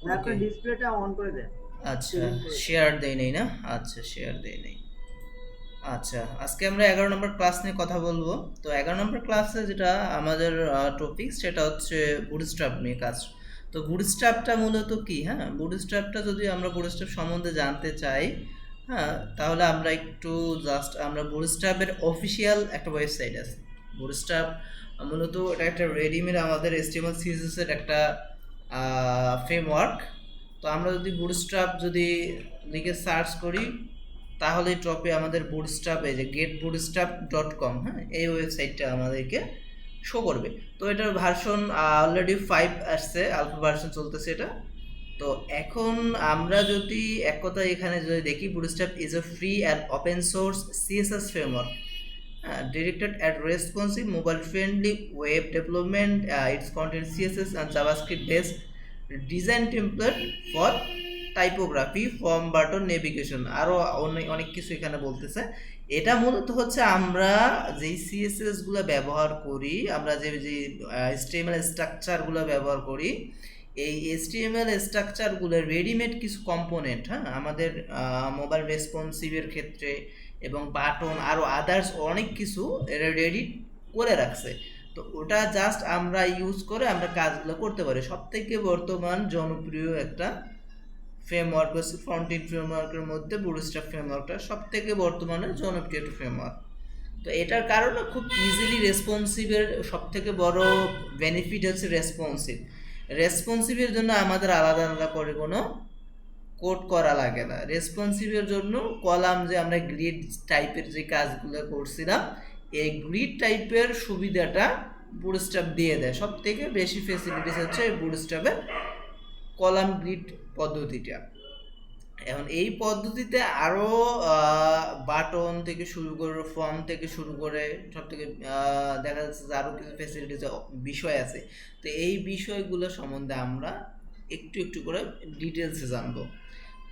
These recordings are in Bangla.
ওকে। আপনার ডিসপ্লেটা অন করে দেন, আচ্ছা, স্ক্রিন করে দেন। শেয়ার দেই নাই না? আচ্ছা, শেয়ার দেই নাই। আচ্ছা, আজকে আমরা 11 নম্বর ক্লাস নিয়ে কথা বলবো। তো 11 নম্বর ক্লাসে যেটা আমাদের টপিক সেটা হচ্ছে বুটস্ট্র্যাপ নিয়ে কাজ। তো বুটস্ট্র্যাপটা মূলত কি? হ্যাঁ, বুটস্ট্র্যাপটা যদি আমরা বুটস্ট্র্যাপ সম্বন্ধে জানতে চাই, হ্যাঁ, তাহলে আমরা একটু জাস্ট আমরা বুটস্ট্র্যাপের অফিসিয়াল একটা ওয়েবসাইট আছে। বুটস্ট্র্যাপ মূলত এটা একটা রেডিমেড আমাদের HTML CSS এর একটা ফ্রেমওয়ার্ক। তো আমরা যদি বুটস্ট্র্যাপ যদি লিখে সার্চ করি, তাহলে টপে আমাদের বুটস্ট্র্যাপ এই যে getbootstrap.com, হ্যাঁ, এই ওয়েবসাইটটা আমাদেরকে শো করবে। তো এটার ভার্সন অলরেডি 5 আসছে, আলফা ভার্সন চলতেছে এটা। তো এখন আমরা যদি এক কথা এখানে যদি দেখি, bootstrap is a free and open source CSS framework directed at responsive mobile friendly web development. Its contains CSS and JavaScript based design template for typography, form button, navigation, আরও অনেক অনেক কিছু এখানে বলতেছে। এটা মূলত হচ্ছে আমরা যেই সিএসএসগুলো ব্যবহার করি, আমরা যে যে HTML স্ট্রাকচারগুলো ব্যবহার করি, এই HTML স্ট্রাকচারগুলোর রেডিমেড কিছু কম্পোনেন্ট, হ্যাঁ, আমাদের মোবাইল রেসপন্সিভের ক্ষেত্রে এবং বাটন আরও আদার্স অনেক কিছু এরা রেডি করে রাখছে। তো ওটা জাস্ট আমরা ইউজ করে আমরা কাজগুলো করতে পারি। সব থেকে বর্তমান জনপ্রিয় একটা ফ্রেমওয়ার্ক হচ্ছে ফ্রন্ট এন্ড ফ্রেমওয়ার্কের মধ্যে বুটস্ট্র্যাপ ফ্রেমওয়ার্কটা সব থেকে বর্তমানে জনপ্রিয় একটা ফ্রেমওয়ার্ক। তো এটার কারণে খুব ইজিলি রেসপন্সিভের সব থেকে বড় বেনিফিট হচ্ছে রেসপন্সিভ। রেসপন্সিভের জন্য আমাদের আলাদা আলাদা করে কোনো কোড করা লাগে না। রেসপন্সিভের জন্য কলাম যে আমরা গ্রিড টাইপের যে কাজগুলো করছিলাম, এই গ্রিড টাইপের সুবিধাটা বুটস্ট্র্যাপ দিয়ে দেয়। সব থেকে বেশি ফেসিলিটিস হচ্ছে বুটস্ট্র্যাপের কলাম গ্রিড পদ্ধতিটা। এখন এই পদ্ধতিতে আরও বাটন থেকে শুরু করে, ফর্ম থেকে শুরু করে সব থেকে দেখা যাচ্ছে যে আরও কিছু ফেসিলিটিস বিষয় আছে। তো এই বিষয়গুলো সম্বন্ধে আমরা একটু একটু করে ডিটেলসে জানবো।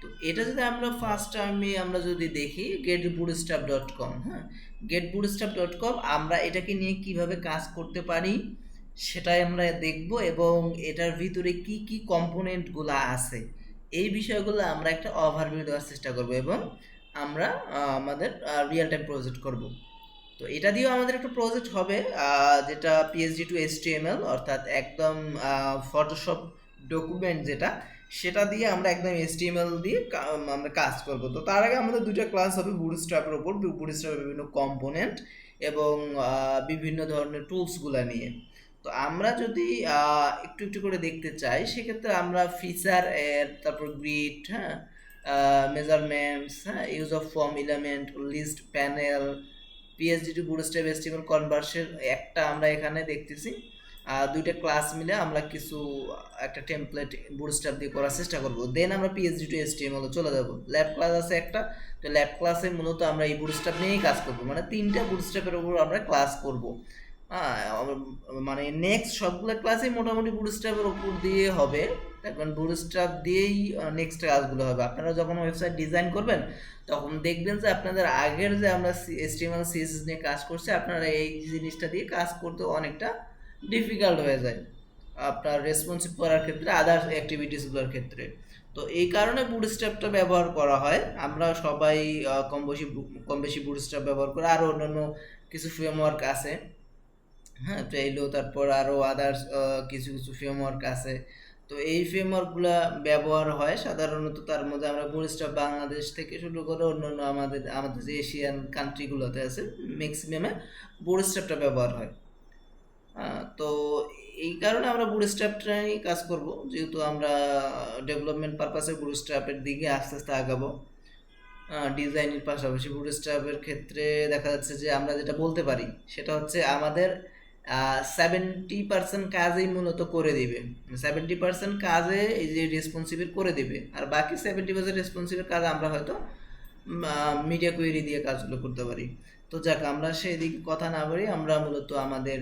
তো এটা যদি আমরা ফার্স্ট টাইমে আমরা যদি দেখি getbootstrap.com, হ্যাঁ, getbootstrap.com আমরা এটাকে নিয়ে কিভাবে কাজ করতে পারি সেটাই আমরা দেখব, এবং এটার ভিতরে কি কি কম্পোনেন্টগুলো আছে এই বিষয়গুলো আমরা একটা ওভারভিউ দেওয়ার চেষ্টা করব, এবং আমরা আমাদের রিয়েল টাইম প্রজেক্ট করব। তো এটা দিয়েও আমাদের একটা প্রজেক্ট হবে, যেটা পিএইচডি টু এইচটিএমএল, অর্থাৎ একদম ফটোশপ ডকুমেন্ট যেটা, সেটা দিয়ে আমরা একদম এইচটিএমএল দিয়ে আমরা কাজ করব। তো তার আগে আমাদের দুইটা ক্লাস হবে বুটস্ট্র্যাপের ওপর, বুটস্ট্র্যাপের বিভিন্ন কম্পোনেন্ট এবং বিভিন্ন ধরনের টুলসগুলো নিয়ে। তো আমরা যদি একটু একটু করে দেখতে চাই, সেক্ষেত্রে আমরা ফিচার এর, তারপর গ্রিড, হ্যাঁ, মেজারমেন্টস, হ্যাঁ, use of form element, list panel, PHD to bootstrap HTML conversion একটা আমরা এখানে দেখতেছি। দুইটা ক্লাস মিলে আমরা কিছু একটা টেমপ্লেট বুটস্ট্র্যাপ দিয়ে করার চেষ্টা করব। দেন আমরা পিএইচডি টু HTML চলে যাব। ল্যাব ক্লাস আছে একটা। তো ল্যাব ক্লাসে মূলত আমরা এই বুটস্ট্র্যাপ নিয়েই কাজ করব, মানে তিনটা বুটস্ট্র্যাপের উপর আমরা ক্লাস করব। হ্যাঁ, মানে নেক্সট সবগুলো ক্লাসই মোটামুটি বুটস্ট্র্যাপের উপর দিয়ে হবে। দেখবেন বুটস্ট্র্যাপ দিয়েই নেক্সট কাজগুলো হবে। আপনারা যখন ওয়েবসাইট ডিজাইন করবেন, তখন দেখবেন যে আপনাদের আগের যে আমরা HTML CSS নিয়ে কাজ করছি, আপনারা এই জিনিসটা দিয়ে কাজ করতে অনেকটা ডিফিকাল্ট হয়ে যায় আপনার রেসপন্সিভ করার ক্ষেত্রে, আদার্স অ্যাক্টিভিটিসগুলোর ক্ষেত্রে। তো এই কারণে বুটস্ট্র্যাপটা ব্যবহার করা হয়। আমরা সবাই কম বেশি বুটস্ট্র্যাপ ব্যবহার করে, আরও অন্যান্য কিছু ফ্রেমওয়ার্ক আছে, হ্যাঁ, ট্রেইলো, তারপর আরও আদার্স কিছু কিছু ফ্রেমওয়ার্ক আছে। তো এই ফ্রেমওয়ার্কগুলো ব্যবহার হয় সাধারণত। তার মধ্যে আমরা বুটস্ট্র্যাপ বাংলাদেশ থেকে শুরু করে অন্যান্য আমাদের আমাদের যে এশিয়ান কান্ট্রিগুলোতে আছে, ম্যাক্সিমামে বুটস্ট্র্যাপটা ব্যবহার হয়। তো এই কারণে আমরা বুটস্ট্র্যাপটা নিয়ে কাজ করব, যেহেতু আমরা ডেভেলপমেন্ট পারপাসে বুটস্ট্র্যাপের দিকে আস্তে আস্তে আগাবো। ডিজাইনের পাশাপাশি বুটস্ট্র্যাপের ক্ষেত্রে দেখা যাচ্ছে যে আমরা যেটা বলতে পারি সেটা হচ্ছে আমাদের 70% কাজই মূলত করে দিবে। 70% কাজে এই যে রেসপন্সিভের করে দিবে, আর বাকি 70% রেসপন্সিভের কাজ আমরা হয়তো মিডিয়া কোয়েরি দিয়ে কাজগুলো করতে পারি। তো যাক, আমরা সেই দিকে কথা না বলি, আমরা মূলত আমাদের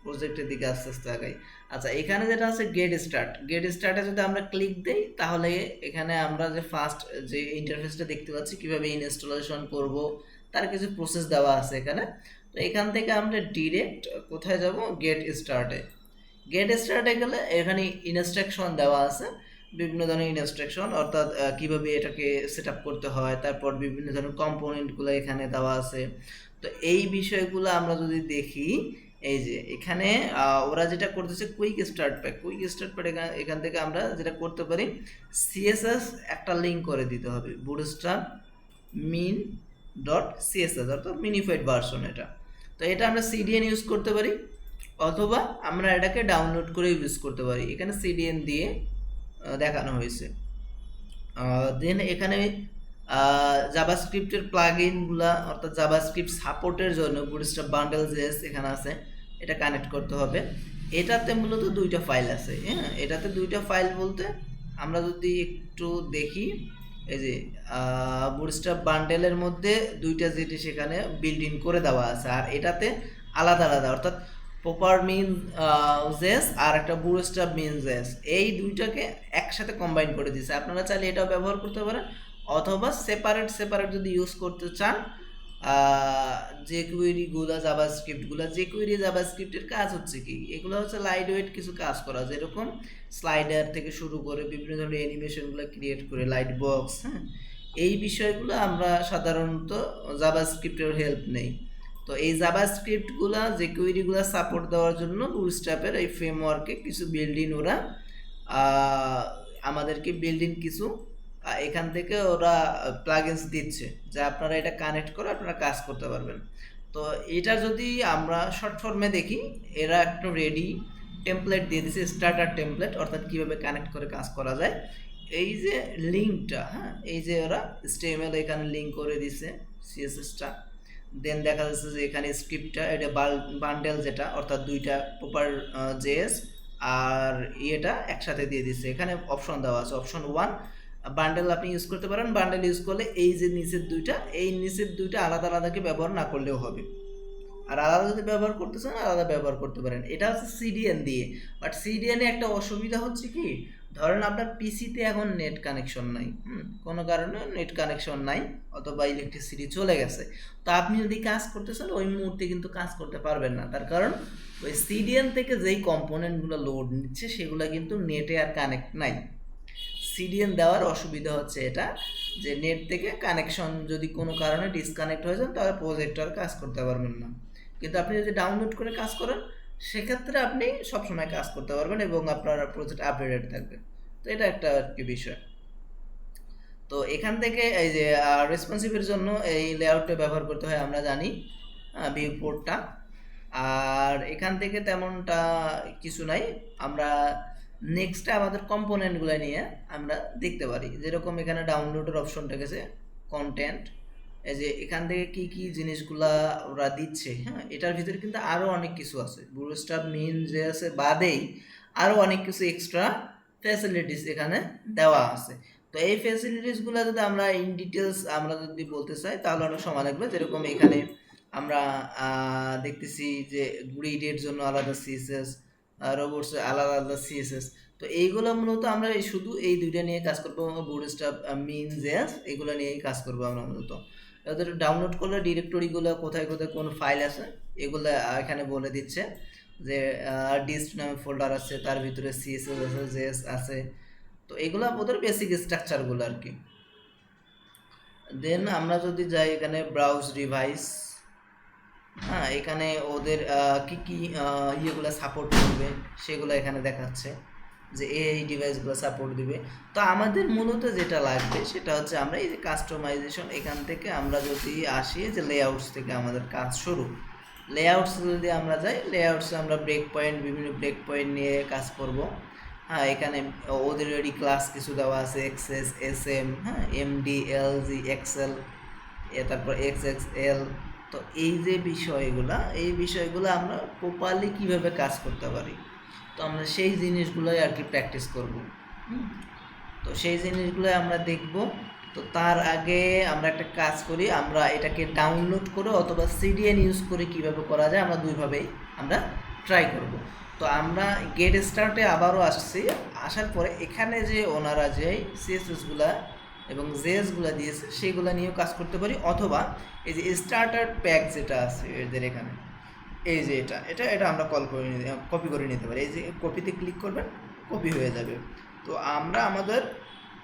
প্রজেক্টের দিকে আস্তে আস্তে আগাই। আচ্ছা, এখানে যেটা আছে গেট স্টার্টে যদি আমরা ক্লিক দেই, তাহলে এখানে আমরা যে ফার্স্ট যে ইন্টারফেসটা দেখতে পাচ্ছি কিভাবে ইনস্টলেশন করব, তার কিছু প্রসেস দেওয়া আছে এখানে। তো এখান থেকে আমরা ডিরেক্ট কোথায় যাব? গেট স্টার্টে। গেট স্টার্টে গেলে এখানে ইনস্ট্রাকশন দেওয়া আছে, বিভিন্ন ধরনের ইনস্ট্রাকশন, অর্থাৎ কিভাবে এটাকে সেট আপ করতে হয়, তারপর বিভিন্ন ধরনের কম্পোনেন্টগুলো এখানে দেওয়া আছে। তো এই বিষয়গুলো আমরা যদি দেখি, এই যে এখানে ওরা যেটা করতেছে কুইক স্টার্ট প্যাক, এখান থেকে আমরা যেটা করতে পারি, সিএসএস একটা লিঙ্ক করে দিতে হবে, বুটস্ট্র্যাপ মিন ডট সিএসএস, অর্থাৎ মিনিফাইড ভার্সন এটা। তো এটা আমরা সিডিএন ইউজ করতে পারি, অথবা আমরা এটাকে ডাউনলোড করে ইউজ করতে পারি। এখানে সিডিএন দিয়ে দেখানো হয়েছে। দেন এখানে জাভাস্ক্রিপ্টের প্লাগইনগুলা, অর্থাৎ জাভাস্ক্রিপ্ট সাপোর্টের জন্য বুটস্ট্র্যাপ বান্ডেল জেএস এখানে আছে, এটা কানেক্ট করতে হবে। এটাতে মূলত দুইটা ফাইল আছে, হ্যাঁ, এটাতে দুইটা ফাইল বলতে আমরা যদি একটু দেখি, এই যে বুটস্ট্র্যাপ বান্ডেলের মধ্যে দুইটা জিনিস এখানে বিল্ড ইন করে দেওয়া আছে, আর এটাতে আলাদা আলাদা, অর্থাৎ প্রপার মিন জেস আর একটা বুটস্ট্র্যাপ মিন জেস, এই দুইটাকে একসাথে কম্বাইন করে দিয়েছে। আপনারা চাইলে এটাও ব্যবহার করতে পারেন, অথবা সেপারেট যদি ইউজ করতে চান, যে কুয়েরিগুলো জাভাস্ক্রিপ্টগুলো, যে কুয়েরি জাভাস্ক্রিপ্টের কাজ হচ্ছে কি, এগুলো হচ্ছে লাইট ওয়েট কিছু কাজ করা, যেরকম স্লাইডার থেকে শুরু করে বিভিন্ন ধরনের অ্যানিমেশনগুলো ক্রিয়েট করে, লাইট বক্স, হ্যাঁ, এই বিষয়গুলো আমরা সাধারণত জাভাস্ক্রিপ্টের হেল্প নেই। তো এই জাভাস্ক্রিপ্টগুলো যে কুয়েরিগুলো সাপোর্ট দেওয়ার জন্য বুটস্ট্র্যাপের এই ফ্রেমওয়ার্কে কিছু বিল্ডিং ওরা আমাদেরকে বিল্ডিং কিছু এখান থেকে ওরা প্লাগইনস দিচ্ছে, যা আপনারা এটা কানেক্ট করে আপনারা কাজ করতে পারবেন। তো এটা যদি আমরা শর্ট ফর্মে দেখি, এরা একটা রেডি টেমপ্লেট দিয়ে দিচ্ছে, স্টার্টার টেমপ্লেট, অর্থাৎ কীভাবে কানেক্ট করে কাজ করা যায়। এই যে লিঙ্কটা, হ্যাঁ, এই যে ওরা HTML এখানে লিঙ্ক করে দিছে, সিএসএসটা, দেন দেখা যাচ্ছে যে এখানে স্ক্রিপ্টটা, এটা বান্ডেল যেটা, অর্থাৎ দুইটা প্রপার জেএস আর এটা একসাথে দিয়ে দিচ্ছে। এখানে অপশন দেওয়া আছে, অপশন 1 বান্ডেল আপনি ইউজ করতে পারেন। বান্ডেল ইউজ করলে এই যে নিচের দুইটা আলাদা আলাদাকে ব্যবহার না করলেও হবে, আর আলাদা যদি ব্যবহার করতে চান আলাদা ব্যবহার করতে পারেন। এটা হচ্ছে সিডিএন দিয়ে। বাট সিডিএনে একটা অসুবিধা হচ্ছে কি, ধরেন আপনার পিসিতে এখন নেট কানেকশন নাই, কোনো কারণে নেট কানেকশন নাই, অথবা ইলেকট্রিসিটি চলে গেছে, তো আপনি যদি কাজ করতে চান ওই মুহূর্তে কিন্তু কাজ করতে পারবেন না। তার কারণ ওই সিডিএন থেকে যেই কম্পোনেন্টগুলো লোড নিচ্ছে সেগুলো কিন্তু নেটে আর কানেক্ট নাই। সিডিএন দেওয়ার অসুবিধা হচ্ছে এটা, যে নেট থেকে কানেকশন যদি কোনো কারণে ডিসকানেক্ট হয়ে যান তাহলে প্রজেক্টর কাজ করতে পারবেন না। কিন্তু আপনি যদি ডাউনলোড করে কাজ করেন সেক্ষেত্রে আপনি সবসময় কাজ করতে পারবেন এবং আপনার প্রজেক্ট আপডেটেড থাকবে। তো এটা একটা আর কি বিষয়। তো এখান থেকে এই যে রেসপন্সিভের জন্য এই লেআউটটা ব্যবহার করতে হয় আমরা জানি, ভিউ পোর্টটা। আর এখান থেকে তেমনটা কিছু নাই। আমরা নেক্সটে আমাদের কম্পোনেন্টগুলো নিয়ে আমরা দেখতে পারি, যেরকম এখানে ডাউনলোডের অপশনটা গেছে, কন্টেন্ট, এই যে এখান থেকে কি কি জিনিসগুলা ওরা দিচ্ছে, হ্যাঁ, এটার ভিতরে কিন্তু আরও অনেক কিছু আছে, বুটস্ট্র্যাপ মিন যে আছে বাদেই আরও অনেক কিছু এক্সট্রা ফ্যাসিলিটিস এখানে দেওয়া আছে। তো এই ফ্যাসিলিটিসগুলো যদি আমরা ইন ডিটেলস আমরা যদি বলতে চাই তাহলে অনেক সময় লাগবে। যেরকম এখানে আমরা দেখতেছি যে গ্রিডের জন্য আলাদা সিএসএস, রোবটস আলাদা আলাদা সিএসএস। তো এইগুলো মূলত আমরা শুধু এই দুইটা নিয়ে কাজ করবো, বুটস্ট্র্যাপ মিন জেএস, এগুলো নিয়েই কাজ করবো আমরা মূলত। ওদের ডাউনলোড করলে ডিরেক্টরিগুলো কোথায় কোথায় কোন ফাইল আছে এগুলো এখানে বলে দিচ্ছে, যে ডিস্ট নামে ফোল্ডার আছে, তার ভিতরে সিএসএস আছে, জেএস আছে। তো এগুলো ওদের বেসিক স্ট্রাকচারগুলো আর কি। দেন আমরা যদি যাই এখানে ব্রাউজ ডিভাইস, হ্যাঁ, এখানে ওদের কি কি ইয়েগুলো সাপোর্ট করবে সেগুলো এখানে দেখাচ্ছে, যে এই ডিভাইসগুলো সাপোর্ট দিবে। তো আমাদের মূলত যেটা লাগবে সেটা হচ্ছে আমরা এই যে কাস্টমাইজেশন, এখান থেকে আমরা যদি আসি যে লেআউটস থেকে আমাদের কাজ শুরু, লেআউটস যদি আমরা যাই, লেআউটসে আমরা বিভিন্ন ব্রেক পয়েন্ট নিয়ে কাজ করব। হ্যাঁ, এখানে ওদের রেডি ক্লাস কিছু দেওয়া আছে, এক্সএস, এসএম, হ্যাঁ, এমডি, এলজি, এক্সেল, তারপর এক্সএক্সএল। তো এই যে এই বিষয়গুলো আমরা প্রপারলি কিভাবে কাজ করতে পারি, তো আমরা সেই জিনিসগুলোই আর কি প্র্যাকটিস করব। তো সেই জিনিসগুলোই আমরা দেখব। তো তার আগে আমরা একটা কাজ করি, আমরা এটাকে ডাউনলোড করে অথবা সিডিএন ইউজ করে কিভাবে করা যায় আমরা দুইভাবেই আমরা ট্রাই করব। তো আমরা গেট স্টার্টে আবারও আসছি, আসার পরে এখানে যে ওনারা যে সিএসএসগুলা এবং জেএসগুলো দিয়েছে সেগুলো নিয়েও কাজ করতে পারি, অথবা এই যে স্টার্টার প্যাক যেটা আছে এদের এখানে, এই যে এটা এটা এটা আমরা কপি করে নিতে পারি। এই যে কপিতে ক্লিক করবেন, কপি হয়ে যাবে। তো আমরা আমাদের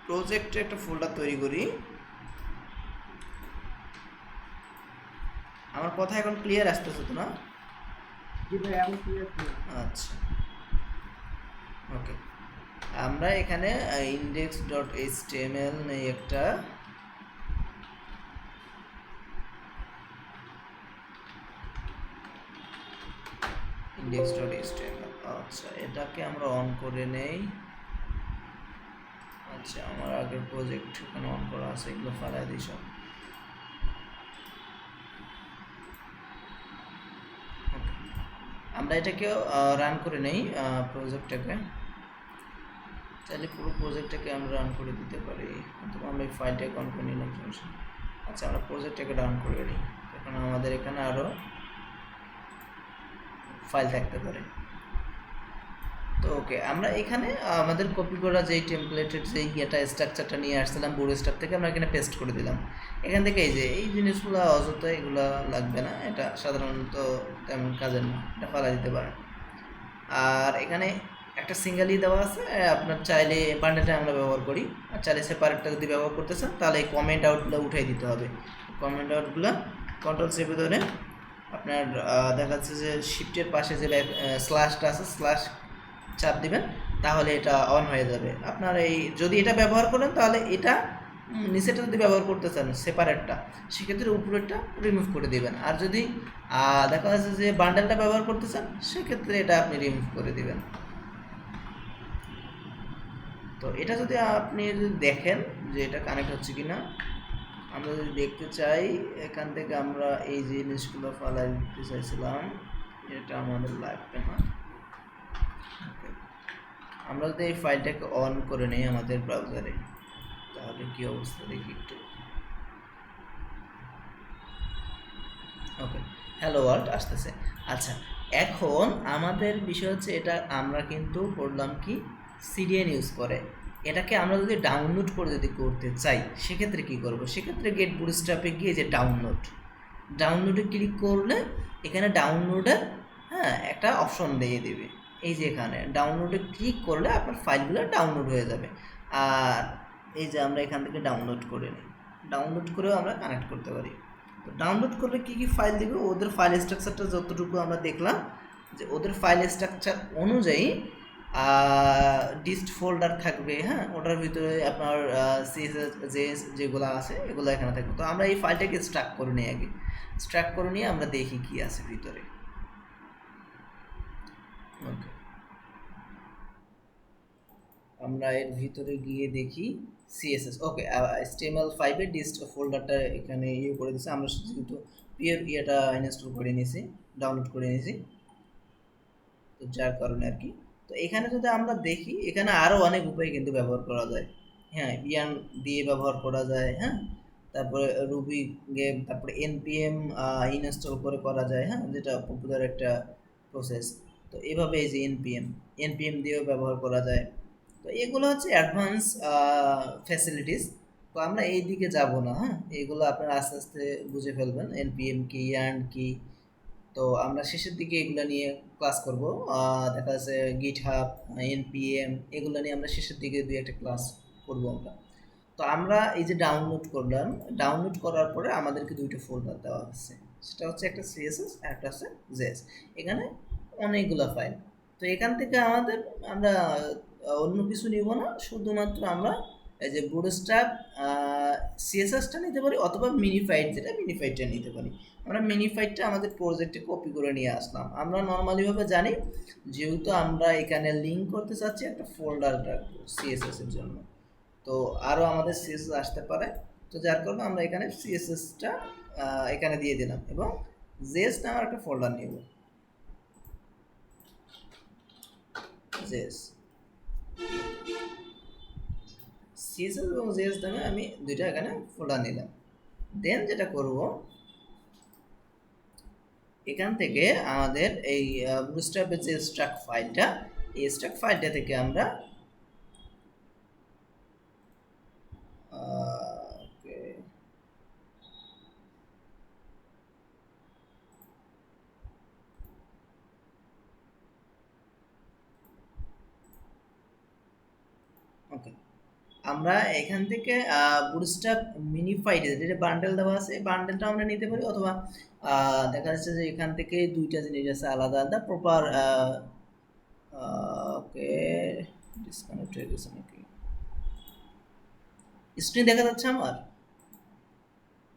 প্রজেক্টে একটা ফোল্ডার তৈরি করি। আমার কথা এখন ক্লিয়ার আসতেছে তো না? জি ভাই, এখন ক্লিয়ার ছিল। আচ্ছা, ওকে। আমরা এখানে index.html নেই একটা, index.html। আচ্ছা, এটাকে আমরা অন করে নেই। আচ্ছা, আমার আগের প্রজেক্ট এখানে অন করা আছে, এগুলো ফালাই দিই সব। আমরা এটাকে রান করে নেই, প্রজেক্টটাকে। চাইলে পুরো প্রজেক্টটাকে আমরা রান করে দিতে পারি, কিন্তু আমরা এই ফাইলটাকে অন করে নিলাম, সমস্যা। আচ্ছা, আমরা প্রজেক্টটাকে রান করে নিই, এখন আমাদের এখানে আরও ফাইল থাকতে পারে। তো ওকে, আমরা এখানে আমাদের কপি করা যেই টেমপ্লেটের যেই ইয়েটা স্ট্রাকচারটা নিয়ে আসছিলাম বুটস্ট্র্যাপ থেকে, আমরা এখানে পেস্ট করে দিলাম। এখান থেকে এই যে এই জিনিসগুলো অযথা, এগুলো লাগবে না, এটা সাধারণত তেমন কাজের না, এটা ফেলা দিতে পারেন। আর এখানে একটা সিঙ্গেলই দেওয়া আছে, আপনার চাইলে বান্ডেলটা আমরা ব্যবহার করি, আর চাইলে সেপারেটটা যদি ব্যবহার করতে চান তাহলে এই কমেন্ট আউটগুলো উঠাই দিতে হবে। কমেন্ট আউটগুলো কন্ট্রোল চেপে ধরে আপনার দেখা যাচ্ছে যে শিফটের পাশে যে স্ল্যাশটা আছে, স্ল্যাশ চাপ দিবেন, তাহলে এটা অন হয়ে যাবে। আপনার এই যদি এটা ব্যবহার করেন তাহলে এটা নিচেটা যদি ব্যবহার করতে চান সেপারেটটা, সেক্ষেত্রে উপরেরটা রিমুভ করে দিবেন। আর যদি দেখা যাচ্ছে যে বান্ডেলটা ব্যবহার করতে চান, সেক্ষেত্রে এটা আপনি রিমুভ করে দিবেন। তো এটা যদি আপনি যদি দেখেন যে এটা কানেক্ট হচ্ছে কিনা, আমরা যদি দেখতে চাই, এখান থেকে আমরা এই যে জিনিসগুলো ফালাই দিতে চাইছিলাম, এটা আমাদের লাগবে না। আমরা যদি এই ফাইলটাকে অন করে নিই আমাদের ব্রাউজারে, তাহলে কি অবস্থা দেখি একটু। ওকে, হ্যালো ওয়ার্ল্ড আসতেছে। আচ্ছা, এখন আমাদের বিষয় হচ্ছে এটা আমরা কিন্তু করলাম কি সিডিএন ইউজ করে। এটাকে আমরা যদি ডাউনলোড করে যদি করতে চাই, সেক্ষেত্রে কি করব? সেক্ষেত্রে গেট বুটস্ট্র্যাপে গিয়ে যে ডাউনলোডে ক্লিক করলে এখানে ডাউনলোডের একটা অপশন দিয়ে দেবে। এই যে এখানে ডাউনলোডে ক্লিক করলে আপনার ফাইলগুলো ডাউনলোড হয়ে যাবে। আর এই যে আমরা এখান থেকে ডাউনলোড করে নিই, ডাউনলোড করেও আমরা কানেক্ট করতে পারি। তো ডাউনলোড করলে কী কী ফাইল দেবে, ওদের ফাইল স্ট্রাকচারটা যতটুকু আমরা দেখলাম, যে ওদের ফাইল স্ট্রাকচার অনুযায়ী ডিস্ট ফোল্ডার থাকবে, ওটার ভিতরে আপনার সিএসএস যেগুলো আছে এগুলো এখানে থাকবে। তো আমরা এই ফাইলটাকে স্ট্রাক করে নিই, আগে স্ট্রাক করে নিয়ে আমরা দেখি কি আছে ভিতরে। ওকে, আমরা এর ভিতরে গিয়ে দেখি সিএসএস। ওকে, HTML5 এর ডিস্ট ফোল্ডারটা এখানে করে দিয়েছে। আমরা যেহেতু পিওর ইয়েটা ইনস্টল করে নিয়েছি, ডাউনলোড করে নিয়েছি, তো যার কারণে আর কি। তো এখানে যদি আমরা দেখি, এখানে আরও অনেক উপায় কিন্তু ব্যবহার করা যায়। ইয়ান দিয়ে ব্যবহার করা যায়, তারপরে রুবি গেম, তারপরে এনপিএম ইনস্টল করে করা যায়, যেটা পপুলার একটা প্রসেস। তো এভাবে এই যে এনপিএম দিয়েও ব্যবহার করা যায়। তো এগুলো হচ্ছে অ্যাডভান্স ফ্যাসিলিটিস। তো আমরা এই দিকে যাব না, এগুলো আপনারা আস্তে আস্তে বুঝে ফেলবেন, এনপিএম কি, ইয়ার্ন কি। তো আমরা শেষের দিকে এগুলো নিয়ে ক্লাস করব, দেখা যাচ্ছে গিটহাব, এনপিএম, এগুলো নিয়ে আমরা শেষের দিকে দুই একটা ক্লাস করব আমরা। তো আমরা এই যে ডাউনলোড করলাম, ডাউনলোড করার পরে আমাদেরকে দুইটা ফোল্ডার দেওয়া হচ্ছে, সেটা হচ্ছে একটা সিএসএস আর একটা হচ্ছে জেএস। এখানে অনেকগুলো ফাইল। তো এখান থেকে আমরা অন্য কিছু নিব না, শুধুমাত্র আমরা এই যে বুটস্ট্র্যাপ সিএসএসটা নিতে পারি, অথবা মিনিফাইটটা নিতে পারি। আমরা মিনিফাইটটা আমাদের প্রজেক্টে কপি করে নিয়ে আসলাম। আমরা নর্মালিভাবে জানি, যেহেতু আমরা এখানে লিঙ্ক করতে চাচ্ছি একটা ফোল্ডার রাখবো সিএসএস এর জন্য, তো আরও আমাদের সিএসএস আসতে পারে। তো যার কারণে আমরা এখানে সিএসএসটা এখানে দিয়ে দিলাম, এবং জেএস নামের একটা ফোল্ডার নেব, জেএস, সিএসএস এবং জেএস নামে আমি দুইটা এখানে ফোল্ডার নিলাম। দেন যেটা করব, এখান থেকে আমাদের এই বুটস্ট্র্যাপের যে স্ট্রাক ফাইলটা, এই স্ট্রাক ফাইলটা থেকে আমরা আহ, আমরা এখান থেকে বুটস্ট্র্যাপ মিনিফাইড যেটা বান্ডেল দেওয়া আছে এই বান্ডেলটা আমরা নিতে পারি, অথবা দেখা যাচ্ছে যে এখান থেকে দুইটা জিনিস আছে আলাদা আলাদা প্রপার। ওকে, ডিসকানেক্ট হয়ে গেছে নাকি? স্ক্রিন দেখা যাচ্ছে আমার?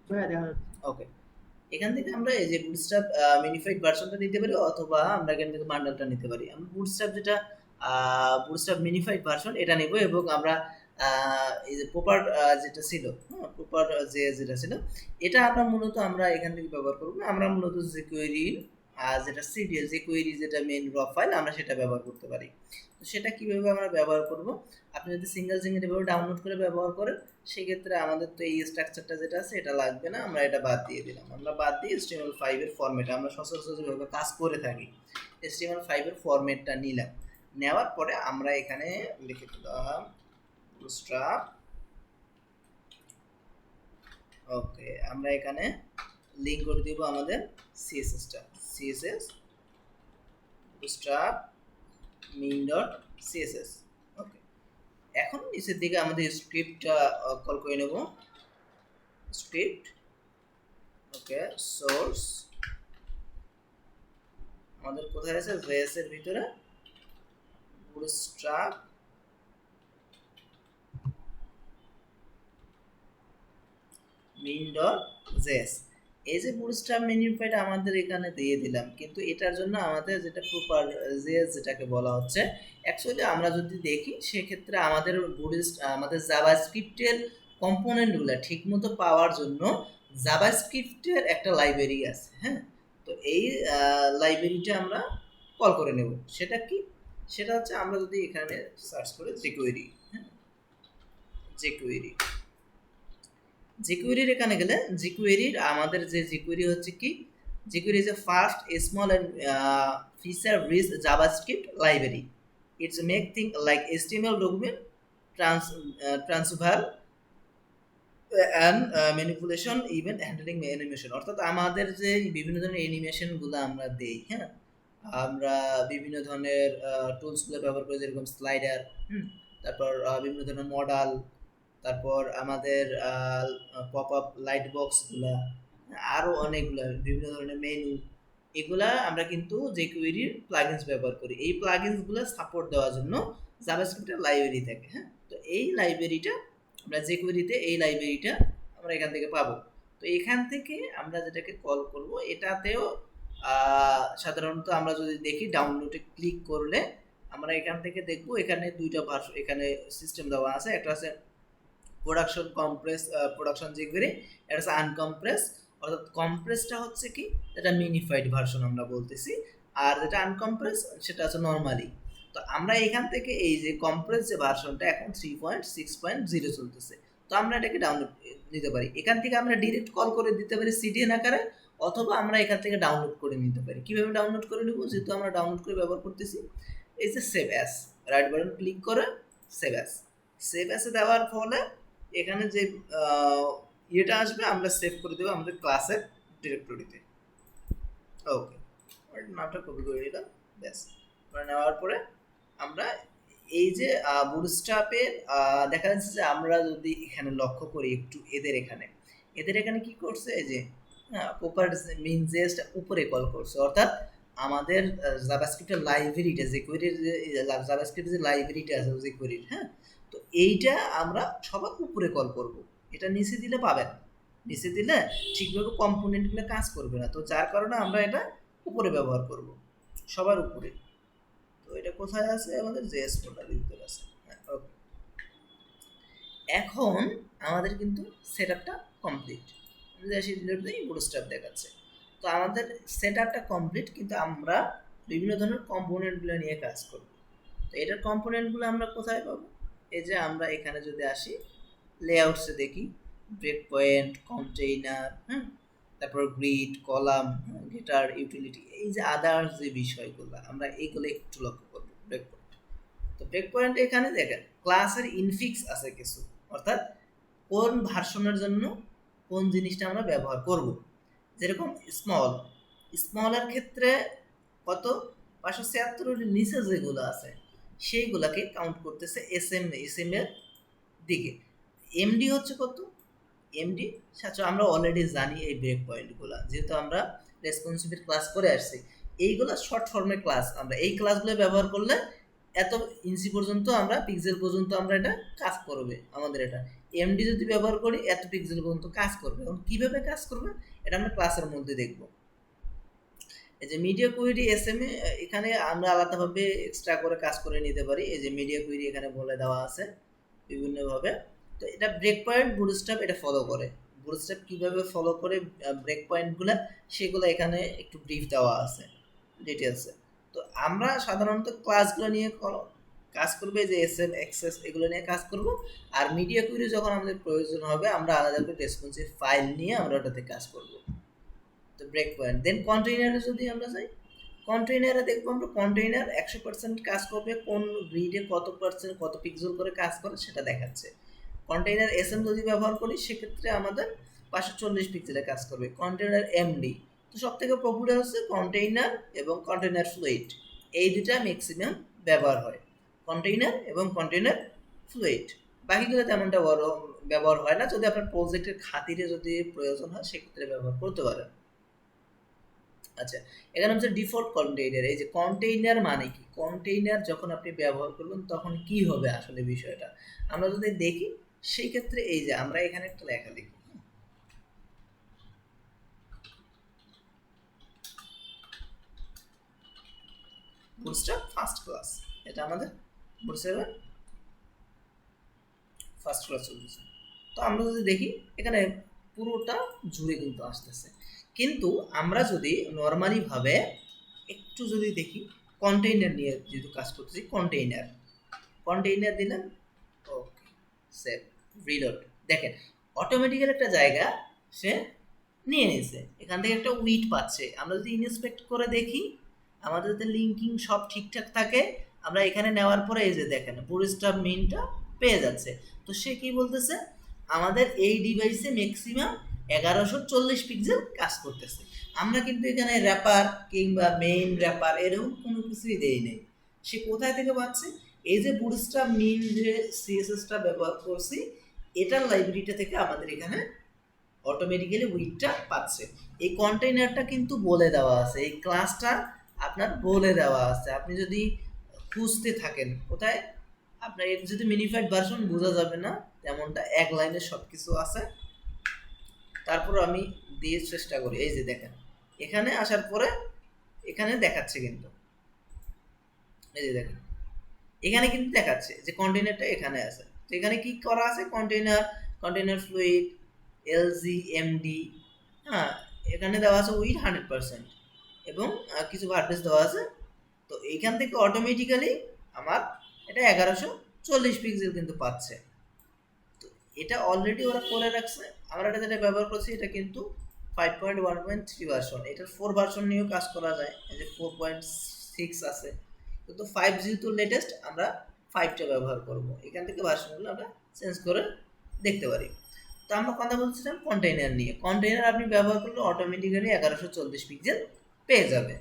হ্যাঁ দেখা যাচ্ছে। ওকে, এখান থেকে আমরা এই যে বুটস্ট্র্যাপ মিনিফাইড ভার্সনটা নিতে পারি, অথবা আমরা এখান থেকে বান্ডেলটা নিতে পারি। আমরা বুটস্ট্র্যাপ যেটা বুটস্ট্র্যাপ মিনিফাইড ভার্সন এটা নেব, এবং আমরা এই যে প্রপার যেটা ছিল, হ্যাঁ প্রপার যেটা ছিল এটা আমরা মূলত আমরা এখান থেকে ব্যবহার করব না। আমরা মূলত jQuery যেটা সিডিএল jQuery যেটা মেইন র ফাইল আমরা সেটা ব্যবহার করতে পারি। তো সেটা কিভাবে আমরা ব্যবহার করব, আপনি যদি সিঙ্গেল এভাবে ডাউনলোড করে ব্যবহার করেন সেক্ষেত্রে আমাদের তো এই স্ট্রাকচারটা যেটা আছে এটা লাগবে না, আমরা এটা বাদ দিয়ে দিলাম। আমরা বাদ দিয়ে HTML5 এর ফরম্যাট আমরা সচরাচর যেভাবে কাজ করে থাকি HTML5 এর ফরম্যাটটা নিলাম। নেওয়ার পরে আমরা এখানে লিখে দিলাম bootstrap। ওকে, আমরা এখানে লিংক করে দিব আমাদের সিএসএসটা, সিএসএস bootstrap min.css। ওকে, এখন নিচের দিকে আমাদের স্ক্রিপ্টটা কল করে নেব। স্ক্রিপ্ট, ওকে, সোর্স আমাদের কোথায় আছে? জেএস এর ভিতরে bootstrap min.js। এই যে বুটস্ট্র্যাপ মিনিফাইড আমাদের এখানে দিয়ে দিলাম, কিন্তু এটার জন্য আমাদের যেটা প্রপার জেএস যেটাকে বলা হচ্ছে, অ্যাকচুয়ালি আমরা যদি দেখি সেক্ষেত্রে আমাদের আমাদের জাভাস্ক্রিপ্টের কম্পোনেন্টগুলো ঠিকমতো পাওয়ার জন্য জাভাস্ক্রিপ্টের একটা লাইব্রেরি আছে, হ্যাঁ। তো এই লাইব্রেরিটা আমরা কল করে নেব। সেটা কি? সেটা হচ্ছে আমরা যদি এখানে সার্চ করে jQuery, হ্যাঁ jQuery jQuery এখানে গেলে jQuery আমাদের যে jQuery হচ্ছে কি, jQuery is a fast, small and feature rich JavaScript library. It's make things like HTML document transfer and manipulation, even handling animation। অর্থাৎ আমাদের যে বিভিন্ন ধরনের অ্যানিমেশন গুলো আমরা দেই, হ্যাঁ আমরা বিভিন্ন ধরনের টুলস গুলো ব্যবহার করি, যেরকম স্লাইডার, তারপর বিভিন্ন ধরনের মডেল, তারপর আমাদের পপ আপ লাইট বক্সগুলা, আরও অনেকগুলো বিভিন্ন ধরনের মেনু, এগুলা আমরা কিন্তু jQuery প্লাগইনস ব্যবহার করি। এই প্লাগইনসগুলো সাপোর্ট দেওয়ার জন্য জাভাস্ক্রিপ্টের লাইব্রেরি থাকে, হ্যাঁ। তো এই লাইব্রেরিটা আমরা jQueryতে এই লাইব্রেরিটা আমরা এখান থেকে পাবো। তো এখান থেকে আমরা যেটাকে কল করব এটাতেও সাধারণত আমরা যদি দেখি ডাউনলোডে ক্লিক করলে আমরা এখান থেকে দেখব এখানে দুইটা ভার্সন এখানে সিস্টেম দেওয়া আছে। একটা আছে প্রোডাকশন কম্প্রেস, প্রোডাকশন jQuery, এটা হচ্ছে আনকম্প্রেস। অর্থাৎ কম্প্রেসটা হচ্ছে কি, এটা মিনিফাইড ভার্সন আমরা বলতেছি, আর যেটা আনকম্প্রেস সেটা হচ্ছে নর্মালি। তো আমরা এখান থেকে এই যে কম্প্রেস যে ভার্সনটা এখন 3.6.0 চলতেছে, তো আমরা এটাকে ডাউনলোড নিতে পারি। এখান থেকে আমরা ডিরেক্ট কল করে দিতে পারি সিডিএন আকারে, অথবা আমরা এখান থেকে ডাউনলোড করে নিতে পারি। কিভাবে ডাউনলোড করে নিব, যেহেতু আমরা ডাউনলোড করে ব্যবহার করতেছি, এই যে save as, right button click করে সেভ অ্যাস, সেভ অ্যাসে দেওয়ার ফলে এখানে যে ইয়েটা আসবে আমরা সেভ করে দেবো আমাদের ক্লাসের ডিরেক্টরিতে। ওকে, নামটা কপি করে নিলাম, ব্যাস। করে নেওয়ার পরে আমরা এই যে বুটস্ট্র্যাপের দেখা যাচ্ছে যে আমরা যদি এখানে লক্ষ্য করি একটু, এদের এখানে কি করছে, এই যে প্রপার মিন জেসটা উপরে কল করছে, অর্থাৎ আমাদের জাভাস্ক্রিপ্টের লাইব্রেরিটা jQueryর যে জাভাস্ক্রিপ্টের যে লাইব্রেরিটা আছে jQueryর, হ্যাঁ, তো এইটা আমরা সবার উপরে কল করব। এটা নিচে দিলে পাবেন, নিচে দিলে ঠিকভাবে কম্পোনেন্টগুলো কাজ করবে না। তো যার কারণে আমরা এটা উপরে ব্যবহার করব, সবার উপরে। তো এটা কোথায় আছে? আমাদের জেএস ফোল্ডারের ভিতরে আছে, হ্যাঁ। ওকে, এখন আমাদের কিন্তু সেটআপটা কমপ্লিট। বুটস্ট্র্যাপ দেখাচ্ছে, তো আমাদের সেটআপটা কমপ্লিট, কিন্তু আমরা বিভিন্ন ধরনের কম্পোনেন্টগুলো নিয়ে কাজ করব। তো এটার কম্পোনেন্টগুলো আমরা কোথায় পাবো? এই যে আমরা এখানে যদি আসি লেআউটসে দেখি ব্রেক পয়েন্ট, কন্টেইনার, হ্যাঁ, তারপর গ্রিড, কলাম, গিটার, ইউটিলিটি, এই যে আদার্স যে বিষয়গুলো আমরা এইগুলো একটু লক্ষ্য করবো। ব্রেক পয়েন্ট, তো ব্রেক পয়েন্ট এখানে দেখেন ক্লাসের ইনফিক্স আছে কিছু, অর্থাৎ কোন ভার্সনের জন্য কোন জিনিসটা আমরা ব্যবহার করব। যেরকম স্মলের ক্ষেত্রে কত 576 নিচে যেগুলো আছে সেইগুলাকে কাউন্ট করতেছে এস এম এর দিকে। এমডি হচ্ছে কত? এমডি সাথে আমরা অলরেডি জানি এই ব্রেক পয়েন্টগুলো, যেহেতু আমরা রেসপন্সিবিলিটি ক্লাস করে আসছি। এইগুলো শর্ট ফর্মের ক্লাস, আমরা এই ক্লাসগুলো ব্যবহার করলে এত ইঞ্চি পর্যন্ত আমরা পিক্সেল পর্যন্ত আমরা এটা কাজ করবে আমাদের এটা। এমডি যদি ব্যবহার করি এত পিক্সেল পর্যন্ত কাজ করবে। এখন কীভাবে কাজ করবে এটা আমরা ক্লাসের মধ্যে দেখব। এই যে মিডিয়া কুইরি এসএম এ এখানে আমরা আলাদাভাবে এক্সট্রা করে কাজ করে নিতে পারি। এই যে মিডিয়া কুইরি এখানে বলে দেওয়া আছে বিভিন্নভাবে। তো এটা ব্রেক পয়েন্ট বুটস্ট্র্যাপ এটা ফলো করে। বুটস্ট্র্যাপ কীভাবে ফলো করে ব্রেক পয়েন্টগুলো সেগুলো এখানে একটু ব্রিফ দেওয়া আছে ডিটেলসে। তো আমরা সাধারণত ক্লাসগুলো নিয়ে কাজ করবে, যে এসএম এক্সেস এগুলো নিয়ে কাজ করব। আর মিডিয়া কুইরি যখন আমাদের প্রয়োজন হবে আমরা আলাদা করে রেসপন্সিভ ফাইল নিয়ে আমরা ওটাতে কাজ করব। তো ব্রেক পয়েন্ট দেন কন্টেইনারে যদি আমরা যাই, কন্টেইনারে দেখবো আমরা কন্টেইনার 100% কাজ করবে, কোন গ্রিডে কত পার্সেন্ট কত পিক্সেল করে কাজ করে সেটা দেখাচ্ছে। কন্টেইনার এসএম যদি ব্যবহার করি সেক্ষেত্রে আমাদের 540 পিক্সেলে কাজ করবে। কন্টেইনার এমডি তো সব থেকে পপুলার হচ্ছে কন্টেইনার এবং কন্টেইনার ফ্লুইড, এই দুটা ম্যাক্সিমাম ব্যবহার হয়, কন্টেইনার এবং কন্টেইনার ফ্লুইড। বাকিগুলো তেমনটা বড় ব্যবহার হয় না, যদি আপনার প্রজেক্টের খাতিরে যদি প্রয়োজন হয় সেক্ষেত্রে ব্যবহার করতে পারেন। আচ্ছা, এখানে হচ্ছে ডিফল্ট কন্টেইনার। এই যে কন্টেইনার মানে কি, কন্টেইনার যখন আপনি ব্যবহার করবেন তখন কি হবে আসলে বিষয়টা আমরা যদি দেখি, সেই ক্ষেত্রে এই যে আমরা এখানে একটা লেখা লিখি, বুটস্ট্র্যাপ ফার্স্ট ক্লাস, এটা আমাদের বুটস্ট্র্যাপ ফার্স্ট ক্লাস চলতেছে। তো আমরা যদি দেখি এখানে পুরোটা জুড়ে কিন্তু আসতেছে, কিন্তু আমরা যদি নর্মালি ভাবে একটু যদি দেখি কন্টেইনার নিয়ে যেহেতু কাজ করতেছি, কন্টেইনার দিলাম, ওকে সেভ রিলোড, দেখেন অটোমেটিক্যালি একটা জায়গা সে নিয়ে নিয়েছে, এখান থেকে একটা উইট পাচ্ছে। আমরা যদি ইনস্পেক্ট করে দেখি আমাদের যদি লিঙ্কিং সব ঠিকঠাক থাকে, আমরা এখানে নেওয়ার পরে এই যে দেখেন বুটস্ট্র্যাপ মিনটা পেয়ে যাচ্ছে। তো সে কি বলতেছে, আমাদের এই ডিভাইসে ম্যাক্সিমাম 1140 পিক্সেল কাজ করতেছে। আমরা কিন্তু এখানে র্যাপার কিংবা মেইন র্যাপার এরকম কোনো কিছুই দেই নেই। সে কোথায় থেকে পাচ্ছে, এই যে বুটস্ট্র্যাপ মিন যে সিএসএসটা ব্যবহার করছি এটার লাইব্রেরিটা থেকে আমাদের এখানে অটোমেটিক্যালি উইটটা পাচ্ছে। এই কন্টেইনারটা কিন্তু বলে দেওয়া আছে, এই ক্লাসটা আপনার বলে দেওয়া আছে। আপনি যদি খুঁজতে থাকেন কোথায়, আপনার এর যদি মিনিফাইড ভার্সন বোঝা যাবে না, তেমনটা এক লাইনে সব কিছু আছে। তারপর আমি দিয়ে চেষ্টা করি, এই যে দেখেন এখানে আসার পরে এখানে দেখাচ্ছে কিন্তু, এই যে দেখেন এখানে কিন্তু দেখাচ্ছে যে কন্টেইনারটা এখানে আছে। তো এখানে কি করা আছে, কন্টেইনার ফ্লুইড এলজিএমডি, হ্যাঁ এখানে দেওয়া আছে উইথ 100% এবং কিছু অ্যাড্রেস দেওয়া আছে। তো এইখান থেকে অটোমেটিক্যালি আমার এটা 1140 পিক্সেল কিন্তু পাচ্ছে। তো এটা অলরেডি ওরা করে রাখছে, আমরা এটা যেটা ব্যবহার করছি এটা কিন্তু 5.1.3 ভার্সন, এটার 4 ভার্সন নিয়েও কাজ করা যায়, এই যে 4.6 আছে, কিন্তু 5 যেহেতু লেটেস্ট আমরা 5টা ব্যবহার করব। এখান থেকে ভার্সনগুলো আমরা চেঞ্জ করে দেখতে পারি। তো আমরা কথা বলছিলাম কন্টেইনার নিয়ে, কন্টেইনার আপনি ব্যবহার করলে অটোমেটিক্যালি 1140 পিক্সেল পেয়ে যাবে।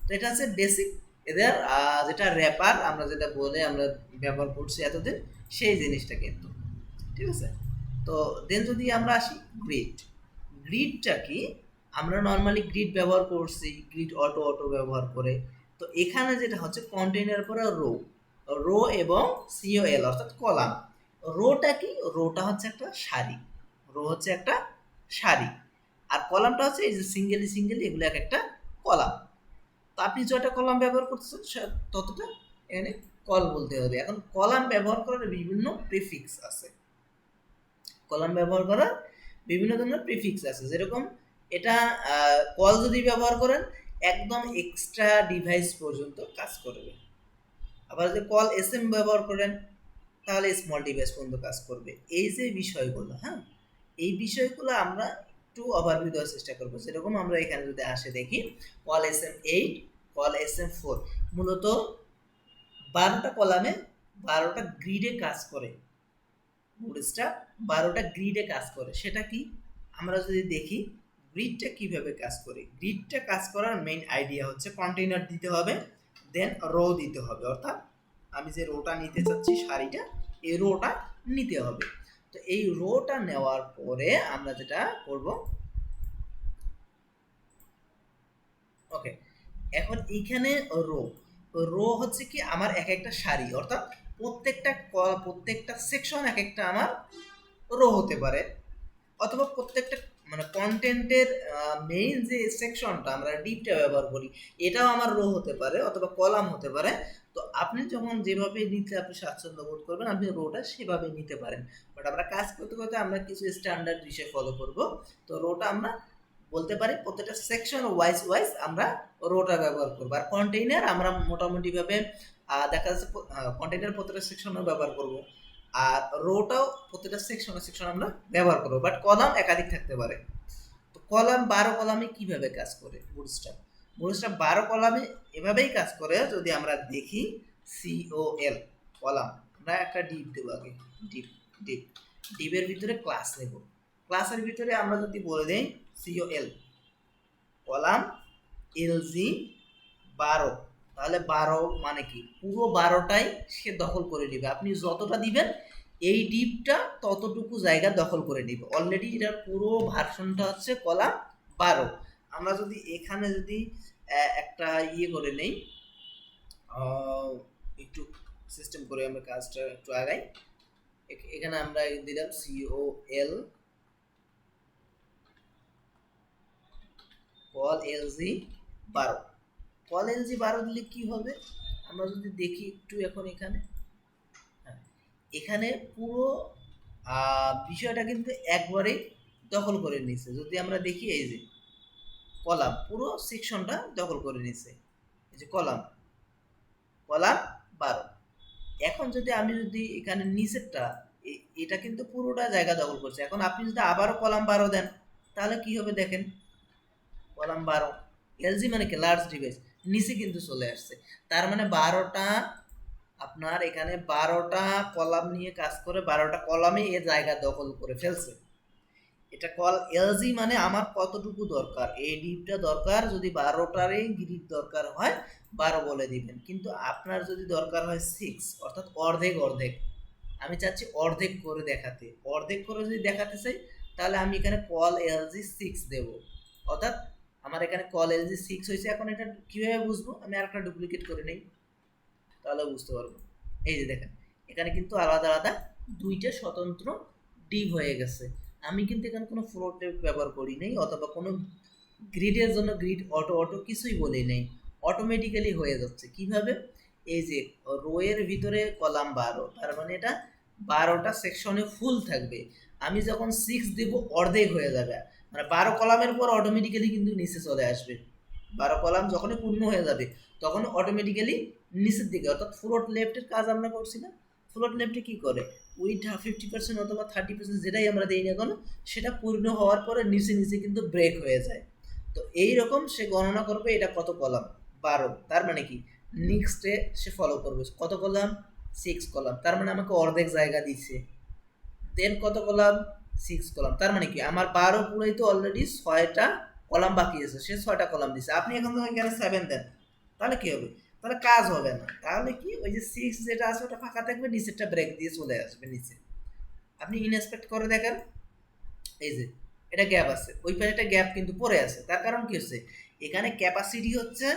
তো এটা হচ্ছে বেসিক এদের যেটা র্যাপার আমরা যেটা বলে আমরা ব্যবহার করছি এতদিন সেই জিনিসটা কিন্তু, ঠিক আছে। তো দেন যদি আমরা আসি গ্রিডটা কি, আমরা নর্মালি গ্রিড ব্যবহার করছি, গ্রিড অটো ব্যবহার করে। তো এখানে যেটা হচ্ছে কন্টেইনার পরে রো এবং সিওএল অর্থাৎ কলাম। রোটা কি, রোটা হচ্ছে একটা সারি, আর কলামটা হচ্ছে এই যে সিঙ্গেলি এগুলো এক একটা কলাম। তো আপনি যতটা কলাম ব্যবহার করতেছেন ততটা এখানে কল বলতে হবে। এখন কলাম ব্যবহার করার বিভিন্ন প্রিফিক্স আছে, বিভিন্ন ধরনের প্রিফিক্স আছে। যেরকম এটা কল যদি ব্যবহার করেন একদম এক্সট্রা ডিভাইস পর্যন্ত কাজ করবে, আবার যদি কল এসএম ব্যবহার করেন তাহলে স্মল ডিভাইস পর্যন্ত কাজ করবে। এই যে বিষয়গুলো, হ্যাঁ এই বিষয়গুলো আমরা একটু ওভারভিউ দেওয়ার চেষ্টা করবো। যেরকম আমরা এখানে যদি আসে দেখি কল SM8, কল SM4 মূলত 12টা কলামে 12টা গ্রিডে কাজ করে, বুটস্ট্র্যাপ 12টা গ্রিডে কাজ করে। সেটা কি আমরা যদি দেখি গ্রিডটা কিভাবে কাজ করে, গ্রিডটা কাজ করার মেইন আইডিয়া হচ্ছে কন্টেইনার দিতে হবে, দেন রো দিতে হবে। অর্থাৎ আমি যে রোটা নিতে চাচ্ছি সারিটা, এই রোটা নিতে হবে। তো এই রোটা নেওয়ার পরে আমরা যেটা করব, ওকে, এখন এইখানে রো, রো হচ্ছে কি আমার এক একটা সারি, অর্থাৎ প্রত্যেকটা সেকশন এক একটা আমার রো হতে পারে, অথবা প্রত্যেকটা মানে কন্টেন্টের মেইন যে সেকশনটা আমরা ডিপটা ব্যবহার করি এটাও আমার রো হতে পারে অথবা কলাম হতে পারে। তো আপনি যখন যেভাবে নিতে আপনি স্বাচ্ছন্দ্য বোধ করবেন আপনি রোটা সেভাবে নিতে পারেন। বাট আমরা কাজ করতে করতে আমরা কিছু স্ট্যান্ডার্ড বিষয় ফলো করব। তো রোটা আমরা বলতে পারি প্রত্যেকটা সেকশন ওয়াইজ ওয়াইজ আমরা রোটা ব্যবহার করবো। আর কন্টেইনার আমরা মোটামুটিভাবে দেখা যাচ্ছে কন্টেইনার প্রত্যেকটা সেকশনও ব্যবহার করব, আর রোটাও প্রত্যেকটা সেকশন আমরা ব্যবহার করবো। বাট কলাম একাধিক থাকতে পারে। তো কলাম 12 কলামে কিভাবে কাজ করে বুটস্ট্র্যাপ? বুটস্ট্র্যাপ 12 কলামে এভাবেই কাজ করে। যদি আমরা দেখি COL কলাম, আমরা একটা ডিপ দেবো আগে, ডিপ ডিপ ডিপের ভিতরে ক্লাস নেব। ক্লাসের ভিতরে আমরা যদি বলে দেই COL কলাম LG 12, তাহলে 12 মানে কি পুরো 12টাই সে দখল করে নেবে। আপনি যতটা দিবেন এই ডিপটা ততটুকু জায়গা দখল করে নেবে। অলরেডি এটার পুরো ভার্সনটা হচ্ছে কলাম 12। আমরা যদি এখানে যদি একটা ইয়ে করে নেই, একটু সিস্টেম করে আমরা কাজটা একটু আগাই। এখানে আমরা দিলাম COL call LG 12। Call LG 12 দিলে কি হবে আমরা যদি দেখি একটু, এখন এখানে হ্যাঁ, এখানে পুরো বিষয়টা কিন্তু একবারে দখল করে নিছে। যদি আমরা দেখি এই যে কলাম পুরো সেকশনটা দখল করে নিছে, এই যে কলাম 12। এখন যদি আমি যদি এখানে নিচেরটা এটা কিন্তু পুরোটা জায়গা দখল করছে। এখন আপনি যদি আবারও কলাম 12 দেন তাহলে কি হবে দেখেন, কলাম 12 LG মানে কি লার্জ ডিভাইস, নিচে কিন্তু চলে আসছে। তার মানে 12টা আপনার এখানে 12টা কলাম নিয়ে কাজ করে, 12টা কলামে এর জায়গা দখল করে ফেলছে। এটা কল LG মানে আমার কতটুকু দরকার, এই ডিপটা দরকার যদি 12টারই গ্রিড দরকার হয় 12 বলে দিবেন। কিন্তু আপনার যদি দরকার হয় 6 অর্থাৎ অর্ধেক অর্ধেক, আমি চাচ্ছি অর্ধেক করে দেখাতে, অর্ধেক করে যদি দেখাতে চাই তাহলে আমি এখানে কল LG 6 দেব। অর্থাৎ আমার এখানে কল LG 6 হয়েছে। এখন এটা কিভাবে বুঝবো, আমি আরেকটা ডুপ্লিকেট করে নেই তাহলে বুঝতে পারবো। এই যে দেখেন এখানে কিন্তু আলাদা আলাদা দুইটা স্বতন্ত্র ডিপ হয়ে গেছে। আমি কিন্তু এখানে কোনো ফ্লোট ব্যবহার করি নাই অথবা কোনো গ্রিডের জন্য গ্রিড অটো কিছুই বলি নেই, অটোমেটিক্যালি হয়ে যাচ্ছে। কিভাবে, এই যে রো এর ভিতরে কলাম 12, তার মানে এটা 12টা সেকশনে ফুল থাকবে। আমি যখন 6 দেব অর্ধেক হয়ে যাবে, মানে 12 কলামের পর অটোমেটিক্যালি কিন্তু নিচে চলে আসবে। 12 কলাম যখনই পূর্ণ হয়ে যাবে তখন অটোমেটিক্যালি নিচের দিকে, অর্থাৎ ফ্লোট লেফটের কাজ আমরা করছি না। ফ্লোট লেফটে কি করে, উইথ 50% অথবা 30% যেটাই আমরা দিই না কেন সেটা পূর্ণ হওয়ার পরে নিচে নিচে কিন্তু ব্রেক হয়ে যায়। তো এইরকম সে গণনা করবে এটা কত কলাম 12, তার মানে কি নেক্সটে সে ফলো করবে কত কলাম 6 কলাম, তার মানে আমাকে অর্ধেক জায়গা দিচ্ছে। দেন কত কলাম 6 কলাম, তার মানে কি আমার 12 পুরাই তো অলরেডি 6টা কলাম বাকি আছে, সে 6টা কলাম দিচ্ছে। আপনি এখন তো এখানে 7 দেন তাহলে কি হবে, তাহলে কাজ হবে না। তাহলে কি ওই যে 6 যেটা আছে ওটা ফাঁকা থাকবে, নিচেরটা ব্রেক দিয়ে চলে আসবে নিচে। আপনি ইনস্পেক্ট করে দেখেন এই যে এটা গ্যাপ আছে, ওই পাশে একটা গ্যাপ কিন্তু পড়ে আছে। তার কারণ কি হচ্ছে, এখানে ক্যাপাসিটি হচ্ছে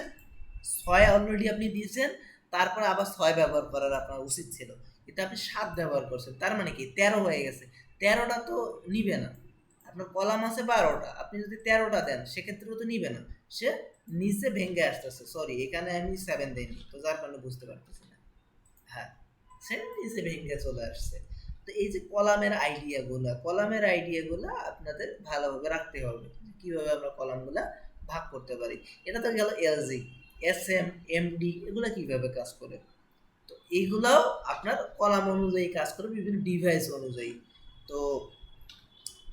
6 অলরেডি আপনি দিয়েছেন, তারপরে আবার 6 ব্যবহার করার আপনার উচিত ছিল, কিন্তু আপনি 7 ব্যবহার করছেন। তার মানে কি 13 হয়ে গেছে। 13টা তো নিবে না, আপনার কলাম আছে 12টা, আপনি যদি 13টা দেন সেক্ষেত্রেও তো নিবে না, সে নিচে ভেঙে আসতেছে। সরি এখানে আমি 7 দেইনি তো যার কারণে বুঝতে পারতেছি না। হ্যাঁ, সে নিচে ভেঙে চলে আসছে। তো এই যে কলামের আইডিয়াগুলো আপনাদের ভালোভাবে রাখতে হবে, কিভাবে আমরা কলামগুলা ভাগ করতে পারি। এটা তো গেল LG, SM, MD এগুলো কিভাবে কাজ করে। তো এইগুলাও আপনার কলাম অনুযায়ী কাজ করে, বিভিন্ন ডিভাইস অনুযায়ী। তো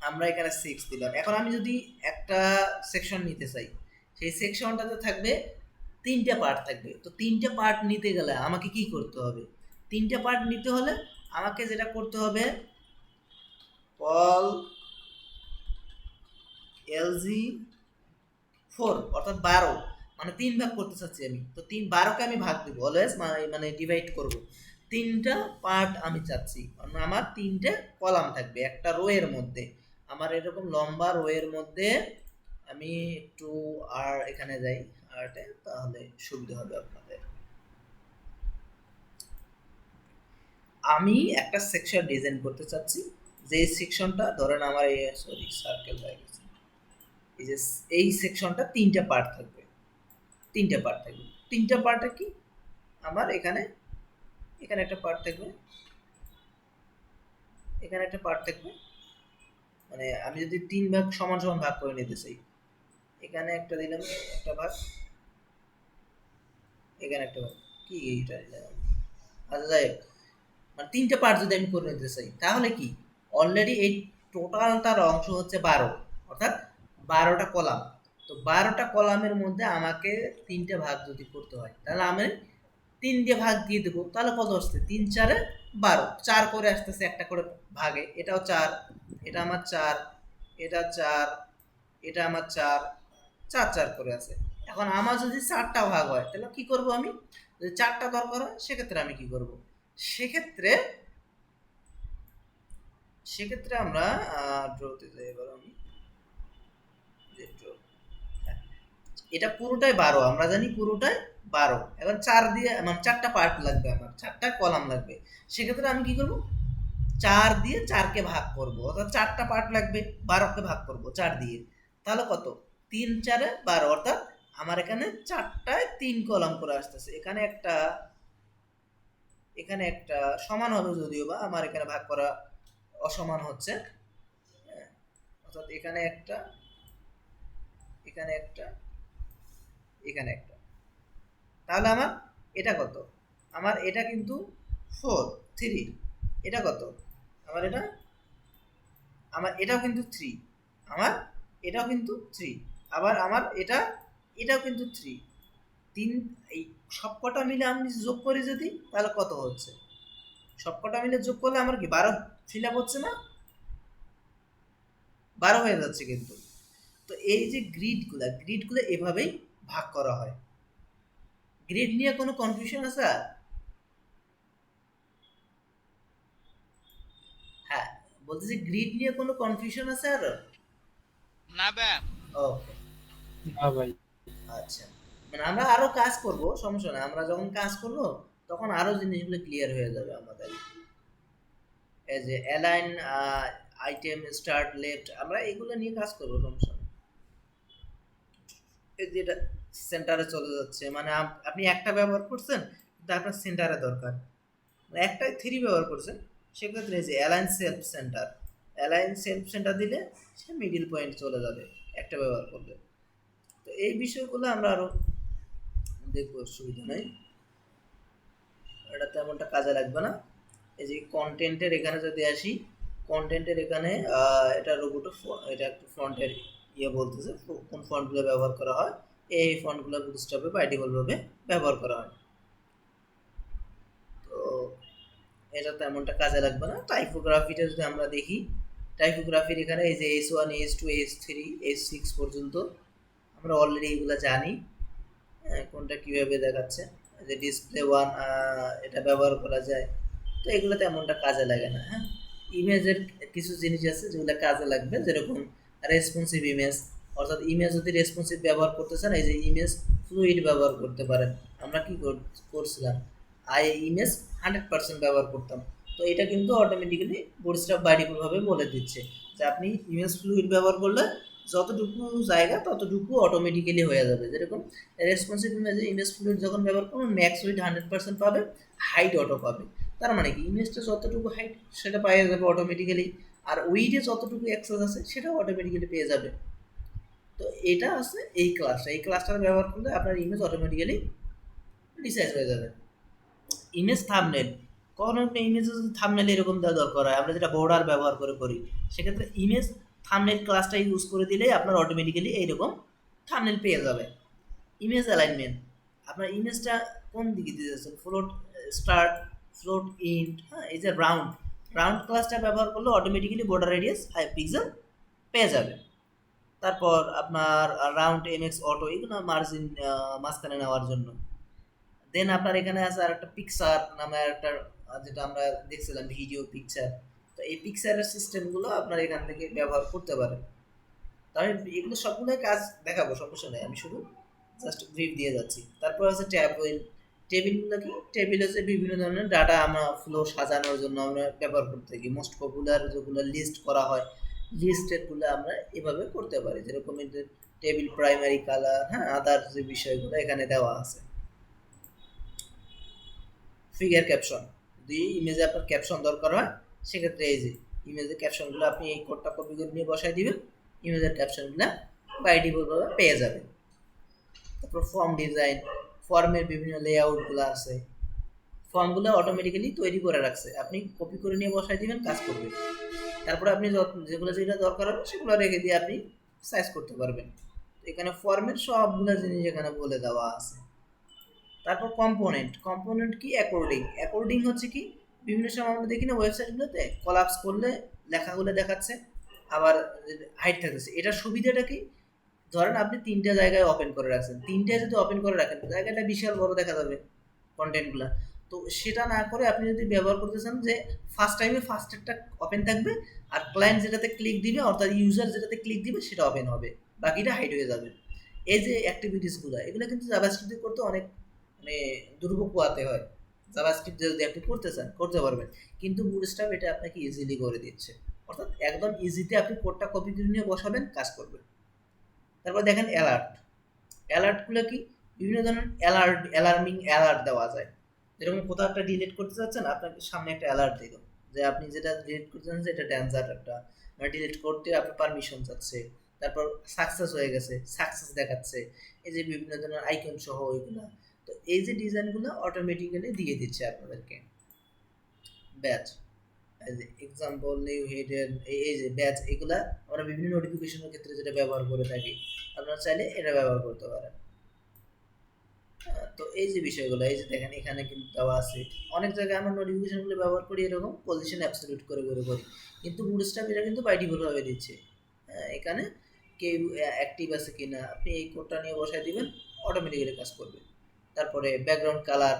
আমরা এখানে 6 দিলাম। এখন আমি যদি একটা সেকশন নিতে চাই, সেই সেকশনটাতে থাকবে 3টা পার্ট থাকবে। তো 3টা পার্ট নিতে গেলে আমাকে কি করতে হবে, 3টা পার্ট নিতে হলে আমাকে যেটা করতে হবে, কল LG 4 অর্থাৎ 12 মানে 3 ভাগ করতে চাচ্ছি আমি। তো 12কে আমি ভাগ দিব অলওয়েজ, মানে ডিভাইড করব। তিনটা পার্ট আমি চাচ্ছি, কারণ আমার তিনটে কলাম থাকবে একটা রো এর মধ্যে। আমার এরকম লম্বা রো এর মধ্যে আমি একটু আর এখানে যাই আর্টে, তাহলে সুবিধা হবে আপনাদের। আমি একটা সেকশন ডিজাইন করতে চাচ্ছি, যে সেকশনটা ধরেন আমার এই সরি সার্কেল হয়ে গেছে, এই যে এই সেকশনটা তিনটা পার্ট থাকবে, তিনটা পার্ট থাকবে। তিনটা পার্টে কি আমার এখানে এখানে একটা পার্ট থাকবে, এখানে একটা পার্ট থাকবে, মানে আমি যদি তিন ভাগ সমান সমান ভাগ করে নিতে চাই, এখানে একটা দিলাম একটা ভাগ, এখানে একটা ভাগ, কি এইটা দিলাম, আচ্ছা যাই হোক, মানে তিনটে পার্ট যদি আমি করে নিতে চাই, তাহলে কি অলরেডি এই টোটালটার অংশ হচ্ছে 12, অর্থাৎ 12টা কলাম। তো 12টা কলামের মধ্যে আমাকে তিনটে ভাগ যদি করতে হয়, তাহলে আমি 3 দিয়ে ভাগ দিয়ে দেবো, তাহলে কত আসছে 3 4 12, 4 করে আসতেছে একটা করে ভাগে, এটাও 4, এটা আমার 4, এটা 4, এটা আমার 4, 4 4 করে আছে। এখন আমার যদি 4টা ভাগ হয় তাহলে কি করব আমি, যদি 4টা দরকার হয় সেক্ষেত্রে আমি কি করব, সেক্ষেত্রে সেক্ষেত্রে আমরা ড্রতে যাই, এবার আমি draw, হ্যাঁ, এটা পুরোটাই 12, আমরা জানি পুরোটাই 12। এখন 4 দিয়ে মানে 4টা পার্ট লাগবে, আমার 4টা কলাম লাগবে, সেক্ষেত্রে আমি কি করব, 4 দিয়ে 4কে ভাগ করব, অর্থাৎ 4টা পার্ট লাগবে, 12কে ভাগ করব 4 দিয়ে, তাহলে কত 3 4 12, অর্থাৎ আমার এখানে 4টায় 3 কলাম করে আসতেছে, এখানে একটা, এখানে একটা সমান হবে, যদিও বা আমার এখানে ভাগ করা অসমান হচ্ছে, হ্যাঁ, অর্থাৎ এখানে একটা, এখানে একটা, এখানে একটা, তাহলে আমার এটা কত, আমার এটা কিন্তু 4 3, এটা কত আমার, এটা আমার এটাও কিন্তু 3, আমার এটাও কিন্তু 3, আবার আমার এটা এটাও কিন্তু 3, তিন, এই সবকটা মিলে আমি যোগ করি যদি, তাহলে কত হচ্ছে, সবকটা মিলে যোগ করলে আমার কি 12 ফিল আপ হচ্ছে না, 12 হয়ে যাচ্ছে কিন্তু। তো এই যে গ্রিডগুলো এভাবেই ভাগ করা হয়। গ্রিড নিয়ে কোনো কনফিউশন আছে? হ্যাঁ, বলতেছি গ্রিড নিয়ে কোনো কনফিউশন আছে আর? না ব্যাম। ওকে, না ভাই। আচ্ছা, মানে আমরা আরো কাজ করব, সমস্যা না, আমরা যখন কাজ করব তখন আরো জিনিসগুলো ক্লিয়ার হয়ে যাবে আমাদের। এই যে অ্যালাইন আইটেম স্টার্ট লেফট, আমরা এগুলো নিয়ে কাজ করব, সমস্যা না। এই যে এটা সেন্টারে চলে যাচ্ছে, মানে আপনি একটা ব্যবহার করছেন কিন্তু আপনার সেন্টারে দরকার, একটাই 3 ব্যবহার করছেন, সেক্ষেত্রে এই যে অ্যালাইন সেলফ সেন্টার দিলে সে মিডিল পয়েন্ট চলে যাবে একটা ব্যবহার করলে। তো এই বিষয়গুলো আমরা আরো দেখবো, অসুবিধা নাই, এটা তেমনটা কাজে লাগবে না। এই যে কন্টেন্টের এখানে যদি আসি, কন্টেন্টের এখানে এটা রোবট, এটা একটু ফন্টের ইয়ে বলতেছে কোন ফন্টগুলো ব্যবহার করা হয়, এই ফন্টগুলো বুটস্ট্র্যাপে বাই ডিফল্ট ভাবে ব্যবহার করা হয়। তো এটা তেমনটা কাজে লাগবে না। টাইপোগ্রাফিটা যদি আমরা দেখি, টাইপোগ্রাফির এখানে এই যে S1 S2 S3 S6 পর্যন্ত আমরা অলরেডি এগুলো জানি, কোনটা কিভাবে দেখাচ্ছে, যে ডিসপ্লে 1 এটা ব্যবহার করা যায়। তো এগুলো তেমনটা কাজে লাগে না। হ্যাঁ, ইমেজের কিছু জিনিস আছে যেগুলো কাজে লাগবে, যেরকম রেসপন্সিভ ইমেজ, অর্থাৎ ইমেজ যদি রেসপন্সিভ ব্যবহার করতে চান, এই যে ইমেজ ফ্লুইড ব্যবহার করতে পারেন। আমরা কি করছিলাম, ইমেজ 100% ব্যবহার করতাম, তো এটা কিন্তু অটোমেটিক্যালি বুটস্ট্র্যাপ বাই ডিফল্ট ভাবে বলে দিচ্ছে যে আপনি ইমেজ ফ্লুইড ব্যবহার করলে যতটুকু জায়গা ততটুকু অটোমেটিক্যালি হয়ে যাবে। যেরকম রেসপন্সিভ ইমেজে ইমেজ ফ্লুইড যখন ব্যবহার করবেন ম্যাক্স উইড 100% পাবে, হাইট অটো পাবে, তার মানে কি ইমেজটা যতটুকু হাইট সেটা পেয়ে যাবে অটোমেটিক্যালি, আর উইডে যতটুকু অ্যাক্সেস আছে সেটাও অটোমেটিক্যালি পেয়ে যাবে। তো এটা আছে এই ক্লাসটা, এই ক্লাসটা ব্যবহার করলে আপনার ইমেজ অটোমেটিক্যালি রিসাইজ হয়ে যাবে। ইমেজ থাম্বনেল, কখনো আপনি ইমেজে যদি থাম্বনেল এরকম দেওয়া দরকার হয়, আমরা যেটা বর্ডার ব্যবহার করে করি, সেক্ষেত্রে ইমেজ থাম্বনেল ক্লাসটা ইউজ করে দিলেই আপনার অটোমেটিক্যালি এইরকম থাম্বনেল পেয়ে যাবে। ইমেজ অ্যালাইনমেন্ট, আপনার ইমেজটা কোন দিকে দিয়ে যাচ্ছেন, ফ্লোট স্টার্ট, ফ্লোট ইন্ট, হ্যাঁ, এই যে রাউন্ড, রাউন্ড ক্লাসটা ব্যবহার করলে অটোমেটিক্যালি বর্ডার রেডিয়াস 5 পিক্সেল পেয়ে যাবে। তারপর আপনার রাউন্ড এমএক্স অটো, এগুলো মার্জিন মাঝখানে নেওয়ার জন্য। দেন আপনার এখানে আছে আর একটা পিক্সার নামে একটা যেটা আমরা দেখছিলাম ভিডিও পিকচার, তো এই পিকচারের সিস্টেমগুলো আপনারা এখান থেকে ব্যবহার করতে পারেন। তাহলে এগুলো সবগুলোই কাজ দেখাবো, সমস্যা নেই, আমি শুধু জাস্ট ব্রিফ দিয়ে যাচ্ছি। তারপর হচ্ছে টেবিল। টেবিলগুলো কি? টেবিল হচ্ছে বিভিন্ন ধরনের ডাটা আমরা ফ্লো সাজানোর জন্য আমরা ব্যবহার করতে থাকি। মোস্ট পপুলার যেগুলো লিস্ট করা হয়, লিস্টেডগুলো আমরা এভাবে করতে পারি, যেরকম টেবিল প্রাইমারি কালার, হ্যাঁ, আদার যে বিষয়গুলো এখানে দেওয়া আছে। ফিগার ক্যাপশন, যদি ইমেজে আপনার ক্যাপশন দরকার হয় সেক্ষেত্রে এই যে ইমেজের ক্যাপশনগুলো আপনি এই কোডটা কপি করে নিয়ে বসাই দিবেন, ইমেজের ক্যাপশনগুলো বাই ডিফল্টভাবে পেয়ে যাবেন। তারপর ফর্ম ডিজাইন, ফর্মের বিভিন্ন লেআউটগুলো আছে, ফর্মগুলো অটোমেটিক্যালি তৈরি করে রাখছে, আপনি কপি করে নিয়ে বসাই দিবেন, কাজ করবে। তারপরে আপনি যেগুলো যেটা দরকার হবে সেগুলো রেখে দিয়ে আপনি সাইজ করতে পারবেন। এখানে ফর্মের সবগুলো জিনিস এখানে বলে দেওয়া আছে। তারপর কম্পোনেন্ট কি? অ্যাকর্ডিং হচ্ছে কি, বিভিন্ন সময় আমরা দেখি না ওয়েবসাইটগুলোতে কলাপস করলে লেখাগুলো দেখাচ্ছে, আবার হাইড থাকতেছে। এটার সুবিধাটা কি? ধরেন আপনি 3টা জায়গায় ওপেন করে রাখছেন, 3টায় যদি ওপেন করে রাখেন জায়গাটা বিশাল বড় দেখা যাবে কন্টেন্টগুলো। তো সেটা না করে আপনি যদি ব্যবহার করতে চান যে ফার্স্ট টাইমে ফার্স্টেরটা ওপেন থাকবে, আর ক্লায়েন্ট যেটাতে ক্লিক দিবে অর্থাৎ ইউজার যেটাতে ক্লিক দিবে সেটা ওপেন হবে, বাকিটা হাইড হয়ে যাবে। এই যে অ্যাক্টিভিটিসগুলো, এগুলো কিন্তু জাভাস্ক্রিপ্টে করতে অনেক মানে দুর্ভোগ পোহাতে হয়। জাভাস্ক্রিপ্ট যদি আপনি করতে চান করতে পারবেন, কিন্তু বুটস্ট্র্যাপ এটা আপনাকে ইজিলি করে দিচ্ছে, অর্থাৎ একদম ইজিতে আপনি কোডটা কপি করে নিয়ে বসাবেন, কাজ করবে। তারপর দেখেন অ্যালার্টগুলো কি? বিভিন্ন ধরনের অ্যালার্মিং অ্যালার্ট দেওয়া যায়। যেরকম কোথাও একটা ডিলিট করতে চাচ্ছেন, আপনাকে সামনে একটা অ্যালার্ট দিল যে আপনি যেটা ডিলিট করতে চাচ্ছেন এটা ডেঞ্জার একটা, ডিলিট করতে আপনার পারমিশন চাচ্ছে। তারপর সাকসেস হয়ে গেছে, সাকসেস দেখাচ্ছে, এই যে বিভিন্ন ধরনের আইকন সহ ওইগুলো। তো এই যে ডিজাইনগুলো অটোমেটিক্যালি দিয়ে দিচ্ছে আপনাদেরকে। ব্যাচ, এই যে এক্সাম্পল নিউ হিডেন, এই যে ব্যাচ, এগুলা আমরা বিভিন্ন নোটিফিকেশনের ক্ষেত্রে যেটা ব্যবহার করে থাকি, আপনারা চাইলে এটা ব্যবহার করতে পারেন। তো এই যে বিষয়গুলো, এই যে দেখেন এখানে কিন্তু দেওয়া আছে, অনেক জায়গায় আমরা নোটিফিকেশনগুলো ব্যবহার করি এরকম পজিশন অ্যাবসলিউট করে করি, কিন্তু বুটস্ট্র্যাপ এটা কিন্তু বাই ডিফল্ট ভাবে দিচ্ছে। এখানে কেউ অ্যাক্টিভ আছে কিনা আপনি এই কোডটা নিয়ে বসাই দিবেন, অটোমেটিক্যালি কাজ করবে। তারপরে ব্যাকগ্রাউন্ড কালার,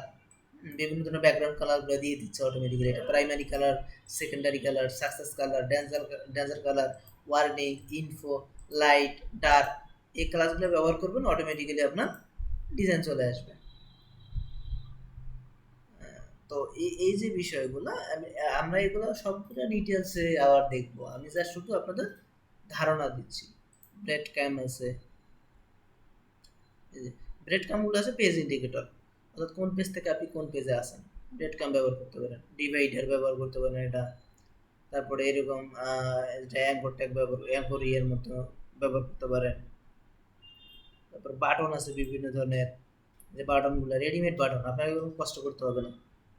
বিভিন্ন ধরনের ব্যাকগ্রাউন্ড কালারগুলো দিয়ে দিচ্ছে অটোমেটিক্যালি। এটা primary colour, secondary colour, success colour, danger colour, warning, info, light, dark, এই কালারগুলো ব্যবহার করবেন, অটোমেটিক্যালি আপনার ডিজাইন চলে আসবে। তো এই যে বিষয়গুলো আমরা এগুলো সবগুলো ডিটেলসে আবার দেখবো, আমি জাস্ট শুধু আপনাদের ধারণা দিচ্ছি। ব্রেড ক্যাম আছে, এই যে ব্রেড ক্যামগুলো আছে পেজ ইন্ডিকেটর, অর্থাৎ কোন পেজ থেকে আপনি কোন পেজে আসেন, ব্রেড ক্যাম ব্যবহার করতে পারেন। ডিভাইডার ব্যবহার করতে পারেন এটা। তারপরে এরকম অ্যাঙ্কর ট্যাগ অ্যাঙ্কর ইয়ের মতো ব্যবহার করতে পারেন। তারপর বাটন আছে বিভিন্ন ধরনের, যে বাটনগুলো রেডিমেড বাটন, আপনাকে কোনো কষ্ট করতে হবে না,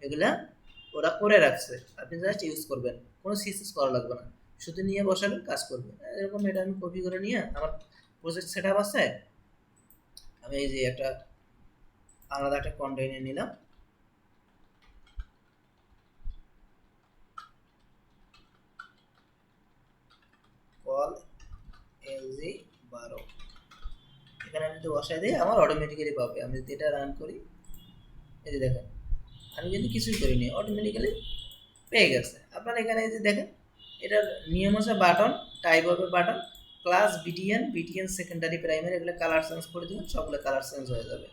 এগুলা ওরা করে রাখছে, আপনি জাস্ট ইউজ করবেন, কোনো সিসিস করা লাগবে না, শুধু নিয়ে বসাবেন, কাজ করবে। এরকম এটা আমি কপি করে নিয়ে আমার প্রজেক্ট সেট আপ আছে, আমি এই যে একটা আলাদা একটা কন্টেইনার নিলাম, কল এলজি 12, এখানে আমি যদি বসাই দিই আমার অটোমেটিক্যালি পাবে। আমি যদি এটা রান করি, এই যে দেখেন আমি কিন্তু কিছুই করিনি, অটোমেটিক্যালি পেয়ে গেছে। আপনারা এখানে এই যে দেখেন এটার নিয়ম হচ্ছে বাটন, টাইপ হবে button, class BTN secondary primary, এগুলো কালার চেঞ্জ করে দেবেন, সবগুলো কালার চেঞ্জ হয়ে যাবে।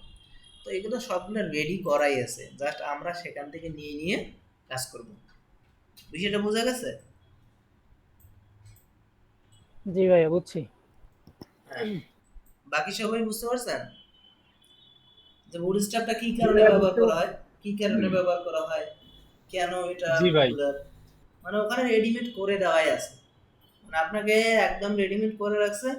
তো এগুলো সবগুলো রেডি করাই আছে, জাস্ট আমরা সেখান থেকে নিয়ে নিয়ে কাজ করব। বিষয়টা বোঝা গেছে? জি ভাইয়া বুঝছি। হ্যাঁ, বাকি সবাই বুঝতে পারছেন যে বুটস্ট্র্যাপটা কি কারণে ব্যবহার করা হয়, কি কারণে ব্যবহার করা হয়, কেন এটা পপুলার? মানে ওখানে রেডিমেড করে দেওয়াই আছে, মানে আপনাকে একদম রেডিমেড করে রাখছে,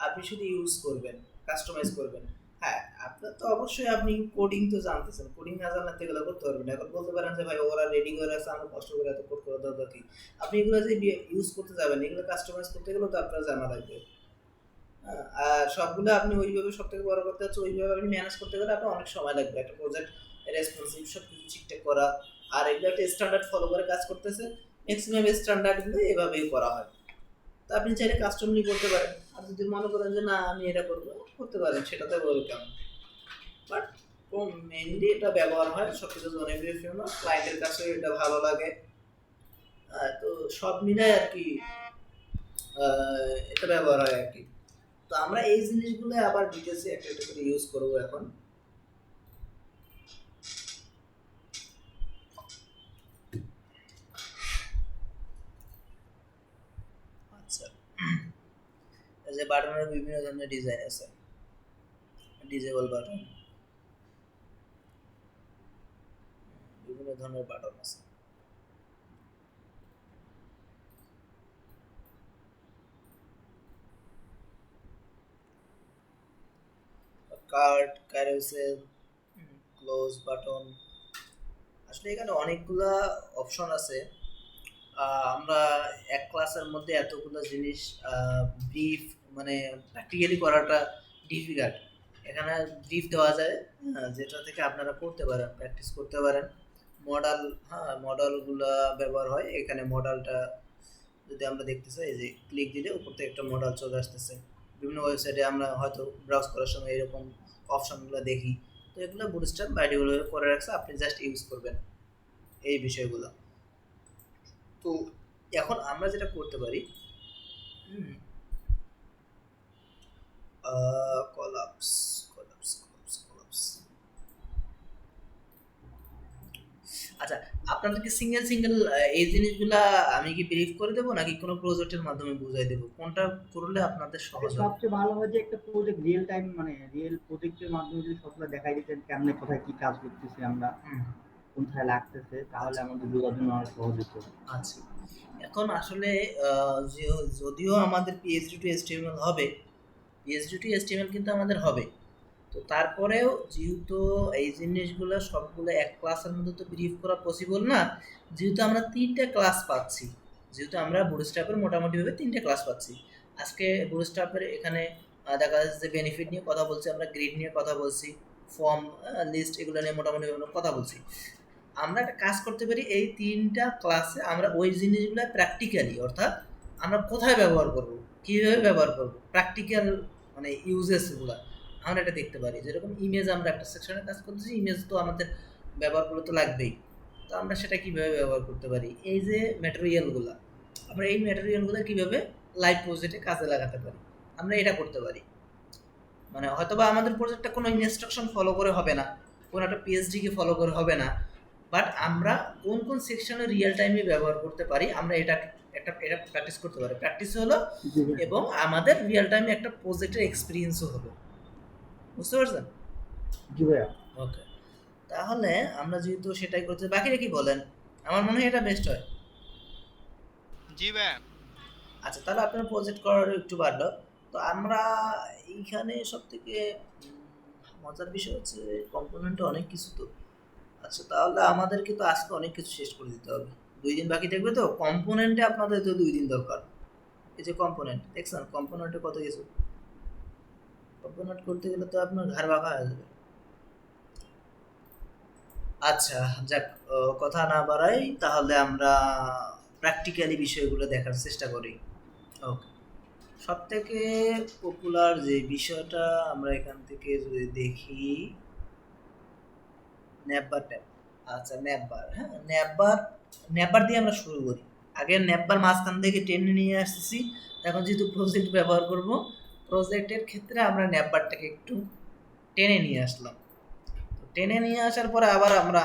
আপনি শুধু ইউজ করবেন, কাস্টমাইজ করবেন। হ্যাঁ, আপনার তো অবশ্যই আপনি কোডিং তো জানতেছেন, কোডিং না জানলে তো এগুলো করতে পারবেন না। এখন বলতে পারেন যে ভাই ওরা রেডি করে রাখছে, আমরা কষ্ট করে এত কোড করা দরকার কি? আপনি এগুলো যে ইউজ করতে যাবেন, এগুলো কাস্টমাইজ করতে গেলেও তো আপনার জানা লাগবে। আর সবগুলো আপনি ওইভাবে, সব থেকে বড় কথা হচ্ছে ওইভাবে আপনি ম্যানেজ করতে গেলে আপনার অনেক সময় লাগবে, একটা প্রজেক্ট রেসপন্সিভ সব কিছু ঠিকঠাক করা, আর এগুলো একটা স্ট্যান্ডার্ড ফলো করে কাজ করতেছে, ম্যাক্সিমাম স্ট্যান্ডার্ডগুলো এভাবেই করা হয়। তো আপনি চাইলে কাস্টমাইজ করতে পারেন, আর যদি মনে করেন যে না আমি এটা করবো, করতে পারেন, সেটাতে ওয়েলকাম। বাট মেইনলি এটা ব্যবহার হয় সবকিছু জনপ্রিয় না, ক্লায়েন্টের কাছে এটা ভালো লাগে। তো সব মিলাই আর কি এটা ব্যবহার হয় আর কি। তো আমরা এই জিনিসগুলো আবার ডিটেলসে একটা একটা করে ইউজ করবো এখন। আচ্ছা, এই যে বাটনের বিভিন্ন ধরনের ডিজাইন আছে, ডিজেবল বাটন, বিভিন্ন ধরনের বাটন আছে। কার্ড, ক্যারোসেল, ক্লোজ বাটন, আসলে এখানে অনেকগুলা অপশন আছে। আমরা এক ক্লাসের মধ্যে এতগুলো জিনিস ব্রিফ মানে প্র্যাকটিক্যালি করাটা ডিফিকাল্ট। এখানে ব্রিফ দেওয়া যায়, যেটা থেকে আপনারা করতে পারেন, প্র্যাকটিস করতে পারেন। মডেল, মডেলগুলো ব্যবহার হয় এখানে। মডেলটা যদি আমরা দেখতে চাই, যে ক্লিক দিলে উপর থেকে একটা মডেল চলে আসতেছে। বিভিন্ন ওয়েবসাইটে আমরা হয়তো ব্রাউজ করার সময় এরকম অপশনগুলো দেখি। তো এগুলো বুটস্ট্র্যাপ বাই ডিফল্ট করে রাখছে, আপনি জাস্ট ইউজ করবেন এই বিষয়গুলো। তো এখন আমরা যেটা করতে পারি, কলাপস কলাপস কলাপস কলাপস। আচ্ছা, আপনাদেরকে সিঙ্গেল সিঙ্গেল এই জিনিসগুলা আমি কি ব্রিফ করে দেবো, নাকি কোনো প্রজেক্টের মাধ্যমে বুঝাই দেবো? কোনটা করলে আপনাদের সহজ হবে? সবচেয়ে ভালো হয় যে একটা প্রজেক্ট রিয়েল টাইম, মানে রিয়েল প্রজেক্টের মাধ্যমে যদি সবগুলো দেখাই দিতেন, কেমনে কোথায় কি কাজ করতেছি আমরা, কোথায় লাগতেছে, তাহলে আমাদের বোঝার জন্য অনেক সহজ হতো। আচ্ছা, এখন আসলে যদিও আমাদের পিএইচডি টু এইচটিএমএল হবে, পিএইচডি টু এইচটিএমএল কিন্তু আমাদের হবে, তো তারপরেও যেহেতু এই জিনিসগুলো সবগুলো এক ক্লাসের মধ্যে তো ব্রিফ করা পসিবল না, যেহেতু আমরা 3টে ক্লাস পাচ্ছি, যেহেতু আমরা বুটস্ট্র্যাপের মোটামুটিভাবে 3টে ক্লাস পাচ্ছি। আজকে বুটস্ট্র্যাপের এখানে দেখা যাচ্ছে যে বেনিফিট নিয়ে কথা বলছি, আমরা গ্রিড নিয়ে কথা বলছি, ফর্ম, লিস্ট, এগুলো নিয়ে মোটামুটি কথা বলছি। আমরা একটা কাজ করতে পারি, এই 3টা ক্লাসে আমরা ওই জিনিসগুলো প্র্যাকটিক্যালি, অর্থাৎ আমরা কোথায় ব্যবহার করব, কীভাবে ব্যবহার করব, প্র্যাকটিক্যাল মানে ইউজেসগুলো আমরা এটা দেখতে পারি। যেরকম ইমেজ, আমরা একটা সেকশনে কাজ করতেছি, ইমেজ তো আমাদের ব্যবহার করলে তো লাগবেই। তো আমরা সেটা কীভাবে ব্যবহার করতে পারি, এই যে ম্যাটেরিয়ালগুলো, আমরা এই ম্যাটেরিয়ালগুলো কীভাবে লাইভ প্রজেক্টে কাজে লাগাতে পারি, আমরা এটা করতে পারি। মানে হয়তোবা আমাদের প্রজেক্টটা কোনো ইনস্ট্রাকশন ফলো করে হবে না, কোনো একটা পিএইচডিকে ফলো করে হবে না, বাট আমরা কোন কোন সেকশনে রিয়েল টাইমে ব্যবহার করতে পারি, আমরা এটা প্র্যাকটিস করতে পারি। প্র্যাকটিস হলো এবং আমাদের রিয়েল টাইমে একটা প্রজেক্টের এক্সপিরিয়েন্সও হবে। বুঝতে পারছেন? জি ভাইয়া। ওকে, তাহলে আমরা যেহেতু সেটাই করতে, বাকিরা কি বলেন? আমার মনে হয় এটা বেস্ট হয়। জি ভাইয়া। আচ্ছা, তাহলে আপনার প্রজেক্ট করার একটু বাড়লো। তো আমরা এইখানে সব থেকে মজার বিষয় হচ্ছে কম্পোনেন্টে অনেক কিছু। তো আচ্ছা, তাহলে আমাদেরকে তো আজকে অনেক কিছু শেষ করে দিতে হবে, 2 দিন বাকি থাকবে। তো কম্পোনেন্টে আপনাদের তো 2 দিন দরকার। এই যে কম্পোনেন্ট দেখছেন, কম্পোনেন্টে কত কিছু, কম্পোনেন্ট করতে গেলে তো আপনার ঘাড় বাঁকা হয়ে যাবে। আচ্ছা, যাক, কথা না বাড়াই, তাহলে আমরা প্র্যাকটিক্যালি বিষয়গুলো দেখার চেষ্টা করি। ওকে, সব থেকে পপুলার যে বিষয়টা আমরা এখান থেকে যদি দেখি, ন্যাপবার ট্যাব। আচ্ছা, ন্যাপবার, হ্যাঁ, ন্যাপবার দিয়ে আমরা শুরু করি। আগে ন্যাপবার মাঝখান থেকে টেনে নিয়ে আসতেছি, এখন যেহেতু প্রজেক্ট ব্যবহার করব, প্রজেক্টের ক্ষেত্রে আমরা ন্যাপবারটাকে একটু টেনে নিয়ে আসলাম। তো টেনে নিয়ে আসার পরে আবার আমরা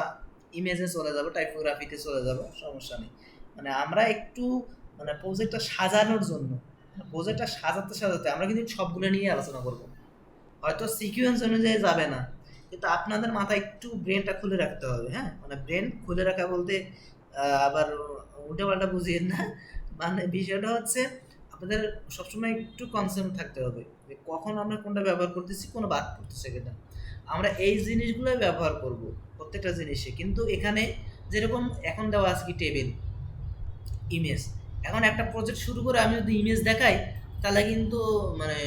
ইমেজে চলে যাব, টাইপোগ্রাফিতে চলে যাব, সমস্যা নেই। মানে আমরা একটু মানে প্রজেক্টটা সাজানোর জন্য, প্রজেক্টটা সাজাতে সাজাতে আমরা কিন্তু সবগুলো নিয়ে আলোচনা করব। হয়তো সিকুয়েন্স অনুযায়ী যাবে না, কিন্তু আপনাদের মাথায় একটু ব্রেনটা খুলে রাখতে হবে। হ্যাঁ, মানে ব্রেন খুলে রাখা বলতে আবার উল্টো পাল্টা বুঝিয়েন না। মানে বিষয়টা হচ্ছে আপনাদের সবসময় একটু কনসার্ন থাকতে হবে যে কখন আমরা কোনটা ব্যবহার করতেছি, কোনো বাদ পড়তেছে কিনা। আমরা এই জিনিসগুলোই ব্যবহার করব প্রত্যেকটা জিনিসে। কিন্তু এখানে যেরকম এখন দেওয়া আছে কি টেবিল, ইমেজ, এখন একটা প্রজেক্ট শুরু করে আমি যদি ইমেজ দেখাই, তাহলে কিন্তু মানে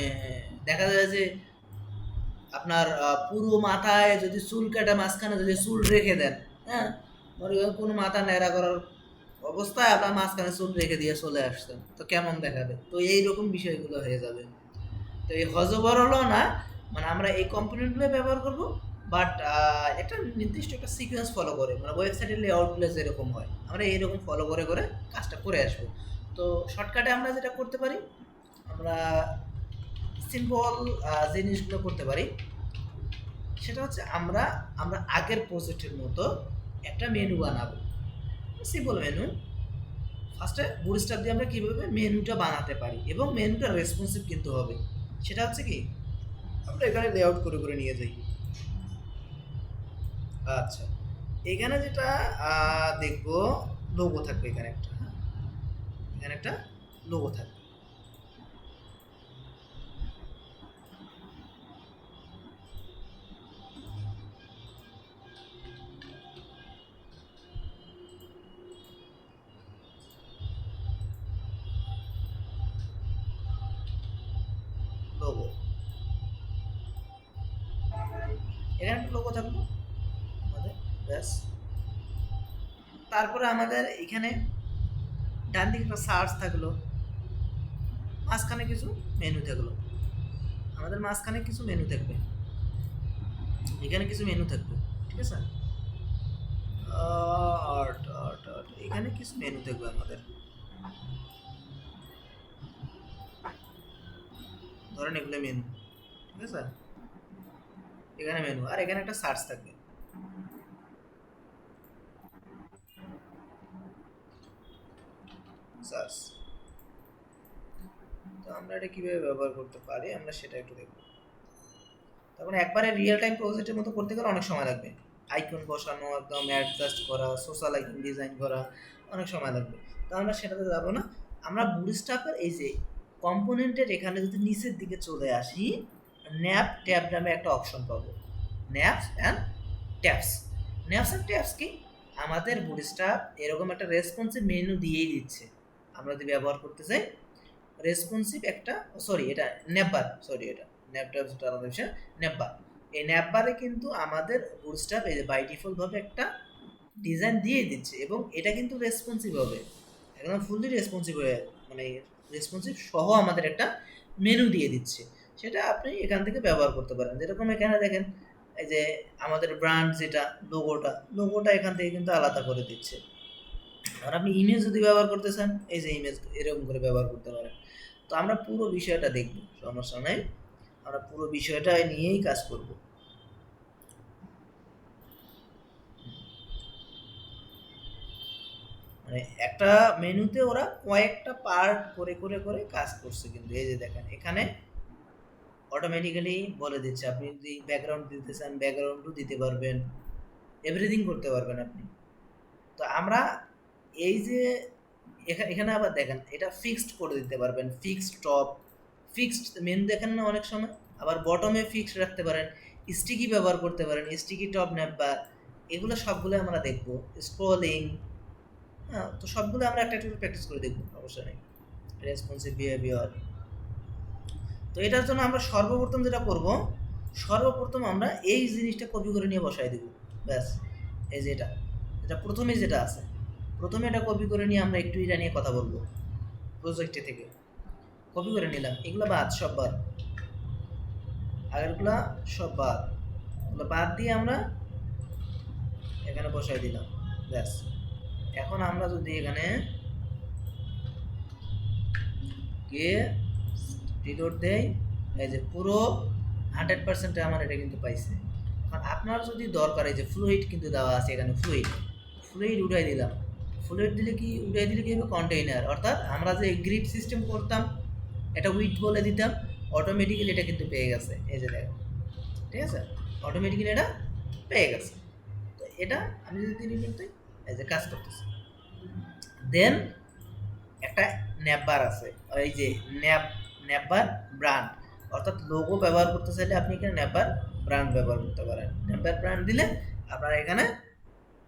দেখা যায় যে আপনার পুরো মাথায় যদি চুল কাটা, মাঝখানে যদি চুল রেখে দেন, হ্যাঁ, মনে করেন কোনো মাথা ন্যাড়া করার অবস্থায় আপনার মাঝখানে চুল রেখে দিয়ে চলে আসছেন, তো কেমন দেখাবে? তো এইরকম বিষয়গুলো হয়ে যাবে। তো এই হজবরলও না, মানে আমরা এই কম্পোনেন্টগুলো ব্যবহার করব, বাট একটা নির্দিষ্ট একটা সিকোয়েন্স ফলো করে, মানে ওয়েবসাইটের লেআউটগুলো যেরকম হয় আমরা এইরকম ফলো করে করে কাজটা করে আসবো। তো শর্টকাটে আমরা যেটা করতে পারি, আমরা সিম্পল জিনিসগুলো করতে পারি, সেটা হচ্ছে আমরা আমরা আগের প্রজেক্টের মতো একটা মেনু বানাবো, সিম্পল মেনু। ফার্স্টে বুটস্ট্র্যাপ দিয়ে আমরা কীভাবে মেনুটা বানাতে পারি এবং মেনুটা রেসপন্সিভ কিন্তু হবে, সেটা হচ্ছে কি আমরা এখানে লেআউট করে করে নিয়ে যাই। আচ্ছা, এখানে যেটা দেখবো লোগো থাকবে, এখানে একটা, হ্যাঁ এখানে একটা লোগো থাকবে। লোগো, এখানে একটা লোগো থাকলো আমাদের, ব্যাস। তারপরে আমাদের এখানে ডান দিকে একটা সার্চ থাকলো, মাঝখানে কিছু মেনু থাকলো, আমাদের মাঝখানে কিছু মেনু থাকবে, এখানে কিছু মেনু থাকবে, ঠিক আছে। এখানে কিছু মেনু থাকবে আমাদের, ধরেন এগুলো মেনু, ঠিক আছে। এখানে মেনু আর এখানে একটা সার্চ থাকবে, সার্চ। তো আমরা এটা কিভাবে ব্যবহার করতে পারি আমরা সেটা একটু দেখব। তারপর একবারে রিয়েল টাইম প্রজেক্টের মতো করতে গেলে অনেক সময় লাগবে, আইকন বসানো, একদম অ্যাডজাস্ট করা, সোশ্যাল আইকন ডিজাইন করা, অনেক সময় লাগবে। তো আমরা সেটাতে যাবো না, আমরা বুটস্ট্র্যাপের এই যে কম্পোনেন্টের এখানে যদি নিচের দিকে চলে আসি, ন্যাপ ট্যাব নামে একটা অপশন পাবো, naps and tabs. Naps and tabs কি, আমাদের বুটস্ট্র্যাপ এরকম একটা রেসপন্সিভ মেনু দিয়েই দিচ্ছে। আমরা যদি ব্যবহার করতে চাই রেসপন্সিভ একটা, সরি এটা নেপবার, সরি এটা নেপবার, যেটা আলাদা বিষয়, নেপবার। এই নেপবারে কিন্তু আমাদের বুটস্ট্র্যাপ এই যে বাই ডিফল্ট ভাবে একটা ডিজাইন দিয়ে দিচ্ছে এবং এটা কিন্তু রেসপন্সিভ হবে, একদম ফুললি রেসপন্সিভ হয়ে, মানে রেসপন্সিভ সহ আমাদের একটা মেনু দিয়ে দিচ্ছে। সেটা আপনি এখান থেকে ব্যবহার করতে পারেন। যেরকম এখানে দেখেন এই যে আমাদের ব্র্যান্ড যেটা লোগোটা এখান থেকে কিন্তু আলাদা করে দিচ্ছে। আর আপনি ইমেজ যদি ব্যবহার করতে চান, এই যে ইমেজ এরকম করে ব্যবহার করতে পারেন। তো আমরা পুরো বিষয়টা দেখব, সমস্যা নাই, আমরা পুরো বিষয়টা নিয়েই কাজ করব। মানে একটা মেনুতে ওরা কয়েকটা পার্ট করে করে করে কাজ করছে, কিন্তু এই যে দেখেন এখানে অটোমেটিক্যালি বলে দিচ্ছে, আপনি যদি ব্যাকগ্রাউন্ড দিতে চান ব্যাকগ্রাউন্ডও দিতে পারবেন, এভরিথিং করতে পারবেন আপনি। তো আমরা এই যে এখানে আবার দেখেন এটা ফিক্সড করে দিতে পারবেন, ফিক্সড টপ, ফিক্সড মেনু দেখেন না অনেক সময়, আবার বটমে ফিক্সড রাখতে পারেন, স্টিকি ব্যবহার করতে পারেন, স্টিকি টপ নেপবার, এগুলো সবগুলো আমরা দেখবো, স্ক্রলিং, হ্যাঁ। তো সবগুলো আমরা একটা একটা প্র্যাকটিস করে দেখবো, সমস্যা নেই। রেসপন্সিভ বিহেভিয়ার, তো এটার জন্য আমরা সর্বপ্রথম যেটা করব, সর্বপ্রথম আমরা এই জিনিসটা কপি করে নিয়ে বসাই দেব, ব্যাস। এই যে এটা প্রথমে যেটা আছে, প্রথমে এটা কপি করে নিয়ে আমরা একটু এটা নিয়ে কথা বলবো, প্রজেক্টে থেকে কপি করে নিলাম, এগুলো বাদ, সব বাদ, আগেরগুলা সব বাদ, এগুলো বাদ দিয়ে আমরা এখানে বসাই দিলাম, ব্যাস। এখন আমরা যদি এখানে গিয়ে রিলোড দেই, এই যে পুরো 100% আমার এটা কিন্তু পাইছে। এখন আপনার যদি দরকার, এই যে ফ্লুইড কিন্তু দেওয়া আছে এখানে, ফ্লুইড উঠাই দিলাম, ফ্লুইড দিলে কি উঠাই দিলে কি হবে, কন্টেইনার, অর্থাৎ আমরা যে গ্রিড সিস্টেম করতাম এটা উইথ বলে দিতাম, অটোমেটিক্যালি এটা কিন্তু পেয়ে গেছে, এই যে দেখো, ঠিক আছে, অটোমেটিক্যালি এটা পেয়ে গেছে। তো এটা আমি যদি রিলোড দিই, এই যে কাজ করতেছে। দেন একটা ন্যাপবার আছে, এই যে ন্যাপবার ব্র্যান্ড, অর্থাৎ লোগো ব্যবহার করতে চাইলে আপনি এখানে ন্যাপবার ব্র্যান্ড ব্যবহার করতে পারেন। ন্যাপবার ব্র্যান্ড দিলে আপনার এখানে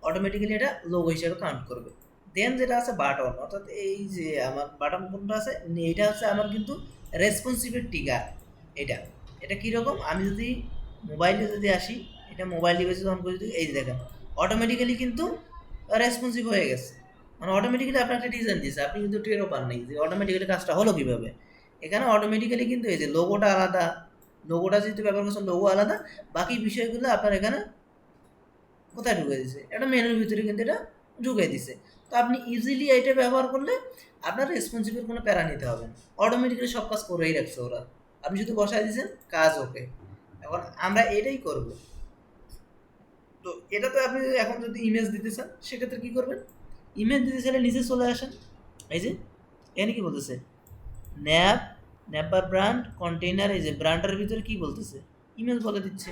অটোমেটিক্যালি এটা লোগো হিসেবে কাউন্ট করবে। দেন যেটা আছে বাটন, অর্থাৎ এই যে আমার বাটন কোনটা আছে, এটা হচ্ছে আমার কিন্তু রেসপন্সিভের টিকার। এটা কীরকম, আমি যদি মোবাইলে যদি আসি, এটা মোবাইল ডিভাইসে অন করে যদি, এই যে দেখেন অটোমেটিক্যালি কিন্তু রেসপন্সিভ হয়ে গেছে, মানে অটোমেটিক্যালি আপনার একটা ডিজাইন দিয়েছে, আপনি কিন্তু টেরও পান নাই যে অটোমেটিক্যালি কাজটা হলো কীভাবে। এখানে অটোমেটিক্যালি কিন্তু এই যে লোগোটা আলাদা, লোগোটা যেহেতু ব্যবহার করছেন লোগো আলাদা, বাকি বিষয়গুলো আপনার এখানে কোথায় ঢুকে দিছে, একটা মেনুর ভিতরে কিন্তু এটা ঢুকে দিছে। তো আপনি ইজিলি এটা ব্যবহার করলে আপনার রেসপন্সিবল কোনো প্যারা নিতে হবে না, অটোমেটিক্যালি সব কাজ করেই রাখছে ওরা, আপনি শুধু বসায় দিয়েছেন কাজ ওকে। এখন আমরা এটাই করব। তো এটা তো আপনি এখন যদি ইমেজ দিতে চান সেক্ষেত্রে কী করবেন, ইমেজ দিতে চাইলে নিচে চলে আসেন, এই যে এখানে কি বলতেছে ন্যাপ ন্যাপার ব্র্যান্ড কন্টেইনার, এই যে ব্র্যান্ডের ভিতরে কি বলতেছে ইমেজ বলে দিচ্ছে।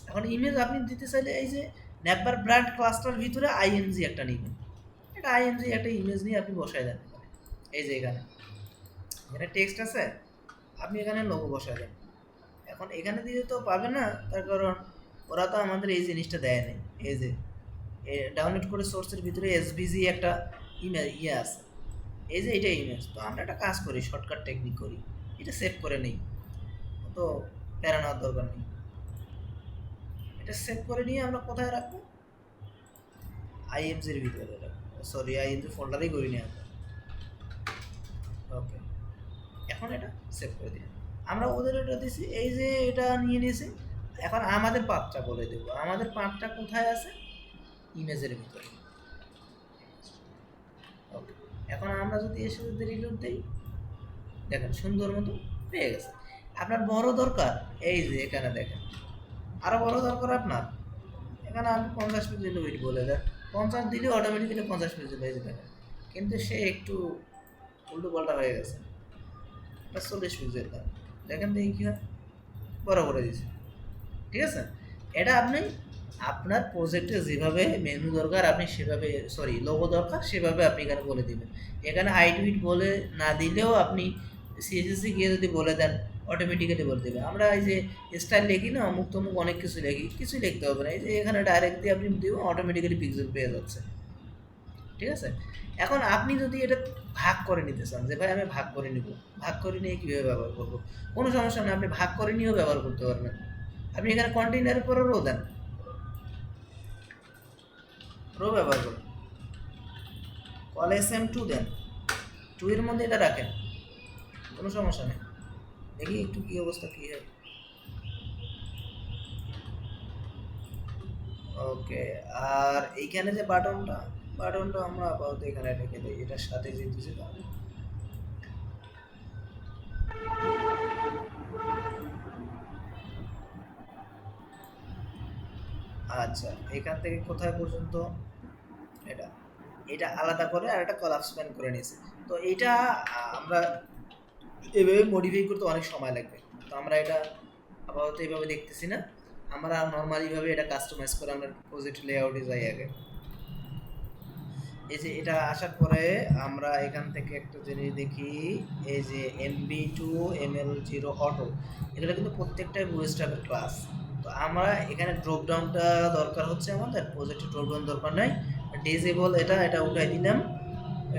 এখন ইমেজ আপনি দিতে চাইলে এই যে ন্যাপার ব্র্যান্ড ক্লাসটার ভিতরে আইএনজি একটা নেবেন, এটা আইএনজি একটা ইমেজ নিয়ে আপনি বসায় দেন। এই যে এখানে টেক্সট আছে, আপনি এখানে লোগো বসায় দেন। এখন এখানে দিয়ে তো পাবে না, তার কারণ ওরা তো আমাদের এই জিনিসটা দেয় নাই। এই যে ডাউনলোড করে সোর্সের ভিতরে এসভিজি একটা ইমেজ আছে, এই যে এটা ইমেজ। তো আমরা একটা কাজ করি, শর্টকাট টেকনিক করি, এটা সেভ করে নিই, তো প্যারা নেওয়ার দরকার নেই। এটা সেভ করে নিয়ে আমরা কোথায় রাখবো, আইএমজির ভিতরে রাখবো, সরি আইএমজি ফোল্ডারেই করি নি আমরা। ওকে, এখন এটা সেভ করে দিই। আমরা ওদের এটা দিছি, এই যে এটা নিয়ে নিয়েছি। এখন আমাদের পাথটা বলে দেবো, আমাদের পাথটা কোথায় আছে, ইমেজের ভিতরে। ওকে, এখন আমরা যদি এসে যদি রিলোড দিই, দেখেন সুন্দর মতো পেয়ে গেছে। আপনার বড় দরকার, এই যে এখানে দেখেন, আরও বড় দরকার আপনার, এখানে আপনি 50 পিক্সেল ওইট বলে দেন, 50 দিলে অটোমেটিক্যালি 50 পিক্সেল হয়ে যাবে। কিন্তু সে একটু উল্টো পাল্টা হয়ে গেছে, 40 পিক্সেল দেন, দেখেন দেখি কী হয়, বড় করে দিয়েছে। ঠিক আছে, এটা আপনি আপনার প্রজেক্টে যেভাবে মেনু দরকার আপনি সেভাবে, সরি লোগো দরকার সেভাবে আপনি এখানে বলে দিবেন। এখানে হাইট বলে না দিলেও আপনি সিএসএসি গিয়ে যদি বলে দেন অটোমেটিক্যালি বলে দেবে। আমরা এই যে স্টাইল লিখি না, অমুক তমুক অনেক কিছু লিখি, কিছুই লিখতে হবে না, এই যে এখানে ডাইরেক্ট দিয়ে আপনি দিব, অটোমেটিক্যালি পিক্সেল পেয়ে যাচ্ছে। ঠিক আছে, এখন আপনি যদি এটা ভাগ করে নিতে চান, যে ভাই আমি ভাগ করে নিব, ভাগ করে নিয়ে কীভাবে ব্যবহার করবো, কোনো সমস্যা নেই, আপনি ভাগ করে নিয়েও ব্যবহার করতে পারবেন। আপনি এখানে কন্টেইনারের পরে রো দেন, রো ব্যবহার করুন, কল SM2 দেন, 2 এর মধ্যে এটা রাখেন, কোনো সমস্যা নেই। দেখি একটু কি অবস্থা কি হয়। ওকে, আর এইখানে যে বাটনটা আমরা আপাতত এখানে রেখে দিই, এটার সাথে যেহেতু সেটা। আচ্ছা, এখান থেকে কোথায় পর্যন্ত, এটা এটা আলাদা করে আর একটা কলাপস প্যান করে নিয়েছি। তো এইটা আমরা এভাবে মডিফাই করতে অনেক সময় লাগবে, তো আমরা এটা আপাতত এইভাবে দেখতেছি না, আমরা নর্মালিভাবে এটা কাস্টমাইজ করে আমরা প্রজেক্ট লেআউটে যাই আগে। এই যে এটা আসার পরে আমরা এখান থেকে একটা জিনিস দেখি, এই যে MB2 ML0 অটো, এগুলো কিন্তু প্রত্যেকটাই বুটস্ট্র্যাপের ক্লাস। তো আমরা এখানে ড্রপডাউনটা দরকার হচ্ছে, আমাদের প্রজেক্টে ড্রপডাউন দরকার নাই, ডিসেবল এটা উঠাই দিলাম,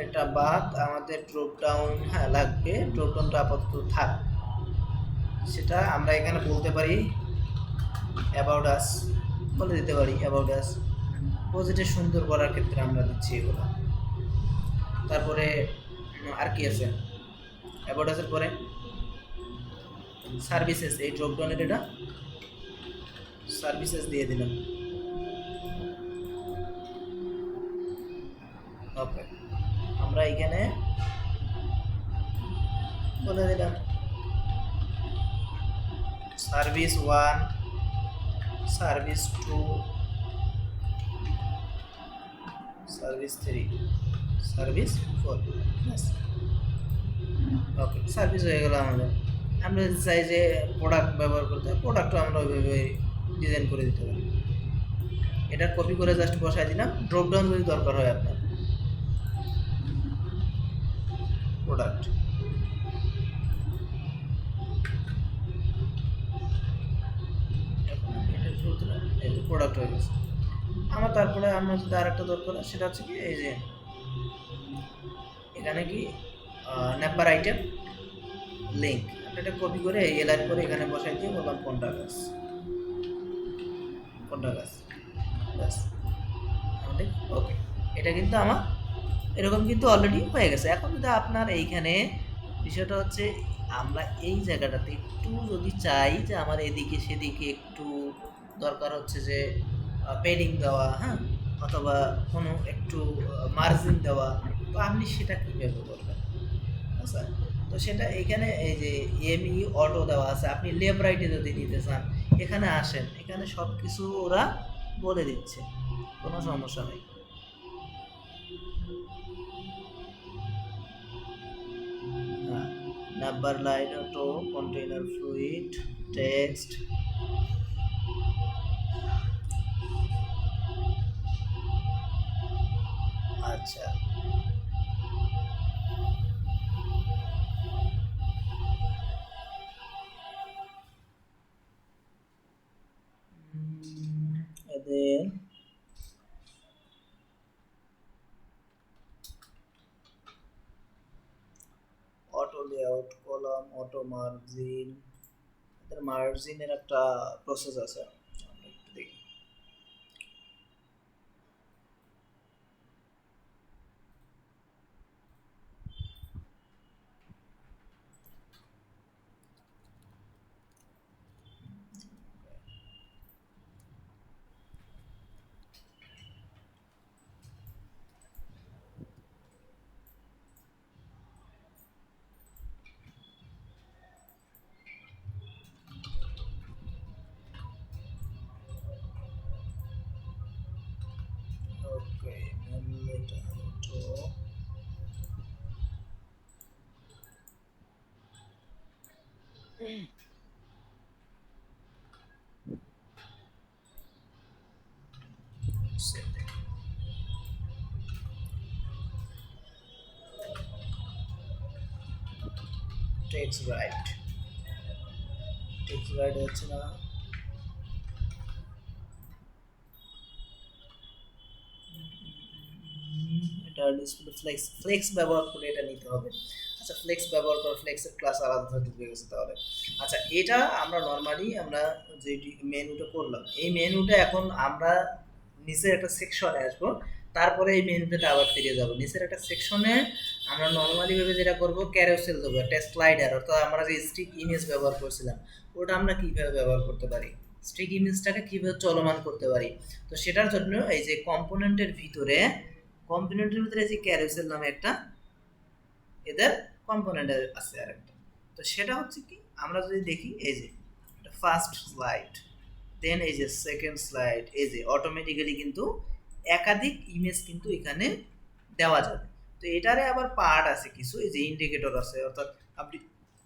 এটা বাদ, আমাদের ড্রপডাউন হ্যাঁ লাগবে, ড্রপডাউনটা আপাতত থাক। সেটা আমরা এখানে বলতে পারি অ্যাবাউট আস বলে দিতে পারি, অ্যাবাউট আস প্রজেক্টে সুন্দর করার ক্ষেত্রে আমরা দিচ্ছি এগুলো। তারপরে আর কি আছে, অ্যাবাউট আসের পরে সার্ভিসেস, এই ড্রপডাউনের এটা সার্ভিসেস দিয়ে দিলাম। ওকে, আমরা এখানে বলে দিলাম সার্ভিস 1, সার্ভিস 2, সার্ভিস 3, সার্ভিস 4। ওকে, সার্ভিস হয়ে গেল আমাদের। আমরা যদি চাই যে প্রোডাক্ট ব্যবহার করতে, প্রোডাক্টও আমরা ওইভাবে ডিজাইন করে দিতে পারি। এটা কপি করে জাস্ট বসাই দিলাম, ড্রপডাউন যদি দরকার হয় আপনার, প্রোডাক্ট, প্রোডাক্ট হয়ে গেছে আমার। তারপরে আমরা যদি আর একটা দরকার সেটা হচ্ছে কি, এই যে এখানে কি নেপার আইটেম লিঙ্ক, এটা কপি করে এলাইন করে এখানে বসাই দিয়ে বললাম কোনটা গাছ ব্যাস আমাদের। ওকে, এটা কিন্তু আমার এরকম কিন্তু অলরেডি হয়ে গেছে। এখন যদি আপনার এইখানে বিষয়টা হচ্ছে আমরা এই জায়গাটাতে একটু যদি চাই যে আমার এদিকে সেদিকে একটু দরকার হচ্ছে যে পেডিং দেওয়া, হ্যাঁ, অথবা কোনো একটু মার্জিন দেওয়া, তো আপনি সেটা কীভাবে করবেন? আচ্ছা, তো সেটা এখানে এই যে এমই অটো দেওয়া আছে, আপনি লেফট রাইটে যদি নিতে চান এখানে আসেন, এখানে সব কিছু ওরা বলে দিচ্ছে, কোনো সমস্যা নেই। হ্যাঁ, number line auto, container fluid, text, আচ্ছা এদের auto layout, column, auto margin, এদের মার্জিনের একটা প্রসেস আছে, আমরা একটু দেখি। ওকে, এটা auto, text right, text right হচ্ছে না, এটা ডিসপ্লে ফ্লেক্স, ফ্লেক্স ব্যবহার করে এটা নিতে হবে। আচ্ছা, ফ্লেক্স ব্যবহার করে, ফ্লেক্সের ক্লাস আলাদা ঢুকে গেছে তাহলে। আচ্ছা, এটা আমরা নর্মালি আমরা যে মেনুটা করলাম, এই মেনুটা এখন আমরা নিচের একটা সেকশনে আসবো, তারপরে এই মেনুটাতে আবার ফিরে যাব। নিচের একটা সেকশনে আমরা নর্মালি ভাবে যেটা করব, ক্যারোসেল দেবো, একটা স্লাইডার, অর্থাৎ আমরা যে স্টিক ইমেজ ব্যবহার করছিলাম ওটা আমরা কিভাবে ব্যবহার করতে পারি, স্টিক ইমেজটাকে কিভাবে চলমান করতে পারি। তো সেটার জন্য এই যে কম্পোনেন্টের ভিতরে যে ক্যারোসেল নামে একটা এদের কম্পোনেন্ট আছে আর একটা, তো সেটা হচ্ছে কি, আমরা যদি দেখি এই যে ফার্স্ট স্লাইড, দেন এই যে সেকেন্ড স্লাইড, এই যে অটোমেটিক্যালি কিন্তু একাধিক ইমেজ কিন্তু এখানে দেওয়া যাবে। তো এটারে আবার পার্ট আছে কিছু, এই যে ইন্ডিকেটর আছে, অর্থাৎ আপনি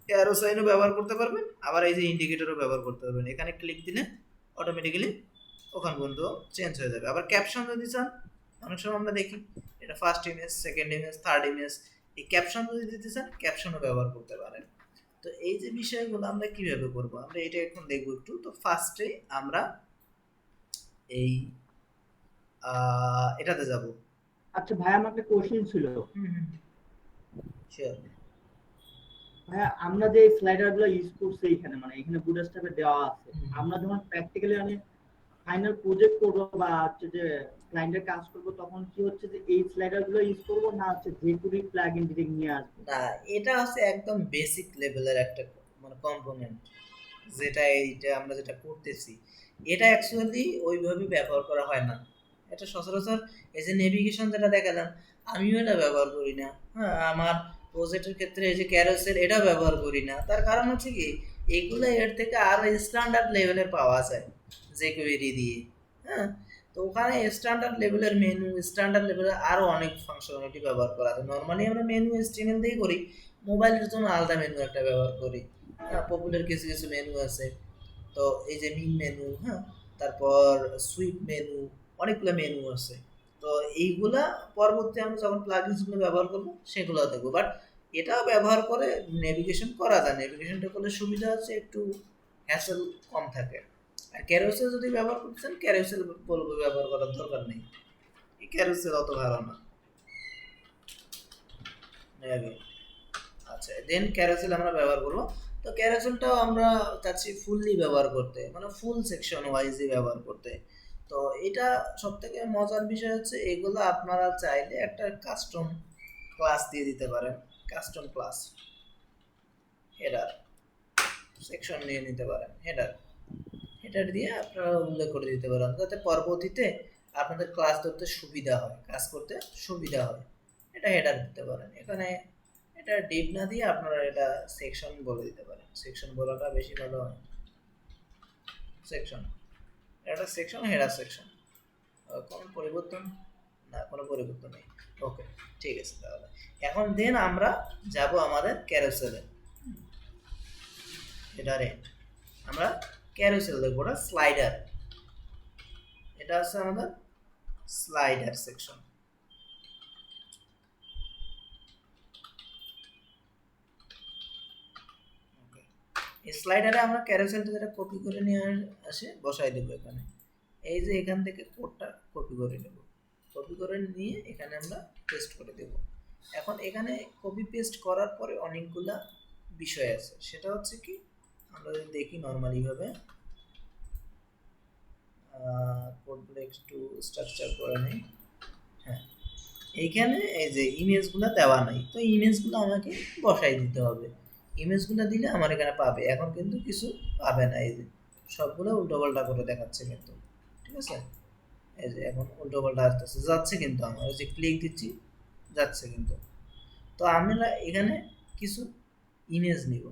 অ্যারো সাইনও ব্যবহার করতে পারবেন, আবার এই যে ইন্ডিকেটরও ব্যবহার করতে পারবেন। এখানে ক্লিক দিলে অটোমেটিক্যালি ওখান পর্যন্ত চেঞ্জ হয়ে যাবে। আবার ক্যাপশন যদি চান, অনেক সময় আমরা দেখি এটা first image, second image, third image, এই ক্যাপশন যদি দিতে চান ক্যাপশনও ব্যবহার করতে পারেন। তো এই যে বিষয়গুলো আমরা কিভাবে করব, আমরা এটা এখন দেখবো একটু। তো ফার্স্টে আমরা এই এটাতে যাব। আচ্ছা ভাই, আমার একটা কোশ্চেন ছিল। শিওর। ভাইয়া, আমরা যে স্লাইডার গুলো ইউজ করছি এখানে, মানে এখানে বুটস্ট্র্যাপে দেওয়া আছে, আমরা যখন প্র্যাকটিক্যালি মানে ফাইনাল প্রজেক্ট করবো বা হচ্ছে যে ক্লায়েন্টের কাজ করবো, তখন কি হচ্ছে যে এই স্লাইডার গুলো ইউজ করবো, না হচ্ছে জেকুরি প্লাগইন ডিরেক্ট নিয়ে আসবো? না, এটা হচ্ছে একদম বেসিক লেভেলের একটা মানে কম্পোনেন্ট, যেটা এইটা আমরা যেটা করতেছি এটা অ্যাকচুয়ালি ওইভাবে ব্যবহার করা হয় না। এটা সচরাচর এই যে নেভিগেশন যেটা দেখালাম, আমিও এটা ব্যবহার করি না। হ্যাঁ, আমার প্রজেক্টের ক্ষেত্রে এই যে ক্যারোসেল এটা ব্যবহার করি না। তার কারণ হচ্ছে কি, এগুলো এর থেকে আরো স্ট্যান্ডার্ড লেভেলের পাওয়া যায় যে কোয়েরি দিয়ে। হ্যাঁ, তো ওখানে স্ট্যান্ডার্ড লেভেলের মেনু, স্ট্যান্ডার্ড লেভেলের আরো অনেক ফাংশনালিটি ব্যবহার করা যায়। নর্মালি আমরা মেনু HTML দিয়ে করি, মোবাইলের জন্য আলাদা মেনু একটা ব্যবহার করি। হ্যাঁ, পপুলার কিছু কিছু মেনু আছে, তো এই যে মিন মেনু, হ্যাঁ, তারপর সুইপ মেনু, অনেকগুলো মেনু আছে। তো এইগুলা পরবর্তী আমরা যখন প্লাগইনসগুলো ব্যবহার করবো সেগুলো দেখবো। বাট এটাও ব্যবহার করে নেভিগেশন করা যায়। নেভিগেশনটা করলে সুবিধা হচ্ছে একটু হ্যাসেল কম থাকে। আর ক্যারোসেল যদি ব্যবহার করতে চান, ক্যারোসেল বলবো ব্যবহার করার দরকার নেই, এই ক্যারোসেল অত ভালো না। আচ্ছা, দেন ক্যারোসেল আমরা ব্যবহার করবো। তো ক্যারোসেলটাও আমরা চাচ্ছি ফুললি ব্যবহার করতে, মানে ফুল সেকশন ওয়াইজই ব্যবহার করতে। তো এটা সব থেকে মজার বিষয় হচ্ছে, এগুলো আপনারা চাইলে একটা কাস্টম ক্লাস দিয়ে দিতে পারেন, কাস্টম ক্লাস। হেডার সেকশন নিয়ে নিতে পারেন। হেডার হেডার দিয়ে আপনারা উল্লেখ করে দিতে পারেন যাতে পরবর্তীতে আপনাদের ক্লাস ধরতে সুবিধা হয়, কাজ করতে সুবিধা হয়। এটা হেডার দিতে পারেন। এখানে এটা ডিপ না দিয়ে আপনারা এটা সেকশন বলে দিতে পারেন। সেকশন বলাটা বেশি ভালো হয়। সেকশন, এটা সেকশন, হেডার সেকশন। কোনো পরিবর্তন না, কোনো পরিবর্তন নেই। ওকে, ঠিক আছে। তাহলে এখন দেন আমরা যাব আমাদের ক্যারোসেলে। হেডারে আমরা ক্যারোসেল দেখবো, ওটা স্লাইডার। এটা হচ্ছে আমাদের স্লাইডার সেকশন। এই স্লাইডারে আমরা ক্যারোসেলটা যেটা কপি করে নিয়ে আসে বসাই দেবো এখানে। এই যে এখান থেকে কোডটা কপি করে নেব, কপি করে নিয়ে এখানে আমরা পেস্ট করে দেব। এখন এখানে কপি পেস্ট করার পরে অনেকগুলা বিষয় আছে, সেটা হচ্ছে কি আমরা যদি দেখি নর্মালি ভাবে কোডগুলো একটু স্ট্রাকচার করে নেই। হ্যাঁ, এইখানে এই যে ইমেজগুলো দেওয়া নাই, তো ইমেজগুলো আমাকে বসাই দিতে হবে। ইমেজগুলো দিলে আমার এখানে পাবে, এখন কিন্তু কিছু পাবে না। এই যে সবগুলো উল্টোপাল্টা করে দেখাচ্ছে কিন্তু, ঠিক আছে? এই যে এখন উল্টোপাল্টা আসতেছে, যাচ্ছে কিন্তু আমার এই যে ক্লিক দিচ্ছি যাচ্ছে কিন্তু। তো আমরা এখানে কিছু ইমেজ নিব।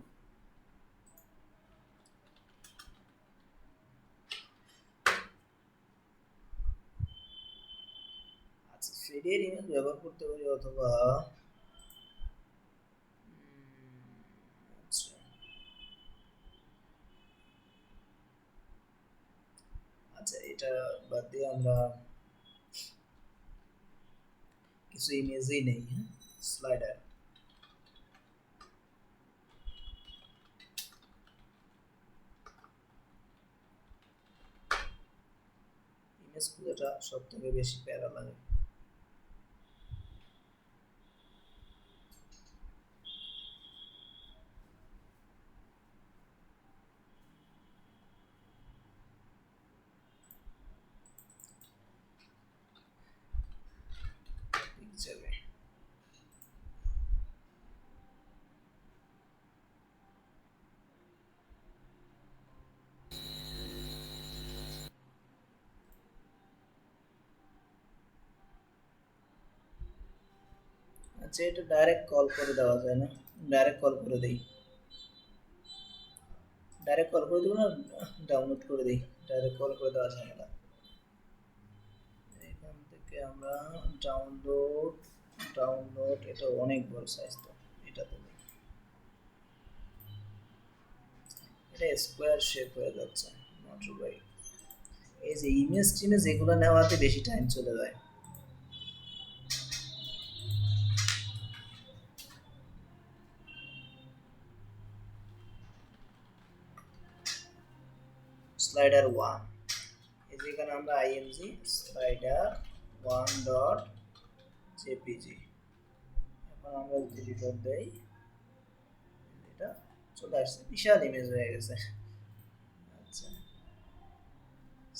আচ্ছা, ফিডের ইমেজ ব্যবহার করতে পারি অথবা আচ্ছা আচ্ছা এটা বাদ দিয়ে আমরা কিছু ইমেজই নেই। হ্যাঁ, স্লাইডার ইমেজ খুঁজাটা সব থেকে বেশি প্যারা লাগে। পিকচারে আচ্ছা, এটা ডাইরেক্ট কল করে দেওয়া যায় না? ডাইরেক্ট কল করে দেই, ডাইরেক্ট কল করে দেবো না ডাউনলোড করে দিই? ডাইরেক্ট কল করে দেওয়া যায় না। এখান থেকে আমরা ডাউনলোড ডাউনলোড এটা অনেক বড় সাইজ, তো এটাতে এটা স্কোয়ার শেপ হয়ে যাচ্ছে মাত্র ভাই। এই যে ইমেজ টিমেজ এগুলো নেওয়াতে বেশি টাইম চলে যায়। স্লাইডার 1, এই যে এখানে আমরা আইএমজি স্লাইডার 1 ডট জেপিজি। এখন আমরা যদি রিলোড দেই, এটা চলে আসছে, বিশাল ইমেজ হয়ে গেছে। আচ্ছা,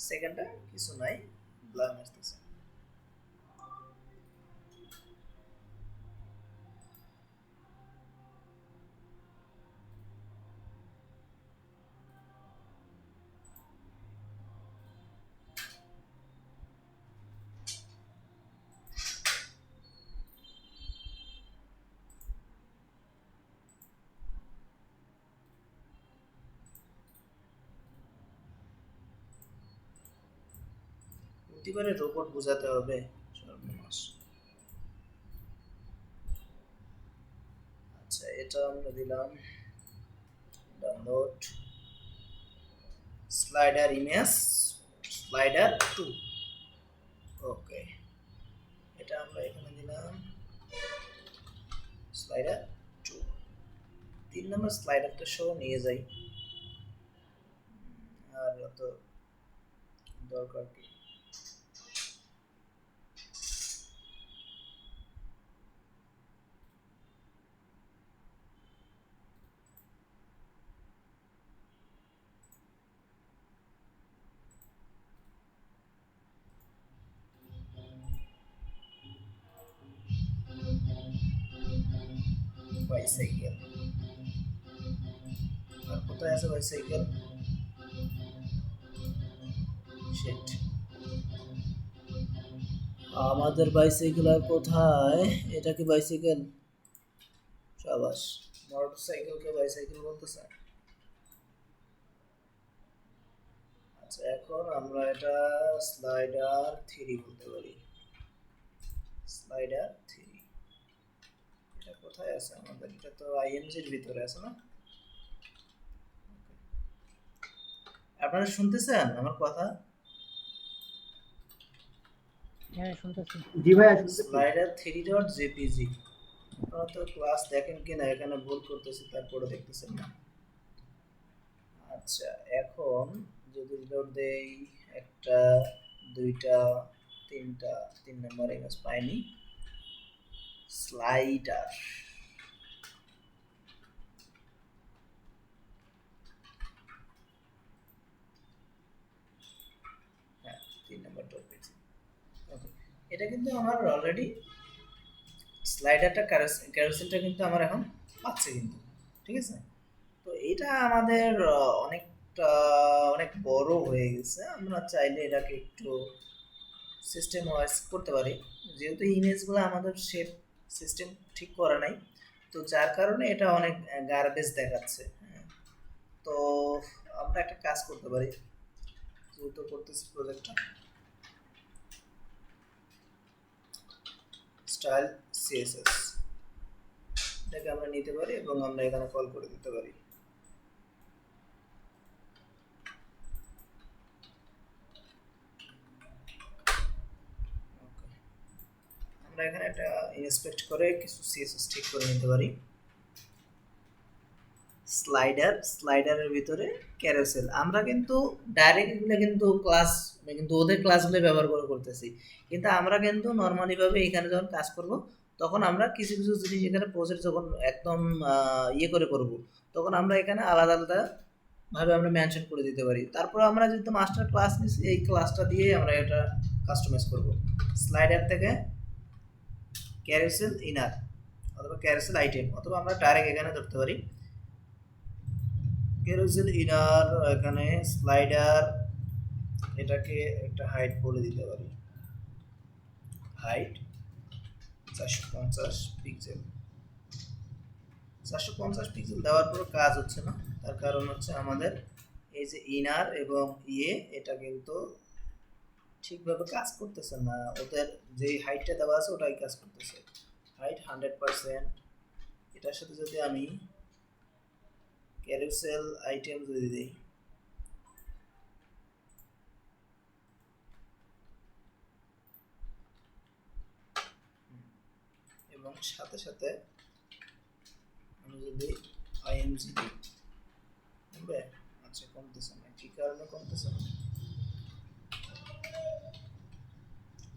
সেকেন্ডটা কিছু নাই, ব্লার আসতেছে। প্রতিবারে রোবট বোঝাতে হবে, সর্বনাশ। আচ্ছা, এটা আমরা দিলাম ডাউনলোড স্লাইডার ইমেজ স্লাইডার 2। ওকে, এটা আমরা এখানে দিলাম স্লাইডার 2। 3 নম্বর স্লাইডারটা সহ নিয়ে যাই, আর অত দরকার কি? বাইসাইকেল কোথায় আছে বাইসাইকেল? শিট, আমাদের বাইসাইকেল আর কোথায়? এটা কি বাইসাইকেল? সাবাস, মোটরসাইকেলকে বাইসাইকেল বলতেছে। আচ্ছা, এখন আমরা এটা স্লাইডার 3 বলতে পারি। স্লাইডার 3 এটা কোথায় আছে আমাদের? এটা তো আইএনজির ভিতরে আছে না? আপনারা শুনতেছেন আমার কথা? হ্যাঁ শুনতেছি। জি ভাইয়া শুনতেছি। Slider 3.jpg। আপনারা তো ক্লাস দেখেন কিনা, এখানে ভুল করতেছি তারপরে দেখতেছেন না। আচ্ছা, এখন যদি লোড দেই, একটা, দুইটা, তিনটা, 3 নম্বর ইমেজ পাইনি। স্লাইডার, হ্যাঁ 3 নম্বর টপিক। ওকে, এটা কিন্তু আমার অলরেডি স্লাইডারটা ক্যারোসেলটা কিন্তু আমার এখন পাচ্ছে কিন্তু, ঠিক আছে। তো এটা আমাদের অনেক বড় হয়ে গেছে। আমরা চাইলে এটাকে একটু সিস্টেম ওয়াইজ করতে পারি, যেহেতু ইমেজগুলো আমাদের শেপ সিস্টেম ঠিক করা নাই, তো যার কারণে এটা অনেক গার্বেজ দেখাচ্ছে। হ্যাঁ, তো আমরা একটা কাজ করতে পারি, যেহেতু করতেছি প্রজেক্টটা, স্টাইল সিএসএস এটাকে আমরা নিতে পারি এবং আমরা এখানে কল করে দিতে পারি। আমরা এখানে একটা ইন্সপেক্ট করে কিছু সিএসএস ঠিক করে নিতে পারি। স্লাইডারের ভিতরে ক্যারোসেল, আমরা কিন্তু ডাইরেক্ট এগুলো কিন্তু ওদের ক্লাসগুলো ব্যবহার করে করতেছি, কিন্তু আমরা কিন্তু নর্মালি ভাবে এখানে যখন কাজ করব তখন আমরা কিছু কিছু জিনিস এখানে প্রজেক্ট যখন একদম ইয়ে করে করব, তখন আমরা এখানে আলাদা আলাদা ভাবে আমরা মেনশন করে দিতে পারি। তারপর আমরা যেহেতু মাস্টার ক্লাস নিচ্ছি, এই ক্লাসটা দিয়ে আমরা এটা কাস্টমাইজ করব। স্লাইডার থেকে ক্যারোসেল ইনার অথবা ক্যারোসেল আইটেম, অথবা আমরা ডাইরেক্ট এখানে ধরতে পারি ক্যারোসেল ইনার, এখানে স্লাইডার, এটাকে একটা হাইট বলে দিতে পারি, হাইট 450 পিক্সেল। 450 পিক্সেল দেওয়ার পর কাজ হচ্ছে না, তার কারণ হচ্ছে আমাদের এই যে ইনার এবং এটা কিন্তু ঠিকভাবে কাজ করতেছে না, ওদের যে হাইটটা দেওয়া আছে ওটাই কাজ করতেছে। হাইট 100%, এটার সাথে যদি আমি ক্যারোসেল আইটেম যদি দিই, এবং সাথে সাথে আমি যদি আইএমজি দিই, বুঝবে? আচ্ছা, কমতেছে না, কি কারণে কমতেছে না?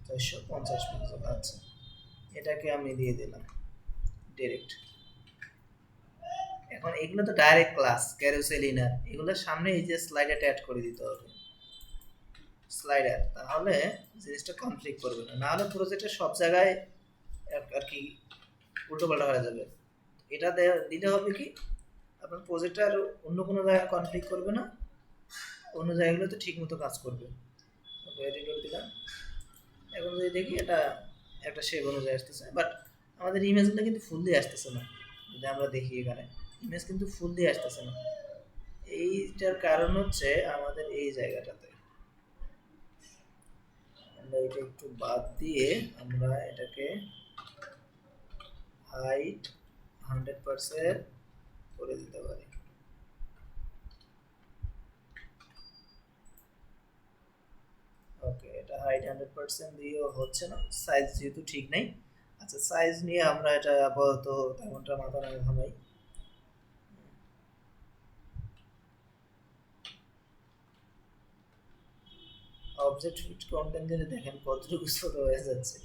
450 পিক্সেল। আচ্ছা, এটাকে আমি দিয়ে দিলাম ডাইরেক্ট। এখন এগুলো তো ডাইরেক্ট ক্লাস ক্যারোসেল ইনার, এগুলোর সামনে এই যে স্লাইডারটা অ্যাড করে দিতে হবে, স্লাইডার, তাহলে জিনিসটা কনফ্লিক্ট করবে না, নাহলে প্রজেক্টের সব জায়গায় আর কি উল্টোপাল্টা হয়ে যাবে। এটা দিলে হবে কি, আপনার প্রজেক্টটা অন্য কোনো জায়গায় কনফ্লিক্ট করবে না, অন্য জায়গাগুলোতে ঠিক মতো কাজ করবে। ওকে, রিলোড দিলাম। এখন যদি দেখি এটা একটা শেপ অনুযায়ী আসতেছে, বাট আমাদের ইমেজগুলো কিন্তু ফুল দিয়ে আসতেছে না। যদি আমরা দেখি এখানে ইমেজ কিন্তু ফুল দিয়ে আসতেছে না, এইটার কারণ হচ্ছে আমাদের এই জায়গাটাতে। আমরা এটা একটু বাদ দিয়ে আমরা এটাকে হাইট 100% করে দিতে পারি। ওকে, এটা হাইট 100% দিয়েও হচ্ছে না, সাইজ যেহেতু ঠিক নেই। আচ্ছা, সাইজ নিয়ে আমরা এটা আপাতত তেমনটা মাথা না ঘামাই। অবজেক্ট ফিট কন্টেন্ট দিলে দেখেন কতটুকু ছোট হয়ে যাচ্ছে।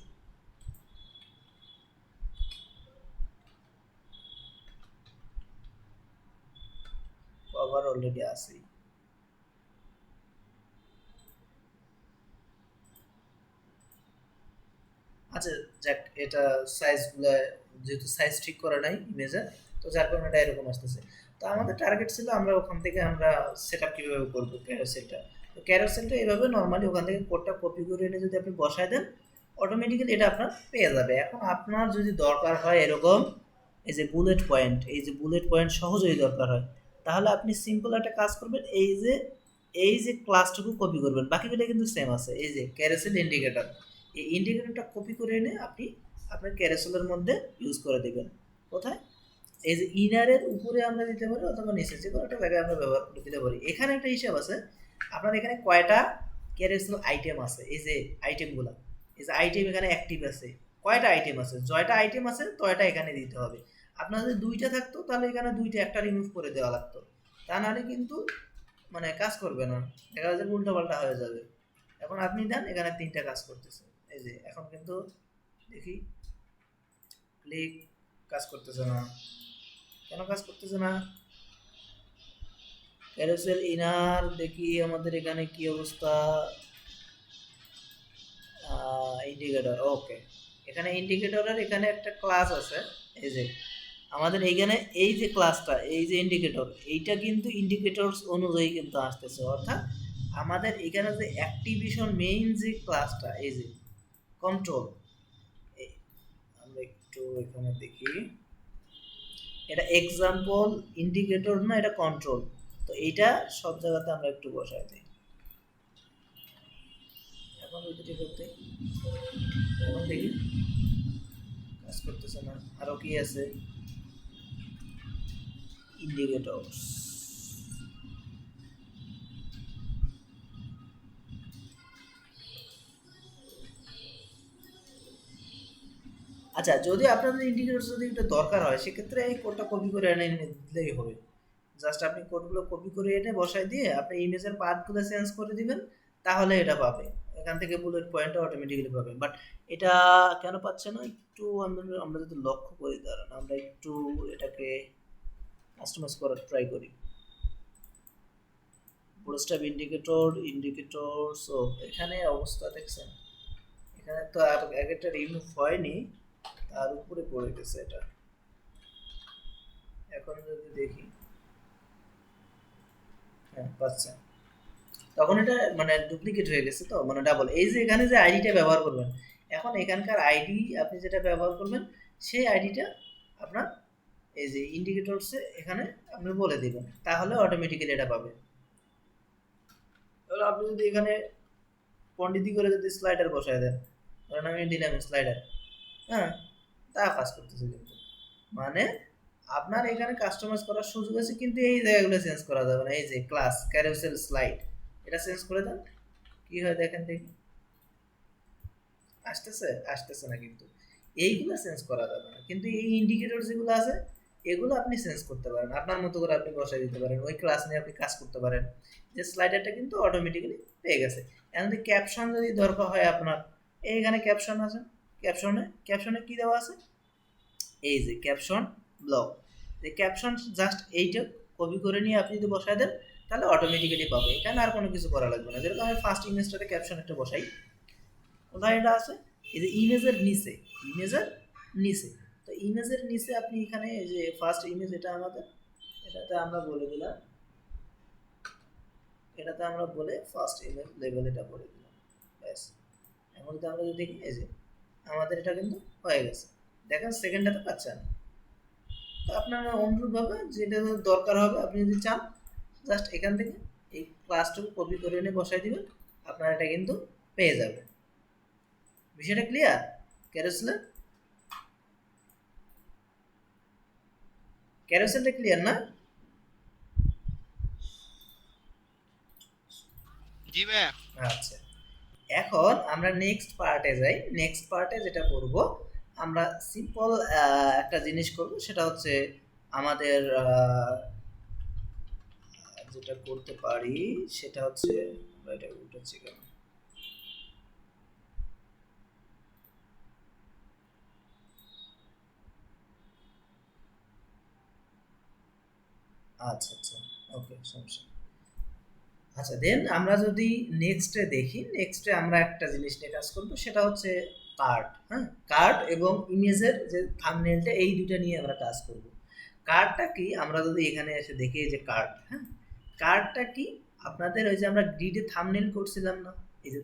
কভার অলরেডি আছে। আচ্ছা যাক, এটা সাইজগুলো যেহেতু সাইজ ঠিক করা নাই ইমেজে, তো যার কারণে এটা এরকম আসতেছে। তো আমাদের টার্গেট ছিল আমরা ওখান থেকে আমরা সেট আপ কীভাবে করবো ক্যারোসেলটা। তো ক্যারোসেলটা এইভাবে নর্মালি ওখান থেকে কোডটা কপি করে এনে যদি আপনি বসায় দেন অটোমেটিক্যালি এটা আপনার পেয়ে যাবে। এখন আপনার যদি দরকার হয় এরকম এই যে বুলেট পয়েন্ট, এই যে বুলেট পয়েন্ট সহ যদি দরকার হয় তাহলে আপনি সিম্পল একটা কাজ করবেন, এই যে ক্লাসটুকু কপি করবেন, বাকিগুলো কিন্তু সেম আছে। এই যে ক্যারোসেল ইন্ডিকেটর, এই ইন্ডিকেটরটা কপি করে এনে আপনি আপনার ক্যারোসেলের মধ্যে ইউজ করে দেবেন। কোথায়? এই যে ইনারের উপরে আমরা দিতে পারি অথবা নিচে যে কোনো একটা জায়গায় আমরা ব্যবহার করে দিতে পারি। এখানে একটা হিসাব আছে, আপনার এখানে কয়টা ক্যারোসেল আইটেম আছে, এই যে আইটেমগুলো, এই যে আইটেম এখানে অ্যাক্টিভ আছে, কয়টা আইটেম আছে, জয়টা আইটেম আছে তয়টা এখানে দিতে হবে। আপনার যদি দুইটা থাকতো তাহলে এখানে দুইটা একটা রিমুভ করে দেওয়া লাগতো, তা নাহলে কিন্তু মানে কাজ করবে না, দেখা যাচ্ছে উল্টো পাল্টা হয়ে যাবে। এখন আপনি দেন এখানে তিনটা কাজ করতেছে, এই যে এখন কিন্তু দেখি ক্লিক কাজ করতেছে না, কেন কাজ করতেছে না? ক্যারোসেল ইনার দেখি আমাদের এখানে কি অবস্থা। ইন্ডিকেটর, ওকে, এখানে ইন্ডিকেটরের এখানে একটা ক্লাস আছে, এই যে আমাদের এইখানে এই যে ক্লাসটা, এই যে ইন্ডিকেটর, এইটা কিন্তু ইন্ডিকেটরস অনুযায়ী কিন্তু আসতেছে, অর্থাৎ আমাদের এখানে যে অ্যাক্টিভেশন মেইন যে ক্লাসটা, এই যে কন্ট্রোল, আমরা একটু এখানে দেখি, এটা এক্সাম্পল ইন্ডিকেটর না, এটা কন্ট্রোল। তো এইটা সব জায়গাতে আমরা একটু বসাই দিই। এখন যদি করতে এখন দেখি কাজ করতেছে না। আরো কি আছে? ইন্ডিকেটরস, আচ্ছা যদি আপনাদের ইন্ডিকেটরস যদি এটা দরকার হয় সেক্ষেত্রে এই কোডটা কপি করে এনে দিলেই হবে। জাস্ট আপনি কোডগুলো কপি করে এনে বসাই দিয়ে আপনি ইমেজের পার্টগুলো চেঞ্জ করে দিবেন, তাহলে এটা পাবে, এখান থেকে বুলেট পয়েন্টটা অটোমেটিক্যালি পাবে। বাট এটা কেন পাচ্ছে না একটু আমরা যদি লক্ষ্য করি, দাঁড়ান আমরা একটু এটাকে কাস্টমাইজ করার ট্রাই করি। বুটস্ট্র্যাপ ইন্ডিকেটরস, ও এখানে অবস্থা দেখছেন, এখানে তো আর একটা রিমুভ হয়নি, তার উপরে পড়ে গেছে এটা। এখন যদি দেখি, হ্যাঁ পাচ্ছেন, তখন এটা মানে ডুপ্লিকেট হয়ে গেছে, তো মানে ডাবল। এই যে এখানে যে আইডিটা ব্যবহার করবেন, এখন এখানকার আইডি আপনি যেটা ব্যবহার করবেন সেই আইডিটা আপনার এই যে ইন্ডিকেটরসে এখানে আপনি বলে দিবেন, তাহলে অটোমেটিক্যালি এটা পাবে। তাহলে আপনি যদি এখানে পন্ডিতি করে যদি স্লাইডার বসায় দেন, কারণ আমি দিলাম স্লাইডার, হ্যাঁ, তা কাজ করতেছে কিন্তু, মানে আপনার এখানে কাস্টমাইজ করার সুযোগ আছে, কিন্তু এই জায়গাগুলো চেঞ্জ করা যাবে না। এই যে ক্লাস ক্যারোসেল স্লাইড, এটা চেঞ্জ করে দেন, কি হয় দেখেন দেখি, আসতেছে না, কিন্তু এইগুলো চেঞ্জ করা যাবে না। কিন্তু এই ইন্ডিকেটর যেগুলো আছে এগুলো আপনি চেঞ্জ করতে পারেন, আপনার মতো করে আপনি বসাই দিতে পারেন, ওই ক্লাস নিয়ে আপনি কাজ করতে পারেন। যে স্লাইডারটা কিন্তু অটোমেটিক্যালি পেয়ে গেছে। এখন যদি ক্যাপশন যদি দরকার হয় আপনার, এইখানে ক্যাপশন আছে, ক্যাপশনে কি দেওয়া আছে, এই যে ক্যাপশন ব্লক, যে ক্যাপশন জাস্ট এইটা কপি করে নিয়ে আপনি যদি বসায় দেন তাহলে অটোমেটিক্যালি পাবে, এখানে আর কোনো কিছু করা লাগবে না। যেরকম আমি ফার্স্ট ইমেজটাতে ক্যাপশন একটা বসাই, কোথায় এটা আছে, এই যে ইমেজের নিচে, তো ইমেজের নিচে আপনি এখানে এই যে ফার্স্ট ইমেজ, এটা আমাদের, এটাতে আমরা বলে দিলাম, এটাতে আমরা বলে ফার্স্ট ইমেজ লেভেল এটা বলে দিলাম, ব্যাস। এখন যদি আমরা যদি দেখি, এই যে আমাদের এটা কিন্তু হয়ে গেছে, দেখেন সেকেন্ডটাতে পাচ্ছেন। তো আপনার অনুরূপভাবে যেটা দরকার হবে আপনি যদি চান জাস্ট এখান থেকে এই ক্লাসটুকু কপি করে এনে বসাই দিবেন, আপনার এটা কিন্তু পেয়ে যাবে। বিষয়টা ক্লিয়ার? ক্যারোসেলটা ক্লিয়ার না? জি ভাইয়া। আচ্ছা, এখন আমরা নেক্সট পার্টে যাই। নেক্সট পার্টে যেটা করব, আমরা সিম্পল একটা জিনিস করব, সেটা হচ্ছে আমাদের যেটা করতে পারি সেটা হচ্ছে, এটা উঠেছে কেন, আচ্ছা আচ্ছা, ওকে, সমস্যা। আচ্ছা, দেন আমরা যদি নেক্সটে দেখি, নেক্সটে আমরা একটা জিনিস নিয়ে কাজ করব, সেটা হচ্ছে কার্ড। হ্যাঁ, কার্ড এবং ইমেজের যে থাম্বনেলটা, এই দুটো নিয়ে আমরা কাজ করব। কার্ডটা কি আমরা যদি এখানে এসে দেখি এই যে কার্ড, হ্যাঁ, কার্ডটা কি আপনাদের ওই যে আমরা গ্রিডে থাম্বনেল করছিলাম না, এই যে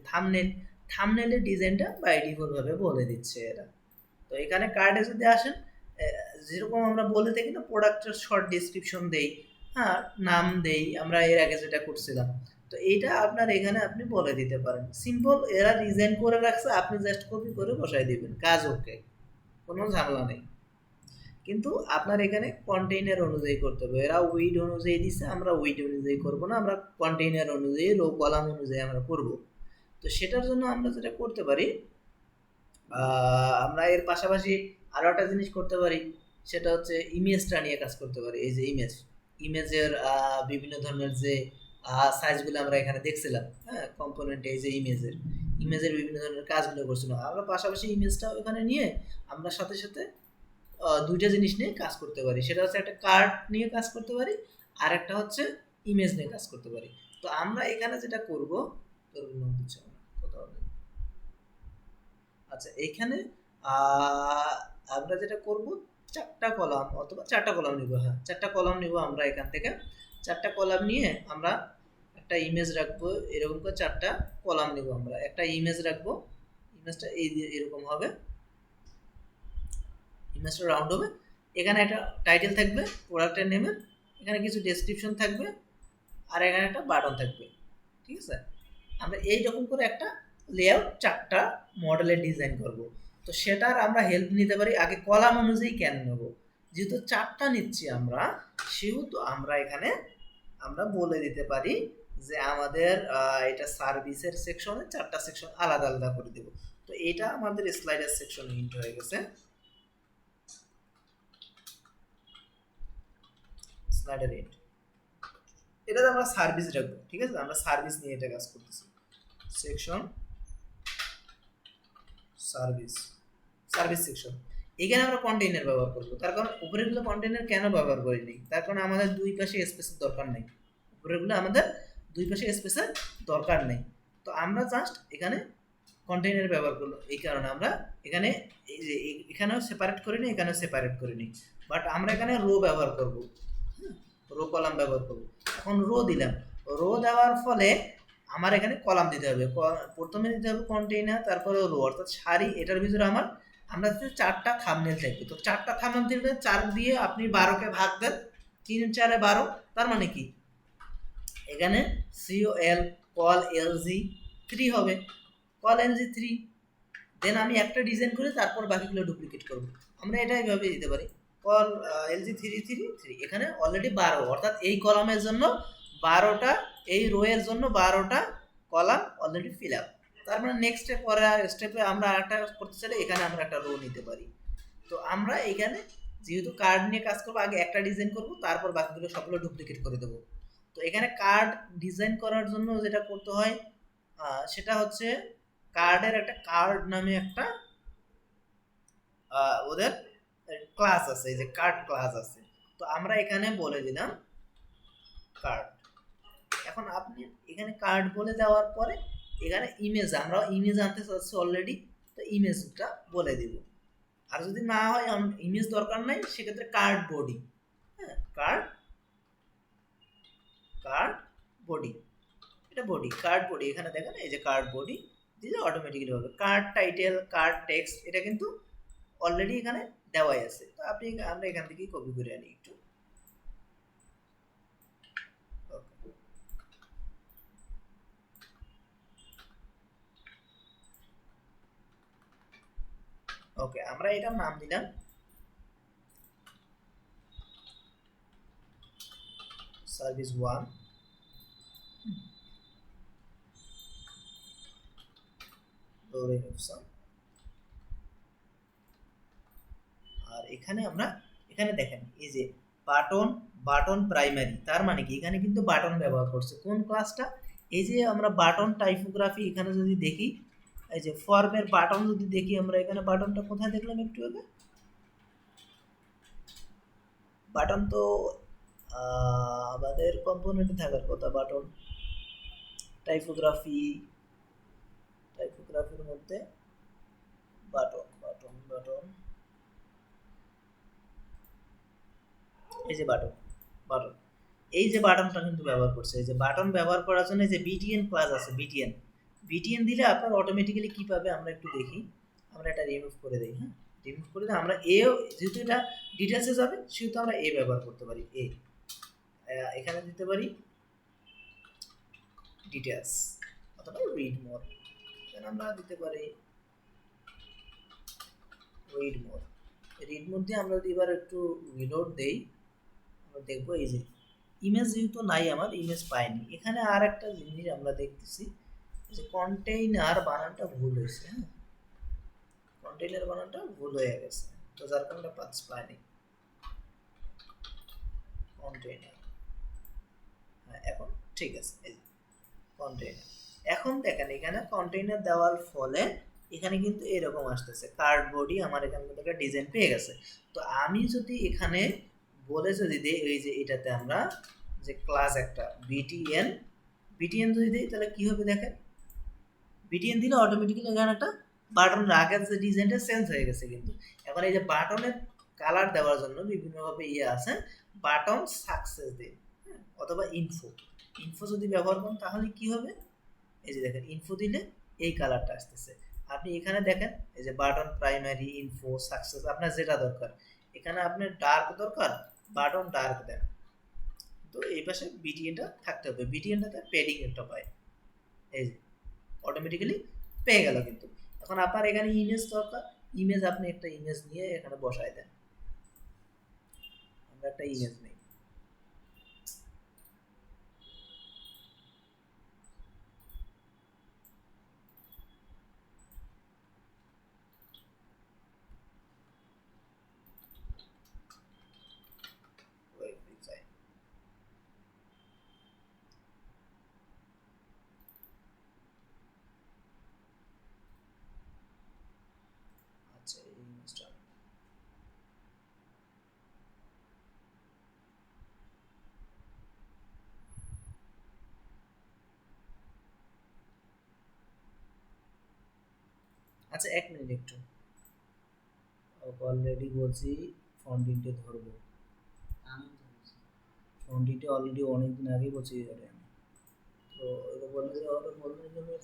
থাম্বনেলের ডিজাইনটা বাই ডিফল্ট ভাবে বলে দিচ্ছে এরা। তো এখানে কার্ডে যদি আসেন, যেরকম আমরা বলে থাকি না প্রোডাক্টের শর্ট ডেসক্রিপশন দেই, হ্যাঁ, নাম দেই আমরা এর আগে যেটা করছিলাম, তো এইটা আপনার এখানে আপনি বলে দিতে পারেন। সিম্পল, এরা ডিজাইন করে রাখছে, আপনি জাস্ট কপি করে বসাই দিবেন, কাজ ওকে, কোনো ঝামেলা নেই। কিন্তু আপনার এখানে কন্টেইনার অনুযায়ী করতে হবে। এরা উইড অনুযায়ী দিচ্ছে, আমরা উইড অনুযায়ী করব না, আমরা কন্টেইনার অনুযায়ী রো কলাম অনুযায়ী আমরা করব। তো সেটার জন্য আমরা যেটা করতে পারি, আমরা এর পাশাপাশি আরো একটা জিনিস করতে পারি, সেটা হচ্ছে ইমেজটা নিয়ে কাজ করতে পারি। এই যে ইমেজের বিভিন্ন ধরনের যে সাইজগুলো আমরা এখানে দেখছিলাম, হ্যাঁ, কম্পোনেন্ট, এই যে ইমেজের বিভিন্ন ধরনের কাজগুলো করছিলাম, আমরা পাশাপাশি ইমেজটাও এখানে নিয়ে আমরা সাথে সাথে দুইটা জিনিস নিয়ে কাজ করতে পারি। সেটা হচ্ছে একটা কার্ড নিয়ে কাজ করতে পারি, আর একটা হচ্ছে ইমেজ নিয়ে কাজ করতে পারি। তো আমরা এখানে যেটা করব, কথা হবে, আচ্ছা এখানে আমরা যেটা করব, চারটা কলাম অথবা চারটা কলাম নিব, হ্যাঁ চারটা কলাম নিব আমরা এখান থেকে। চারটা কলাম নিয়ে আমরা একটা ইমেজ রাখবো, এরকম করে চারটা কলাম নিব, আমরা একটা ইমেজ রাখবো, ইমেজটা এই এরকম হবে, ইমেজটা রাউন্ড হবে, এখানে একটা টাইটেল থাকবে প্রোডাক্টের নেমের, এখানে কিছু ডেসক্রিপশন থাকবে, আর এখানে একটা বাটন থাকবে, ঠিক আছে। আমরা এইরকম করে একটা লেআউট চারটা মডেলের ডিজাইন করব। তো সেটার আমরা হেল্প নিতে পারি। আগে কলাম অনুযায়ী কেন নেব, যেহেতু চারটা নিচ্ছি আমরা, সেহেতু আমরা এখানে আমরা বলে দিতে পারি যে আমাদের এটা সার্ভিসের সেকশনে চারটা সেকশন আলাদা আলাদা করে দেব। তো এটা আমাদের স্লাইডার সেকশন ইন্ট হয়ে গেছে, স্লাইডার ইন্ট, এটাতে আমরা সার্ভিস রাখবো, ঠিক আছে, আমরা সার্ভিস নিয়ে এটা কাজ করতেছি। সেকশন সার্ভিস সেকশন, এখানে আমরা কন্টেইনার ব্যবহার করব। তার কারণ উপরেগুলো কন্টেইনার কেন ব্যবহার করিনি, তার কারণ আমাদের দুই পাশে স্পেসের দরকার নেই, উপরেগুলো আমাদের দুই পাশে স্পেসের দরকার নেই। তো আমরা জাস্ট এখানে কন্টেইনার ব্যবহার করলো, এই কারণে আমরা এখানে এই যে এখানেও সেপারেট করিনি, এখানেও সেপারেট করিনি, বাট আমরা এখানে রো ব্যবহার করব, রো কলাম ব্যবহার করব। এখন রো দিলাম, রো দেওয়ার ফলে আমার এখানে কলাম দিতে হবে, প্রথমে দিতে হবে কন্টেইনার, তারপরে রো, অর্থাৎ সারি, এটার ভিতরে আমরা চারটা থাম্বনেল থাকবে। তো চারটা থাম্বনেল দিলে 4 দিয়ে আপনি 12কে ভাগ দেন, 3 4 12, তার মানে কি এখানে COL কল LG 3 হবে, কল LG 3, দেন আমি একটা ডিজাইন করে তারপর বাকিগুলো ডুপ্লিকেট করব। আমরা এটা এইভাবে দিতে পারি, কল LG 3 3 3, এখানে অলরেডি 12, অর্থাৎ এই কলামের জন্য 12টা, এই রো এর জন্য 12টা কলাম অলরেডি ফিল আপ। তার মানে নেক্সট স্টেপে আমরা একটা করতে চাইলে এখানে আমরা একটা রো নিতে পারি। তো আমরা এখানে যেহেতু কার্ড নিয়ে কাজ করবো, আগে একটা ডিজাইন করব, তারপর বাকিগুলো সবগুলো ডুপ্লিকেট করে দেবো। তো এখানে কার্ড ডিজাইন করার জন্য যেটা করতে হয়, সেটা হচ্ছে কার্ডের একটা কার্ড নামে একটা ওদের ক্লাস আছে, এই যে কার্ড ক্লাস আছে। তো আমরা এখানে বলে দিলাম কার্ড। এখন আপনি এখানে কার্ড বলে দেওয়ার পরে এখানে আমরা ইমেজ আনতে চাচ্ছি অলরেডি, তো ইমেজটা বলে দিব। আর যদি না হয় ইমেজ দরকার নাই, সেক্ষেত্রে কার্ড বডি, হ্যাঁ কার্ড বডি, এটা বডি, কার্ড বডি, এখানে দেখেন এই যে কার্ড বডি দিলে অটোমেটিক্যালি হবে। কার্ড টাইটেল, কার্ড টেক্সট, এটা কিন্তু অলরেডি এখানে দেওয়াই আছে। তো আমরা এখান থেকেই কপি করে আনি একটু, ওকে। আমরা এটার নাম দিলাম সার্ভিস 1, আর এখানে আমরা এখানে দেখেন এই যে বাটন প্রাইমারি, তার মানে কি এখানে কিন্তু বাটন ব্যবহার করছে কোন ক্লাসটা, এই যে আমরা বাটন টাইপোগ্রাফি এখানে যদি দেখি, এই যে ফর্মের বাটন যদি দেখি, আমরা এখানে বাটনটা কোথায় দেখলাম একটু আগে, বাটন তো আমাদের কম্পোনেন্টে থাকার কথা, বাটন টাইপোগ্রাফির মধ্যে বাটন এই যে বাটন বাটন এই যে বাটনটা কিন্তু ব্যবহার করছে, এই যে বাটন ব্যবহার করার জন্য এই যে বিটিএন ক্লাস আছে, বিটিএন বিটিএন দিলে আপনার অটোমেটিক্যালি কি পাবে আমরা একটু দেখি। আমরা এটা রিমুভ করে দেই, হ্যাঁ রিমুভ করে দিই আমরা এ, যেহেতু এটা ডিটেলসে যাবে সেহেতু আমরা এ ব্যবহার করতে পারি। এ এখানে দিতে পারি ডিটেলস অথবা রিড মোর, এখানে আমরা দিতে পারি রিড মোর। রিড মোর দিয়ে আমরা যদি এবার একটু রিলোড দেই আমরা দেখবো এই যে ইমেজ যেহেতু নাই, আমার ইমেজ পাইনি। এখানে আর একটা জিনিস আমরা দেখতেছি যে কন্টেইনার বানানটা ভুল হয়েছে, হ্যাঁ কন্টেইনার বানানটা ভুল হয়ে গেছে, তো যার কারণে পাইনি কন্টেইনার। হ্যাঁ এখন ঠিক আছে, এই কন্টেইনার। এখন দেখেন এখানে কন্টেইনার দেওয়ার ফলে এখানে কিন্তু এরকম আসতেছে কার্ডবোর্ডই আমার এখান থেকে ডিজাইন পেয়ে গেছে। তো আমি যদি এখানে বলে যদি দিই এই যে এটাতে আমরা যে ক্লাস একটা বিটিএন বিটিএন যদি দিই তাহলে কি হবে দেখেন, বিটিএন দিলে অটোমেটিক্যালি এখানে একটা বাটনের আগের যে ডিজাইনটা চেঞ্জ হয়ে গেছে। কিন্তু এখন এই যে বাটনের কালার দেওয়ার জন্য বিভিন্নভাবে ইয়ে আছে, বাটন সাকসেস দিন, হ্যাঁ অথবা ইনফো ইনফো যদি ব্যবহার করেন তাহলে কি হবে, এই যে দেখেন ইনফো দিলে এই কালারটা আসতেছে। আপনি এখানে দেখেন এই যে বাটন প্রাইমারি ইনফো সাকসেস আপনার যেটা দরকার, এখানে আপনার ডার্ক দরকার বাটন ডার্ক দেন, তো এই পাশে বিটিএনটা থাকতে হবে, বিটিএনটাতে প্যাডিং একটা পায়, এই যে অটোমেটিক্যালি পেয়ে গেল। কিন্তু এখন আপনার এখানে ইমেজ দরকার, ইমেজ আপনি একটা ইমেজ নিয়ে এখানে বসায় দেন, আমরা একটা ইমেজ নেই, আচ্ছা এই ইমেজটা আচ্ছা এক মিনিট একটু অলরেডি বলছি ফন্টিনটা ধরবো, ফন্টিনটা অলরেডি অনেকদিন আগে বলছি আমি, তো এটা বললে যে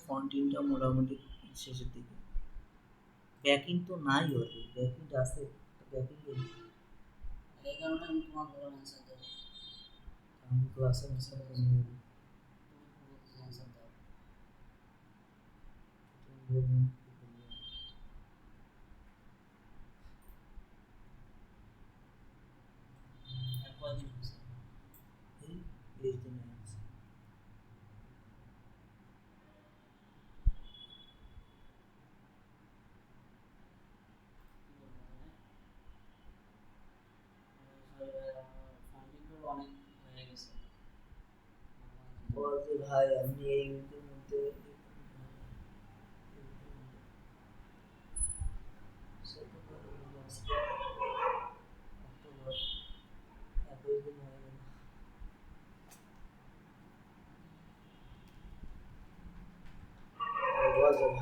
ফন্টিনটা মোটামুটি শেষের দিকে, ব্যাকিং তো নাই অলরেডি, ব্যাকিং আছে ব্যাকিং এই কারণে আমি তোমার বড় অ্যানসার দেব, আমি ক্লাসে অ্যানসার করি অ্যানসার দাও তুমি কয়দিন হয়েছে এই 20 দিন হয়েছে। ভাই আমি এই উইকের মধ্যে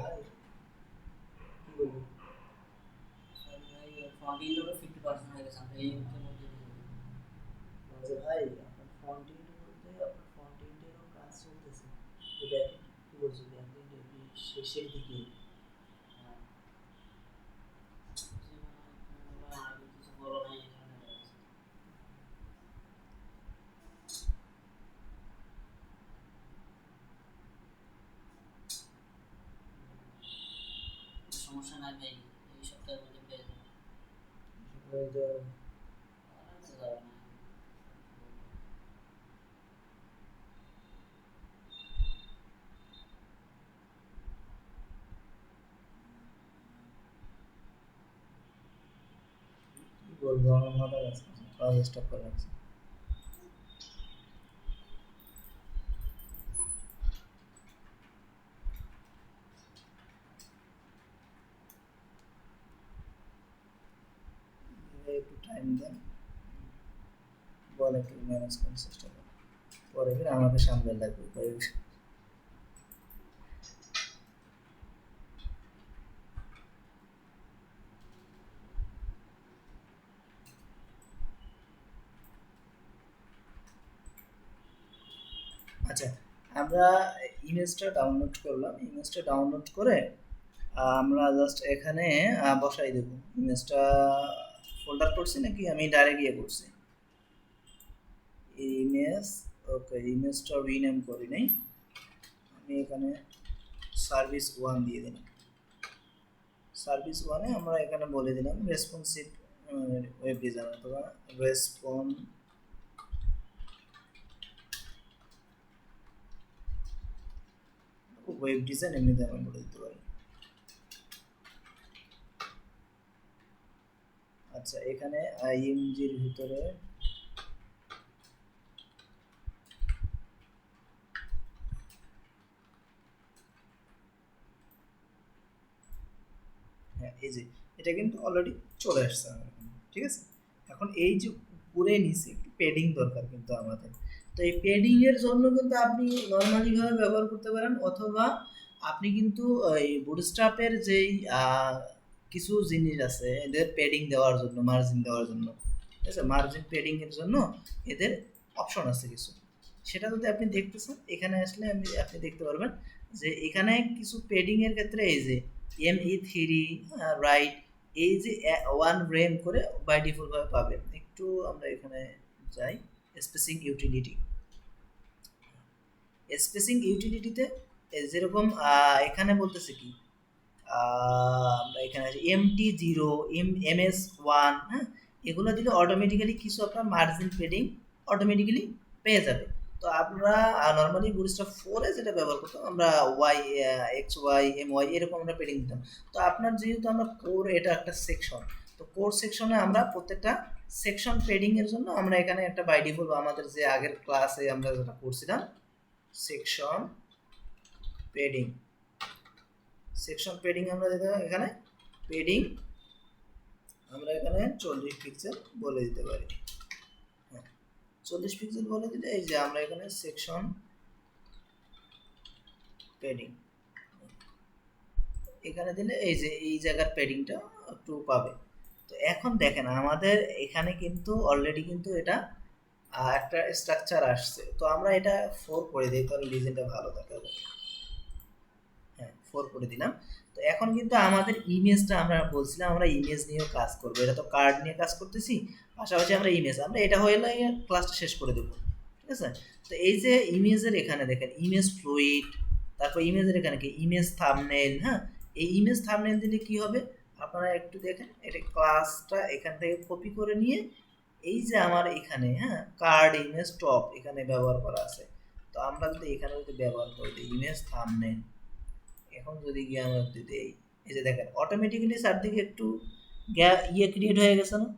ভাই কি বলবো ফন্টিনটা 50% হয়ে গেছে আমরা এই উইকের মধ্যে ভাই আপনার ফন্টিনটা বলতে আপনার ফন্টিনটারও কাজ চলতেছে, এটা কি বলছো শেষের দিকে কিছু বলো নাই সমস্যা নাই ভাই, এই সপ্তাহের মধ্যে পেয়ে যাবো কি বলবো, আমার মাথা কাজ করছে, কাজ স্টপ করে রাখছে। একটু টাইম দেন, বলে একটু ম্যানেজ করার চেষ্টা করেন, পরে ফির আমাকে সামনে লাগবে আচ্ছা, আমরা ইমেজটা ডাউনলোড করলাম। ইমেজটা ডাউনলোড করে আমরা জাস্ট এখানে বসাই দেব। ইমেজটা ফোল্ডার করছি নাকি আমি ডাইরেক্ট ইয়ে করছি? ইমেজ, ওকে, ইমেজটা রিনেম করি নাই, আমি এখানে সার্ভিস 1 দিয়ে দিলাম। সার্ভিস 1-এ আমরা এখানে বলে দিলাম রেসপন্সিভ ওয়েব ডিজাইন অথবা ওয়েব ডিজাইন এমনিতে আমরা বলে দিতে পারি। আচ্ছা, এখানে আইএমজির ভিতরে হ্যাঁ, এই যে এটা কিন্তু অলরেডি চলে আসছে আমার এখানে, ঠিক আছে। এখন এই যে উপরে নিচে একটু পেডিং দরকার কিন্তু আমাদের। তো এই পেডিং এর জন্য কিন্তু আপনি নর্মালি ভাবে ব্যবহার করতে পারেন, অথবা আপনি কিন্তু এই বুটস্ট্র্যাপের যেই কিছু জিনিস আছে এদের পেডিং দেওয়ার জন্য, মার্জিন দেওয়ার জন্য, ঠিক আছে, মার্জিন পেডিং এর জন্য এদের অপশন আছে কিছু। সেটা যদি আপনি দেখতে চান, এখানে আসলে আপনি দেখতে পারবেন যে এখানে কিছু পেডিং এর ক্ষেত্রে এই যে ME3 রাইট, এই যে 1 রেম করে বাই ডিফল্ট ভাবে পাবেন। একটু আমরা এখানে যাই স্পেসিং ইউটিলিটি। স্পেসিং ইউটিলিটিতে যেরকম এখানে বলতেছে কি, আমরা এখানে আছে MT0, MS1, হ্যাঁ, এগুলো দিলে অটোমেটিক্যালি কিছু আপনার মার্জিন পেডিং অটোমেটিক্যালি পেয়ে যাবে। তো আমরা নর্মালি বুটস্ট্র্যাপ 4-এ যেটা ব্যবহার করতাম, আমরা XY MY এরকম আমরা পেডিং দিতাম। তো আপনার যেহেতু আমরা কোর, এটা একটা সেকশন, তো কোর সেকশনে আমরা প্রত্যেকটা সেকশন পেডিং এর জন্য আমরা এখানে একটা বাই ডিফল্ট আমাদের যে আগের ক্লাসে আমরা যেটা করছিলাম সেকশন পেডিং, সেকশন পেডিং আমরা দেখতে এখানে পেডিং আমরা এখানে 40 পিক্সেল বলে দিতে পারি। হ্যাঁ, 40 পিক্সেল বলে দিলে এই যে আমরা এখানে সেকশন পেডিং এখানে দিলে এই যে এই জায়গার পেডিংটা একটু পাবে। তো এখন দেখেন আমাদের এখানে কিন্তু অলরেডি কিন্তু এটা একটা স্ট্রাকচার আসছে। তো আমরা এটা 4 করে দিই, তাহলে ডিজাইনটা ভালো দেখাবে। হ্যাঁ, 4 করে দিলাম। তো এখন কিন্তু আমাদের ইমেজটা, আমরা বলছিলাম আমরা ইমেজ নিয়েও কাজ করবো, এটা তো কার্ড নিয়ে কাজ করতেছি, পাশাপাশি আমরা ইমেজ, আমরা এটা হয়ে ক্লাসটা শেষ করে দেবো, ঠিক আছে। তো এই যে ইমেজের এখানে দেখেন ইমেজ ফ্লুইড, তারপর ইমেজের এখানে কি ইমেজ থাম্বনেইল। হ্যাঁ, এই ইমেজ থাম্বনেইল দিলে কি হবে আপনারা একটু দেখেন, এটা ক্লাসটা এখান থেকে কপি করে নিয়ে এই যে আমার এখানে, হ্যাঁ, কার্ড ইমেজ টপ এখানে ব্যবহার করা আছে। তো আমরা যদি এখানে যদি ব্যবহার করি ইমেজ থাম্বনেইল, এখন যদি গিয়ে আমরা যদি এই যে দেখেন অটোমেটিক্যালি চারদিকে একটু ইয়ে ক্রিয়েট হয়ে গেছে না,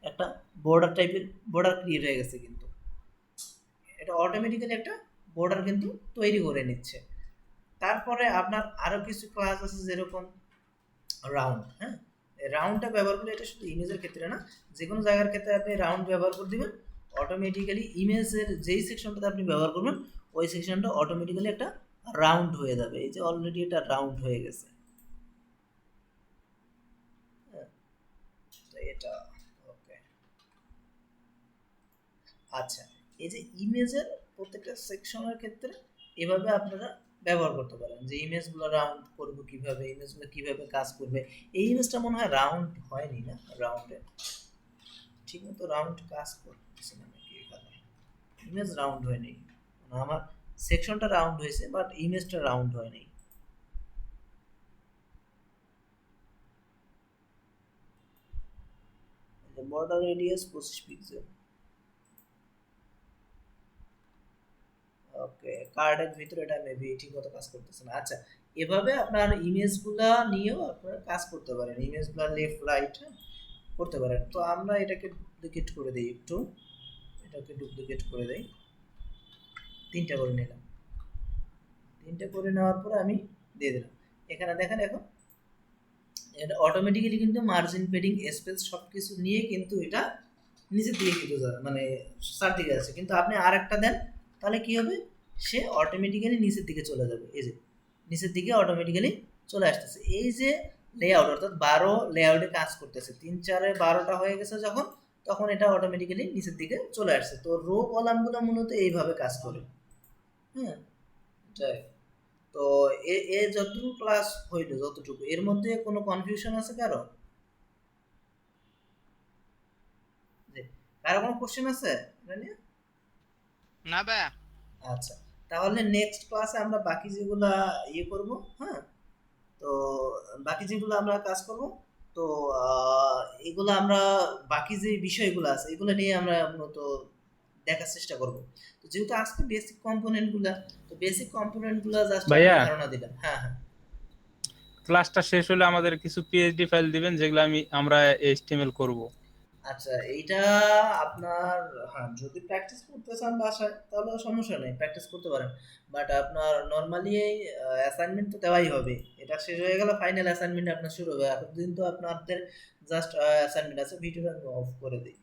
একটা বর্ডার টাইপের বর্ডার ক্রিয়েট হয়ে গেছে, কিন্তু এটা অটোমেটিক্যালি একটা বর্ডার কিন্তু তৈরি করে নিচ্ছে। তারপরে আপনার আরো কিছু ক্লাস আছে যেরকম রাউন্ড। হ্যাঁ, রাউন্ডটা ব্যবহার করলে, এটা শুধু ইমেজের ক্ষেত্রে না, যে কোনো জায়গার ক্ষেত্রে আপনি রাউন্ড ব্যবহার করে দিবেন, অটোমেটিক্যালি ইমেজের যেই সেকশনটাতে আপনি ব্যবহার করবেন ওই সেকশনটা অটোমেটিক্যালি একটা রাউন্ড হয়ে যাবে। এই যে অলরেডি এটা রাউন্ড হয়ে গেছে। তো এটা ওকে। আচ্ছা, এই যে ইমেজের প্রত্যেকটা সেকশনের ক্ষেত্রে এভাবে আপনারা ব্যবহার করতে পারেন যে ইমেজগুলো রাউন্ড করবো কিভাবে, ইমেজগুলো কিভাবে কাজ করবে। এই ইমেজটা মনে হয় রাউন্ড হয়নি না, রাউন্ডে ঠিক মতো রাউন্ড কাজ করতেছে না নাকি, এখানে ইমেজ রাউন্ড হয়নি, আমার সেকশনটা রাউন্ড হয়েছে বাট ইমেজটা রাউন্ড হয়নি। বর্ডার রেডিয়াস 25 পিক্সেল, ওকে, কার্ডের ভিতরে এটা মেবি ঠিকমতো কাজ করতেছে না। আচ্ছা, এভাবে আপনার ইমেজগুলা নিয়েও আপনারা কাজ করতে পারেন, ইমেজগুলা লেফট রাইট করতে পারেন। তো আমরা এটাকে ডুপ্লিকেট করে দিই, একটু এটাকে ডুপ্লিকেট করে দেই, 3টা করে নিলাম। 3টা করে নেওয়ার পরে আমি দিয়ে দিলাম। এখানে দেখেন এখন এটা অটোমেটিক্যালি কিন্তু মার্জিন পেডিং স্পেস সব কিছু নিয়ে কিন্তু এটা নিচের দিকে কিন্তু যাবে, মানে চারদিকে আছে। কিন্তু আপনি আর একটা দেন তাহলে কি হবে, সে অটোমেটিক্যালি নিচের দিকে চলে যাবে। এই যে নিচের দিকে অটোমেটিক্যালি চলে আসতেছে। এই যে লেআউট, অর্থাৎ 12 লেআউটে কাজ করতেছে, 3 4 12টা হয়ে গেছে যখন, তখন এটা অটোমেটিক্যালি নিচের দিকে চলে আসছে। তো রো কলামগুলো মূলত এইভাবে কাজ করে। হ্যাঁ, যাই। তো এ যতটুকু ক্লাস হইলো, যতটুকু এর মধ্যে কোনো কনফিউশন আছে কারো? যে কারো কোনো কোশ্চেন আছে এটা নিয়ে? না ভাইয়া। আচ্ছা, তাহলে নেক্সট ক্লাসে আমরা বাকি যেগুলা করব, হ্যাঁ, তো বাকি যেগুলো আমরা কাজ করব, তো আহ, এগুলো আমরা বাকি যে বিষয়গুলো আছে এগুলো নিয়ে আমরা মূলত দেখার চেষ্টা করব। তো যেহেতু আজকে বেসিক কম্পোনেন্ট গুলা, তো বেসিক কম্পোনেন্ট গুলা জাস্ট আমরা ভাইয়া ধারণা দিলাম। হ্যাঁ হ্যাঁ। ক্লাসটা শেষ হলে আমাদের কিছু পিএইচডি ফাইল দিবেন যেগুলো আমরা এইচটিএমএল করব। আচ্ছা, এইটা আপনার, হ্যাঁ, যদি প্র্যাকটিস করতে চান বাসায় তাহলে সমস্যা নেই, প্র্যাকটিস করতে পারেন। বাট আপনার নর্মালি এই অ্যাসাইনমেন্ট তো দেওয়াই হবে। এটা শেষ হয়ে গেলে ফাইনাল অ্যাসাইনমেন্ট আপনার শুরু হবে। এতদিন তো আপনাদের জাস্ট অ্যাসাইনমেন্ট আছে। ভিডিওটা আমি অফ করে দিই।